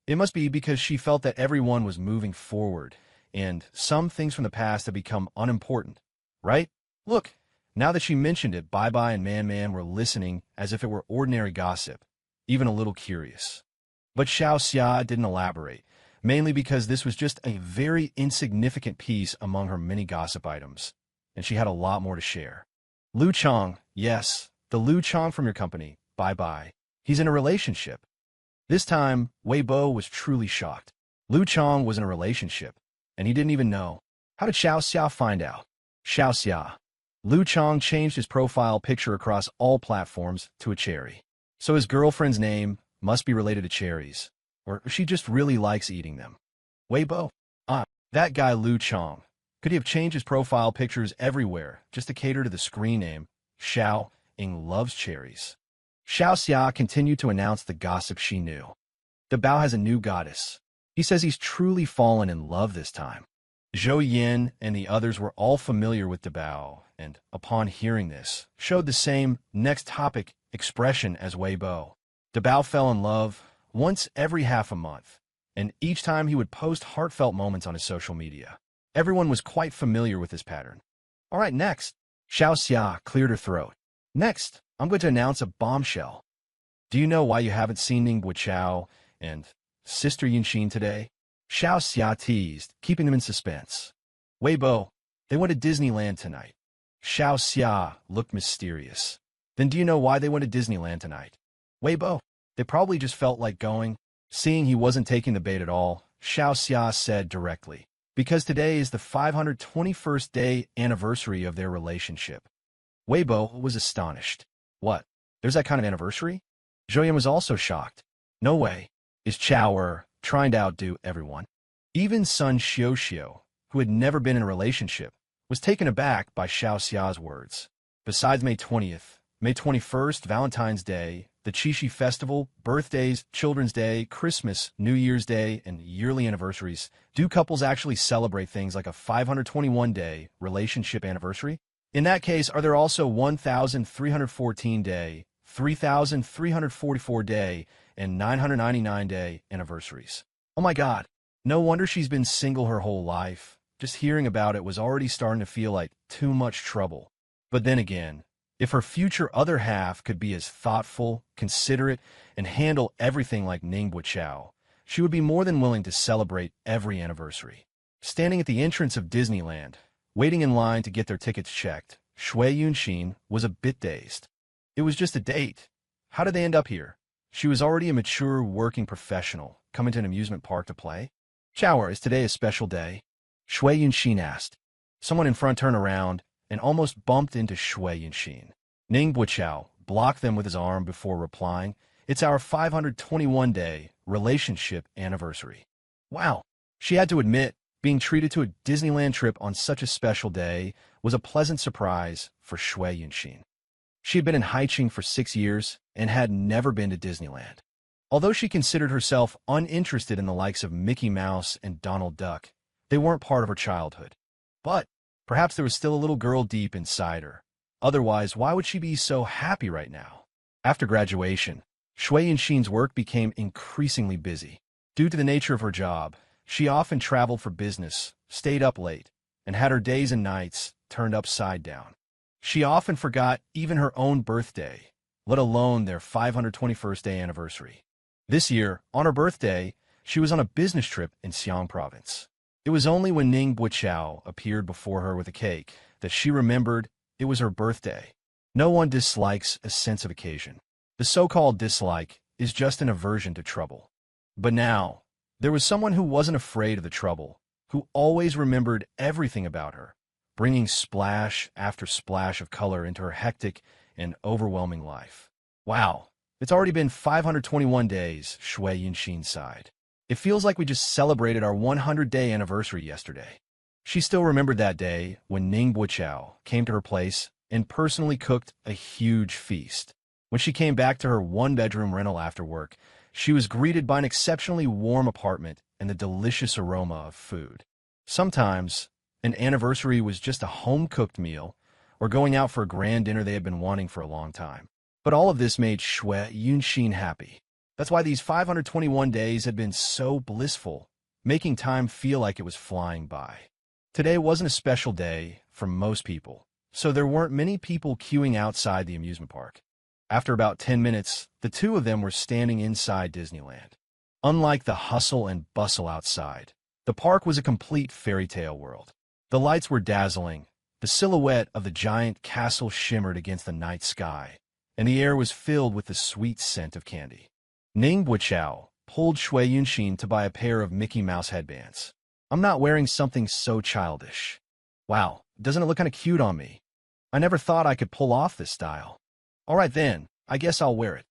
It must be because she felt that everyone was moving forward, and some things from the past had become unimportant, right? Look, now that she mentioned it, Bye-Bye and Man-Man were listening as if it were ordinary gossip, even a little curious. But Xiao Xia didn't elaborate, mainly because this was just a very insignificant piece among her many gossip items, and she had a lot more to share. Lu Chong, yes, the Lu Chong from your company, Bye-Bye. He's in a relationship. This time, Wei Bo was truly shocked. Lu Chong was in a relationship, and he didn't even know. How did Xiao Xia find out? Xiao Xia. Lu Chong changed his profile picture across all platforms to a cherry. So his girlfriend's name must be related to cherries, or she just really likes eating them. Wei Bo. That guy Lu Chong. Could he have changed his profile pictures everywhere just to cater to the screen name, Xiao Ying loves cherries? Xiao Xia continued to announce the gossip she knew. The Bao has a new goddess. He says he's truly fallen in love this time. Zhou Yin and the others were all familiar with Dabao, and upon hearing this, showed the same next topic expression as Wei Bo. Dabao fell in love once every half a month, and each time he would post heartfelt moments on his social media. Everyone was quite familiar with this pattern. All right, next. Xiao Xia cleared her throat. Next, I'm going to announce a bombshell. Do you know why you haven't seen Ning Guoqiao and Sister Yunxin today? Xiao Xia teased, keeping them in suspense. Wei Bo, they went to Disneyland tonight. Xiao Xia looked mysterious. Then do you know why they went to Disneyland tonight? Wei Bo, they probably just felt like going. Seeing he wasn't taking the bait at all, Xiao Xia said directly, because today is the 521st day anniversary of their relationship. Wei Bo was astonished. What? There's that kind of anniversary? Zhou was also shocked. No way. Is Chao trying to outdo everyone? Even Sun Xiao, who had never been in a relationship, was taken aback by Xiao Xia's words. Besides May 20th, May 21st, Valentine's Day, the Qixi Festival, birthdays, Children's Day, Christmas, New Year's Day, and yearly anniversaries, do couples actually celebrate things like a 521-day relationship anniversary? In that case, are there also 1,314-day, 3,344-day, and 999-day anniversaries? Oh my God, no wonder she's been single her whole life. Just hearing about it was already starting to feel like too much trouble. But then again, if her future other half could be as thoughtful, considerate, and handle everything like Ning Guoqiao, she would be more than willing to celebrate every anniversary. Standing at the entrance of Disneyland, waiting in line to get their tickets checked, Shui Yunxin was a bit dazed. It was just a date. How did they end up here? She was already a mature working professional, coming to an amusement park to play. Chao, is today a special day? Shui Yunxin asked. Someone in front turned around and almost bumped into Shui Yunxin. Ning Guoqiao blocked them with his arm before replying, "It's our 521-day relationship anniversary." Wow, she had to admit, being treated to a Disneyland trip on such a special day was a pleasant surprise for Shui Yunxin. She had been in Haiqing for 6 years and had never been to Disneyland. Although she considered herself uninterested in the likes of Mickey Mouse and Donald Duck, they weren't part of her childhood. But perhaps there was still a little girl deep inside her. Otherwise, why would she be so happy right now? After graduation, Shui Yunxin's work became increasingly busy. Due to the nature of her job, she often traveled for business, stayed up late, and had her days and nights turned upside down. She often forgot even her own birthday, let alone their 521st day anniversary. This year, on her birthday, she was on a business trip in Xiang province. It was only when Ning Buqiao appeared before her with a cake that she remembered it was her birthday. No one dislikes a sense of occasion. The so-called dislike is just an aversion to trouble. But now, there was someone who wasn't afraid of the trouble, who always remembered everything about her, bringing splash after splash of color into her hectic and overwhelming life. Wow, it's already been 521 days, Shui Yunxin sighed. It feels like we just celebrated our 100-day anniversary yesterday. She still remembered that day when Ning Buqiao came to her place and personally cooked a huge feast. When she came back to her one-bedroom rental after work, she was greeted by an exceptionally warm apartment and the delicious aroma of food. Sometimes, an anniversary was just a home-cooked meal or going out for a grand dinner they had been wanting for a long time. But all of this made Shui Yunxin happy. That's why these 521 days had been so blissful, making time feel like it was flying by. Today wasn't a special day for most people, so there weren't many people queuing outside the amusement park. After about 10 minutes, the two of them were standing inside Disneyland. Unlike the hustle and bustle outside, the park was a complete fairy tale world. The lights were dazzling, the silhouette of the giant castle shimmered against the night sky, and the air was filled with the sweet scent of candy. Ning Buqiao pulled Shui Yunxin to buy a pair of Mickey Mouse headbands. I'm not wearing something so childish. Wow, doesn't it look kind of cute on me? I never thought I could pull off this style. All right then, I guess I'll wear it.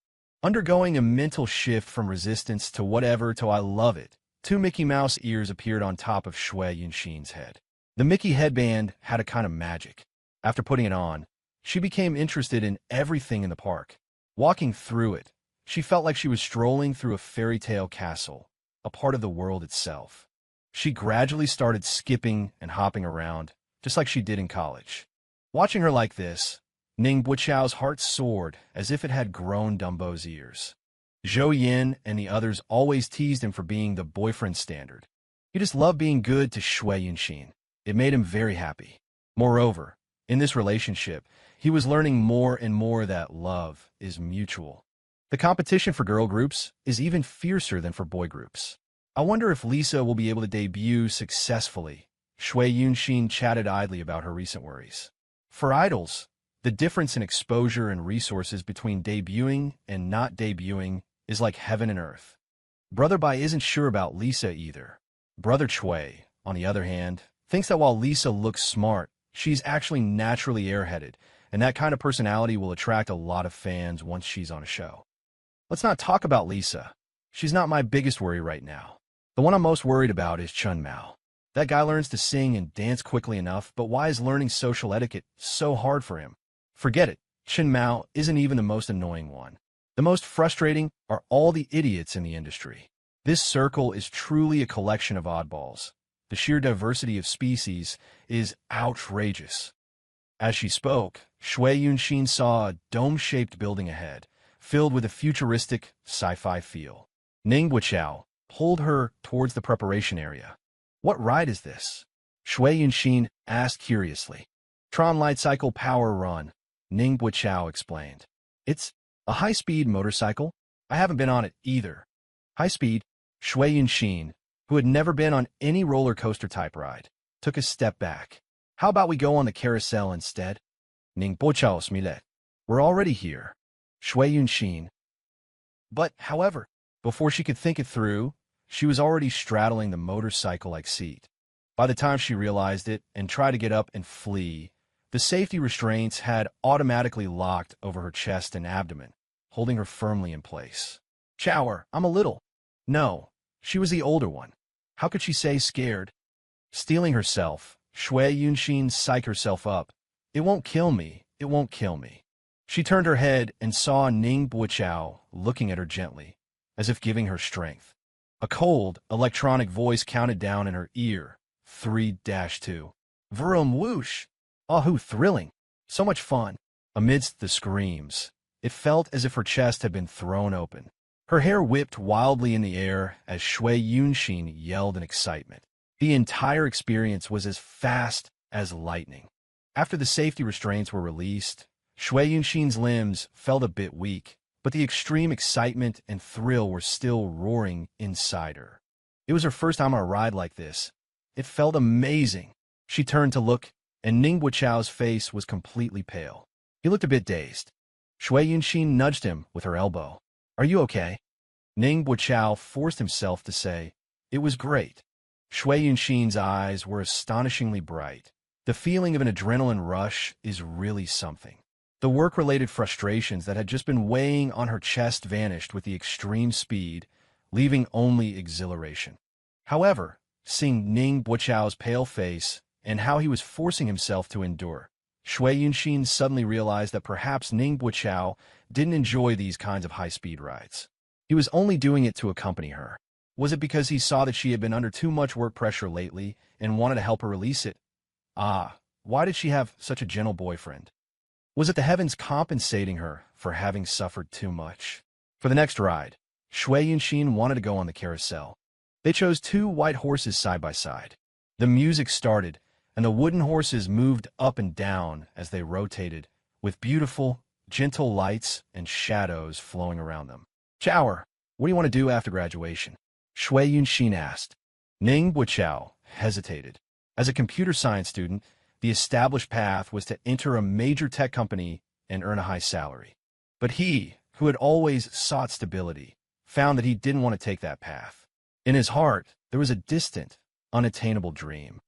Undergoing a mental shift from resistance to whatever to I love it, two Mickey Mouse ears appeared on top of Shui Yunxin's head. The Mickey headband had a kind of magic. After putting it on, she became interested in everything in the park. Walking through it, she felt like she was strolling through a fairy tale castle, a part of the world itself. She gradually started skipping and hopping around, just like she did in college. Watching her like this, Ning Buqiao's heart soared as if it had grown Dumbo's ears. Zhou Yin and the others always teased him for being the boyfriend standard. He just loved being good to Shui Yunxin. It made him very happy. Moreover, in this relationship, he was learning more and more that love is mutual. The competition for girl groups is even fiercer than for boy groups. I wonder if Lisa will be able to debut successfully. Shui Yunxin chatted idly about her recent worries. For idols, the difference in exposure and resources between debuting and not debuting is like heaven and earth. Brother Bai isn't sure about Lisa either. Brother Chui, on the other hand, thinks that while Lisa looks smart, she's actually naturally airheaded, and that kind of personality will attract a lot of fans once she's on a show. Let's not talk about Lisa. She's not my biggest worry right now. The one I'm most worried about is Chun Mao. That guy learns to sing and dance quickly enough, but why is learning social etiquette so hard for him? Forget it. Chun Mao isn't even the most annoying one. The most frustrating are all the idiots in the industry. This circle is truly a collection of oddballs. The sheer diversity of species is outrageous. As she spoke, Shui Yunxin saw a dome-shaped building ahead, filled with a futuristic, sci-fi feel. Ning Buqiao pulled her towards the preparation area. What ride is this? Shui Yunxin asked curiously. Tron Light Cycle Power Run, Ning Buqiao explained. It's a high-speed motorcycle? I haven't been on it either. High-speed, Shui Yunxin, who had never been on any roller coaster type ride, took a step back. How about we go on the carousel instead? Ning Buqiao smilet. We're already here. Shui Yunxin. But, however, before she could think it through, she was already straddling the motorcycle-like seat. By the time she realized it and tried to get up and flee, the safety restraints had automatically locked over her chest and abdomen, holding her firmly in place. Chower, I'm a little. No, she was the older one. How could she say scared? Steeling herself, Shui Yunxin psyched herself up. It won't kill me. It won't kill me. She turned her head and saw Ning Buqiao looking at her gently, as if giving her strength. A cold, electronic voice counted down in her ear. 3-2. Vroom whoosh. Ahoo, thrilling. So much fun. Amidst the screams, it felt as if her chest had been thrown open. Her hair whipped wildly in the air as Shui Yunxin yelled in excitement. The entire experience was as fast as lightning. After the safety restraints were released, Shui Yunxin's limbs felt a bit weak, but the extreme excitement and thrill were still roaring inside her. It was her first time on a ride like this. It felt amazing. She turned to look, and Ning Buqiao's face was completely pale. He looked a bit dazed. Shui Yunxin nudged him with her elbow. "Are you okay?" Ning Buqiao forced himself to say, "It was great." Shui Yunxin's eyes were astonishingly bright. The feeling of an adrenaline rush is really something. The work-related frustrations that had just been weighing on her chest vanished with the extreme speed, leaving only exhilaration. However, seeing Ning Buqiao's pale face and how he was forcing himself to endure, Shui Yunxin suddenly realized that perhaps Ning Buqiao didn't enjoy these kinds of high-speed rides. He was only doing it to accompany her. Was it because he saw that she had been under too much work pressure lately and wanted to help her release it? Why did she have such a gentle boyfriend? Was it the heavens compensating her for having suffered too much? For the next ride, Shui Yunxin wanted to go on the carousel. They chose 2 white horses side by side. The music started, and the wooden horses moved up and down as they rotated, with beautiful, gentle lights and shadows flowing around them. "Chower, what do you want to do after graduation?" Shui Yunxin asked. Ning Buqiao hesitated. As a computer science student, the established path was to enter a major tech company and earn a high salary. But he, who had always sought stability, found that he didn't want to take that path. In his heart, there was a distant, unattainable dream.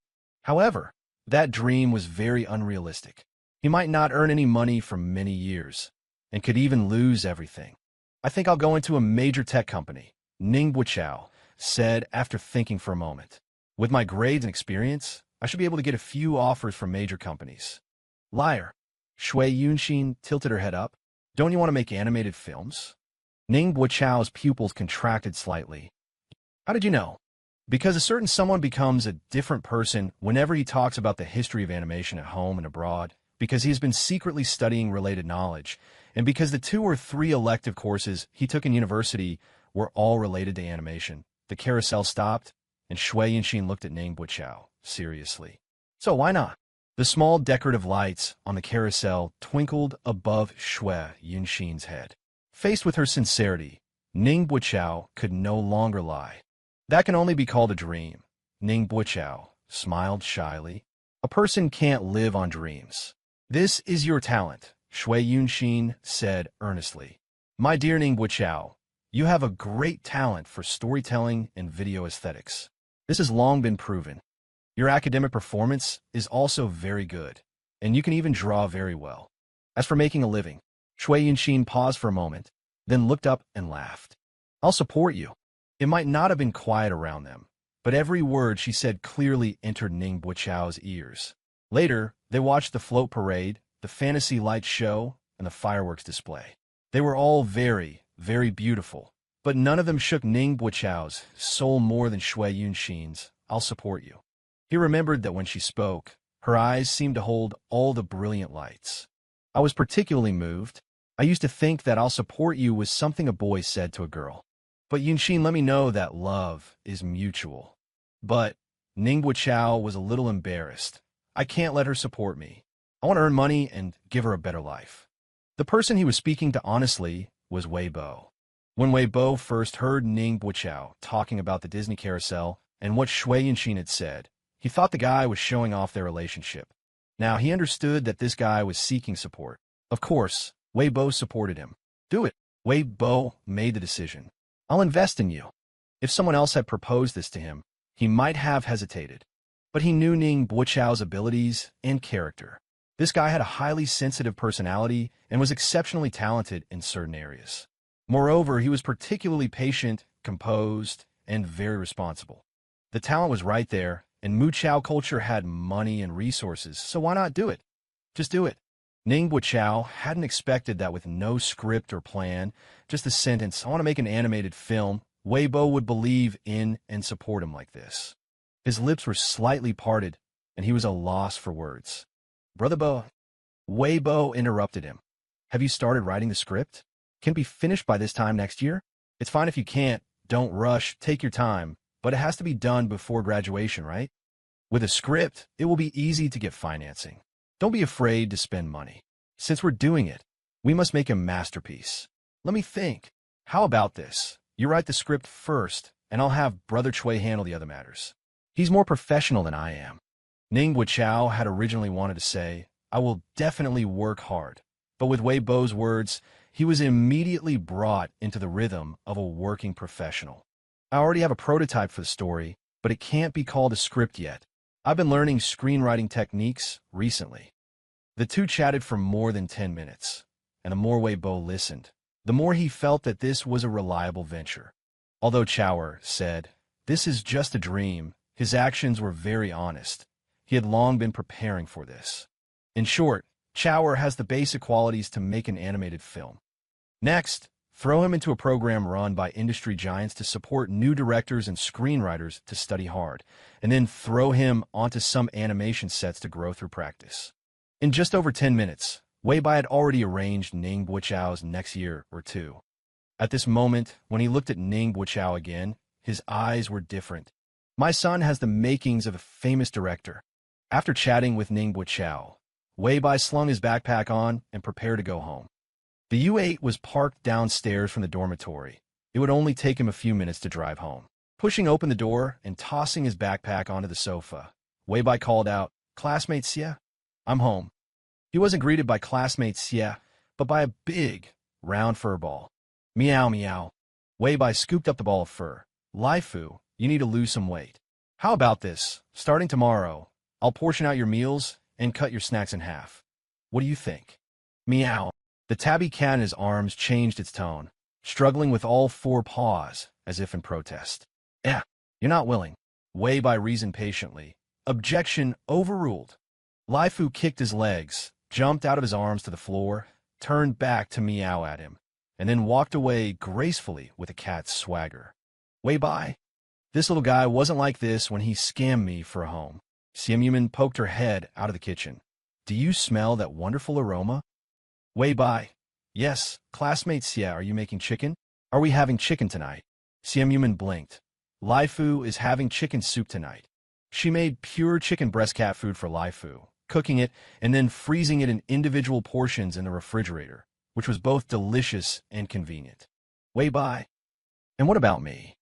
However, that dream was very unrealistic. He might not earn any money for many years, and could even lose everything. "I think I'll go into a major tech company," Ning Buqiao said after thinking for a moment. "With my grades and experience, I should be able to get a few offers from major companies." "Liar." Shui Yunxin tilted her head up. "Don't you want to make animated films?" Ning Buqiao's pupils contracted slightly. "How did you know?" "Because a certain someone becomes a different person whenever he talks about the history of animation at home and abroad, because he has been secretly studying related knowledge, and because the 2 or 3 elective courses he took in university were all related to animation." The carousel stopped, and Shui Yunxin looked at Ning Buqiao seriously. "So why not?" The small decorative lights on the carousel twinkled above Shui Yunxin's head. Faced with her sincerity, Ning Buqiao could no longer lie. "That can only be called a dream." Ning Buqiao smiled shyly. "A person can't live on dreams." "This is your talent," Shui Yunxin said earnestly. "My dear Ning Buqiao, you have a great talent for storytelling and video aesthetics. This has long been proven. Your academic performance is also very good, and you can even draw very well. As for making a living," Shui Yunxin paused for a moment, then looked up and laughed. "I'll support you." It might not have been quiet around them, but every word she said clearly entered Ning Buqiao's ears. Later, they watched the float parade, the fantasy light show, and the fireworks display. They were all very, very beautiful, but none of them shook Ning Buqiao's soul more than Shui Yunxin's "I'll support you." He remembered that when she spoke, her eyes seemed to hold all the brilliant lights. "I was particularly moved. I used to think that 'I'll support you' was something a boy said to a girl. But Yunxin let me know that love is mutual." But Ning Buqiao was a little embarrassed. "I can't let her support me. I want to earn money and give her a better life." The person he was speaking to honestly was Weibo. When Weibo first heard Ning Buqiao talking about the Disney carousel and what Shui Yunxin had said, he thought the guy was showing off their relationship. Now he understood that this guy was seeking support. Of course, Weibo supported him. "Do it." Weibo made the decision. "I'll invest in you." If someone else had proposed this to him, he might have hesitated. But he knew Ning Buqiao's abilities and character. This guy had a highly sensitive personality and was exceptionally talented in certain areas. Moreover, he was particularly patient, composed, and very responsible. The talent was right there, and Muqiao culture had money and resources, so why not do it? Just do it. Ning Buqiao hadn't expected that with no script or plan, just the sentence, "I want to make an animated film," Weibo would believe in and support him like this. His lips were slightly parted, and he was at a loss for words. "Brother Bo," Weibo interrupted him. "Have you started writing the script? Can it be finished by this time next year? It's fine if you can't. Don't rush. Take your time. But it has to be done before graduation, right? With a script, it will be easy to get financing." Don't be afraid to spend money. Since we're doing it, we must make a masterpiece. Let me think. How about this? You write the script first, and I'll have Brother Chui handle the other matters. He's more professional than I am. Ning Guoqiao had originally wanted to say, I will definitely work hard. But with Wei Bo's words, he was immediately brought into the rhythm of a working professional. I already have a prototype for the story, but it can't be called a script yet. I've been learning screenwriting techniques recently. The two chatted for more than 10 minutes, and the more Wei Bo listened, the more he felt that this was a reliable venture. Although Chauer said, this is just a dream, his actions were very honest. He had long been preparing for this. In short, Chauer has the basic qualities to make an animated film. Next, throw him into a program run by industry giants to support new directors and screenwriters to study hard, and then throw him onto some animation sets to grow through practice. In just over 10 minutes, Wei Bai had already arranged Ning Guoqiao's next year or two. At this moment, when he looked at Ning Guoqiao again, his eyes were different. My son has the makings of a famous director. After chatting with Ning Guoqiao, Wei Bai slung his backpack on and prepared to go home. The U-8 was parked downstairs from the dormitory. It would only take him a few minutes to drive home. Pushing open the door and tossing his backpack onto the sofa, Wei Bai called out, Classmate Xie, I'm home. He wasn't greeted by classmate Xie, but by a big, round fur ball. Meow meow. Wei Bai scooped up the ball of fur. Lai Fu, you need to lose some weight. How about this? Starting tomorrow, I'll portion out your meals and cut your snacks in half. What do you think? Meow. The tabby cat in his arms changed its tone, struggling with all four paws, as if in protest. You're not willing. Wei Bai reasoned patiently. Objection overruled. Lai Fu kicked his legs, jumped out of his arms to the floor, turned back to meow at him, and then walked away gracefully with a cat's swagger. Wei Bai, this little guy wasn't like this when he scammed me for a home. Xian Yuman poked her head out of the kitchen. Do you smell that wonderful aroma? Wei Bai, yes, classmate Xie, are you making chicken? Are we having chicken tonight? Xian Yuman blinked. Lai Fu is having chicken soup tonight. She made pure chicken breast cat food for Lai Fu, cooking it and then freezing it in individual portions in the refrigerator, which was both delicious and convenient. Wei Bai, and what about me?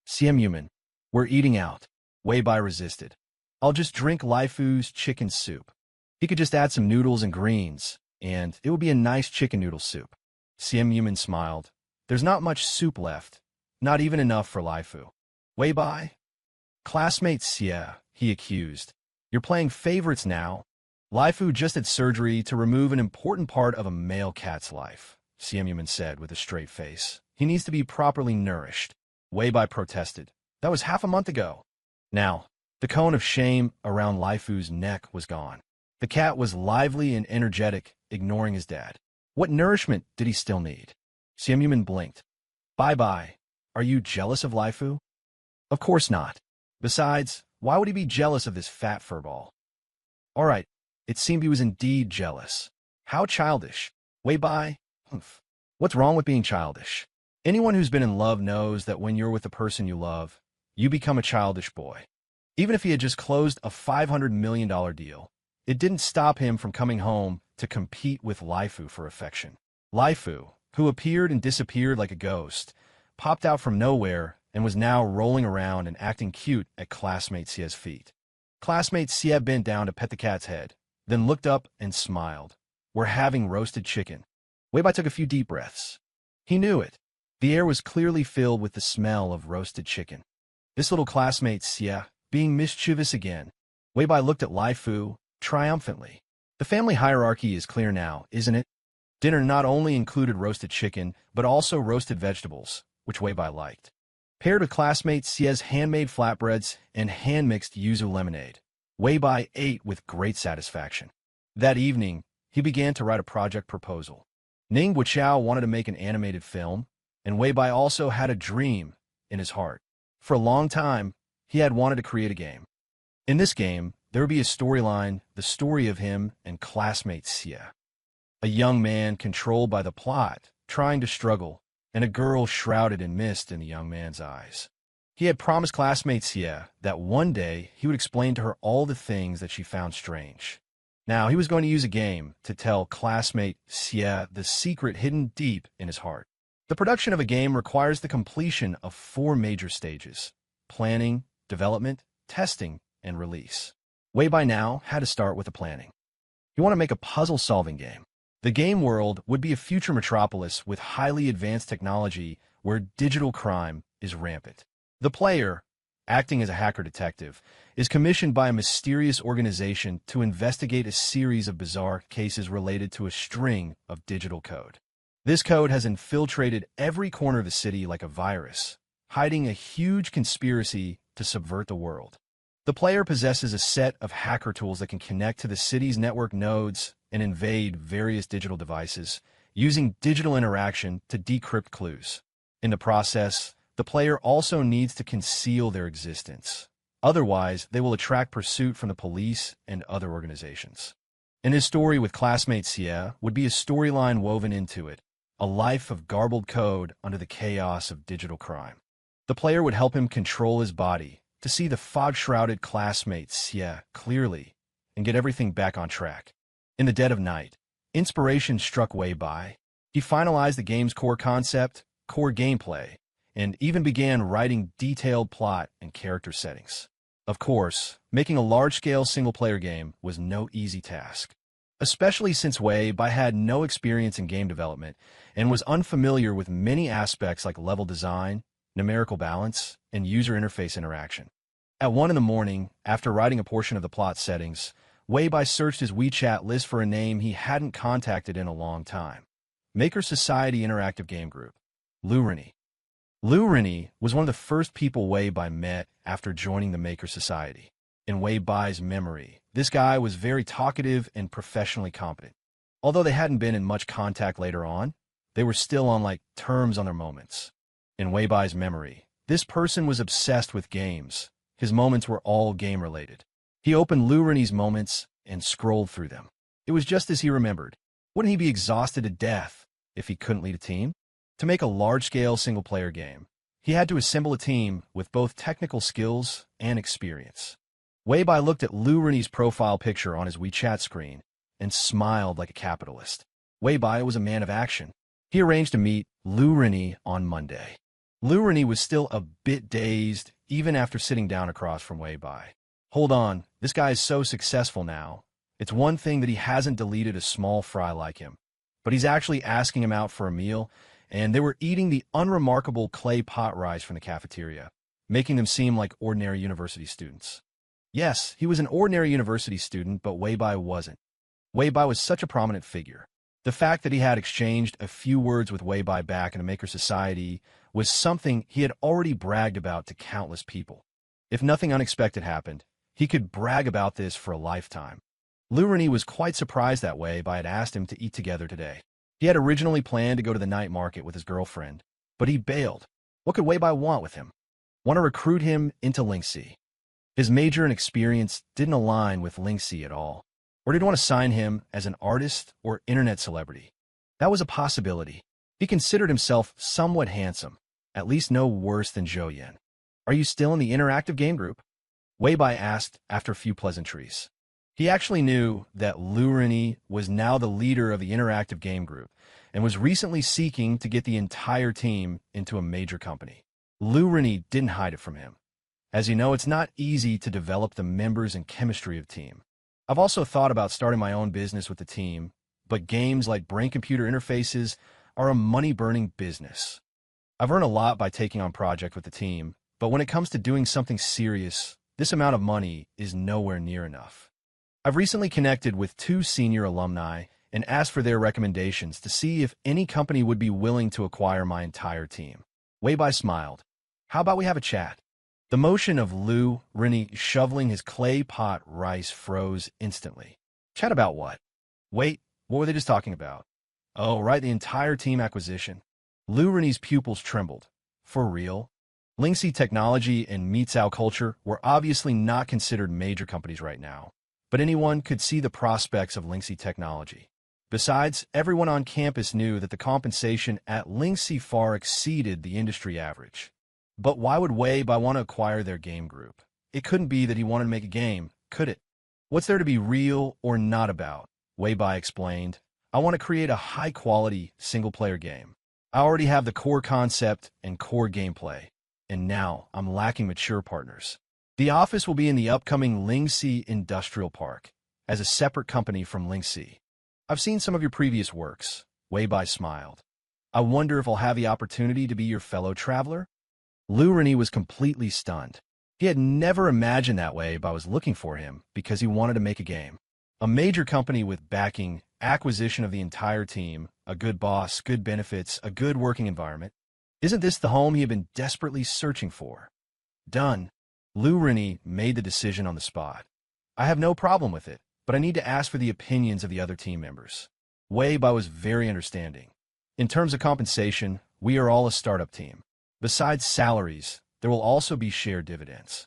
Xian Yuman, we're eating out. Wei Bai resisted. I'll just drink Lai Fu's chicken soup. He could just add some noodles and greens, and it would be a nice chicken noodle soup. Xian Yuman smiled. There's not much soup left, not even enough for Lai Fu. Wei Bai? Classmate Xie, he accused. You're playing favorites now. Lai Fu just had surgery to remove an important part of a male cat's life, Xian Yuman said with a straight face. He needs to be properly nourished. Wei Bai protested. That was half a month ago. Now, the cone of shame around Lai Fu's neck was gone. The cat was lively and energetic, ignoring his dad. What nourishment did he still need? Xian Yuman blinked. Bye-bye. Are you jealous of Lai Fu? Of course not. Besides, why would he be jealous of this fat furball? All right, it seemed he was indeed jealous. How childish. Wei Bai? Humph. What's wrong with being childish? Anyone who's been in love knows that when you're with the person you love, you become a childish boy. Even if he had just closed a $500 million deal, it didn't stop him from coming home to compete with Lai Fu for affection. Lai Fu, who appeared and disappeared like a ghost, popped out from nowhere and was now rolling around and acting cute at classmate Xie's feet. Classmate Xie bent down to pet the cat's head, then looked up and smiled. We're having roasted chicken. Wei Bai took a few deep breaths. He knew it. The air was clearly filled with the smell of roasted chicken. This little classmate Xie, being mischievous again. Wei Bai looked at Lai Fu triumphantly. The family hierarchy is clear now, isn't it? Dinner not only included roasted chicken, but also roasted vegetables, which Wei Bai liked. Paired with classmate Xie's handmade flatbreads and hand-mixed yuzu lemonade, Wei Bai ate with great satisfaction. That evening, he began to write a project proposal. Ning Guoqiao wanted to make an animated film, and Wei Bai also had a dream in his heart. For a long time, he had wanted to create a game. In this game, there would be a storyline, the story of him and classmate Xie. A young man controlled by the plot, trying to struggle, and a girl shrouded in mist in the young man's eyes. He had promised classmate Xie that one day he would explain to her all the things that she found strange. Now, he was going to use a game to tell classmate Xie the secret hidden deep in his heart. The production of a game requires the completion of 4 major stages: planning, development, testing, and release. Wei by now had to start with the planning. You want to make a puzzle-solving game. The game world would be a future metropolis with highly advanced technology where digital crime is rampant. The player, acting as a hacker detective, is commissioned by a mysterious organization to investigate a series of bizarre cases related to a string of digital code. This code has infiltrated every corner of the city like a virus, hiding a huge conspiracy to subvert the world. The player possesses a set of hacker tools that can connect to the city's network nodes and invade various digital devices, using digital interaction to decrypt clues. In the process, the player also needs to conceal their existence. Otherwise, they will attract pursuit from the police and other organizations. And his story with classmate Xie would be a storyline woven into it, a life of garbled code under the chaos of digital crime. The player would help him control his body to see the fog-shrouded classmate Xie clearly and get everything back on track. In the dead of night, inspiration struck Wei Bai. He finalized the game's core concept, core gameplay, and even began writing detailed plot and character settings. Of course, making a large-scale single-player game was no easy task, especially since Wei Bai had no experience in game development and was unfamiliar with many aspects like level design, numerical balance, and user interface interaction. At 1 in the morning, after writing a portion of the plot settings, Wei Bai searched his WeChat list for a name he hadn't contacted in a long time. Maker Society Interactive Game Group. Lu Rini. Lu Rini was one of the first people Wei Bai met after joining the Maker Society. In Wei Bai's memory, this guy was very talkative and professionally competent. Although they hadn't been in much contact later on, they were still on terms on their moments. In Wei Bai's memory, this person was obsessed with games. His moments were all game-related. He opened Lu Rini's moments and scrolled through them. It was just as he remembered. Wouldn't he be exhausted to death if he couldn't lead a team? To make a large-scale single-player game, he had to assemble a team with both technical skills and experience. Wei Bai looked at Lu Rini's profile picture on his WeChat screen and smiled like a capitalist. Wei Bai was a man of action. He arranged to meet Lu Rini on Monday. Lu Rini was still a bit dazed even after sitting down across from Wei Bai. Hold on, this guy is so successful now. It's one thing that he hasn't deleted a small fry like him, but he's actually asking him out for a meal, and they were eating the unremarkable clay pot rice from the cafeteria, making them seem like ordinary university students. Yes, he was an ordinary university student, but Wei Bai wasn't. Wei Bai was such a prominent figure. The fact that he had exchanged a few words with Wei Bai back in the Maker Society was something he had already bragged about to countless people. If nothing unexpected happened, he could brag about this for a lifetime. Lu Rini was quite surprised that Wei Bai had asked him to eat together today. He had originally planned to go to the night market with his girlfriend, but he bailed. What could Wei Bai want with him? Want to recruit him into Lingxi. His major and experience didn't align with Lingxi at all. Or did he want to sign him as an artist or internet celebrity? That was a possibility. He considered himself somewhat handsome, at least no worse than Zhou Yan. Are you still in the interactive game group? Wei Bai asked after a few pleasantries. He actually knew that Lu Rini was now the leader of the interactive game group and was recently seeking to get the entire team into a major company. Lu Rini didn't hide it from him. As you know, it's not easy to develop the members and chemistry of a team. I've also thought about starting my own business with the team, but games like brain-computer interfaces are a money-burning business. I've earned a lot by taking on projects with the team, but when it comes to doing something serious, this amount of money is nowhere near enough. I've recently connected with 2 senior alumni and asked for their recommendations to see if any company would be willing to acquire my entire team. Wei Bai smiled. How about we have a chat? The motion of Lu Rini shoveling his clay pot rice froze instantly. Chat about what? Wait, what were they just talking about? Oh, right, the entire team acquisition. Lu Rini's pupils trembled. For real? Lingxi Technology and Mitsao Culture were obviously not considered major companies right now, but anyone could see the prospects of Lingxi Technology. Besides, everyone on campus knew that the compensation at Lingxi far exceeded the industry average. But why would Wei Bai want to acquire their game group? It couldn't be that he wanted to make a game, could it? What's there to be real or not about? Wei Bai explained. I want to create a high-quality, single-player game. I already have the core concept and core gameplay, and now I'm lacking mature partners. The office will be in the upcoming Lingxi Industrial Park, as a separate company from Lingxi. I've seen some of your previous works. Wei Bai smiled. I wonder if I'll have the opportunity to be your fellow traveler? Lu Rennie was completely stunned. He had never imagined that Wei Bai was looking for him because he wanted to make a game. A major company with backing, acquisition of the entire team, a good boss, good benefits, a good working environment. Isn't this the home he had been desperately searching for? Done. Lu Rennie made the decision on the spot. I have no problem with it, but I need to ask for the opinions of the other team members. Wei Bai was very understanding. In terms of compensation, we are all a startup team. Besides salaries, there will also be shared dividends.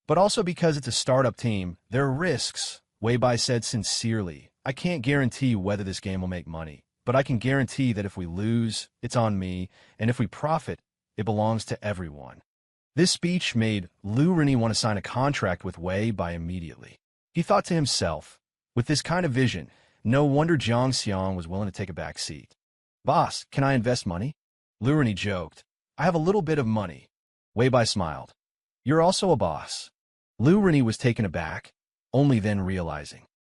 But also because it's a startup team, there are risks, Wei Bai said sincerely. I can't guarantee whether this game will make money, but I can guarantee that if we lose, it's on me, and if we profit, it belongs to everyone. This speech made Lu Rennie want to sign a contract with Wei Bai immediately. He thought to himself, with this kind of vision, no wonder Jiang Xiang was willing to take a back seat. Boss, can I invest money? Lu Rennie joked. I have a little bit of money. Wei Bai smiled. You're also a boss. Lu Rennie was taken aback, only then realizing.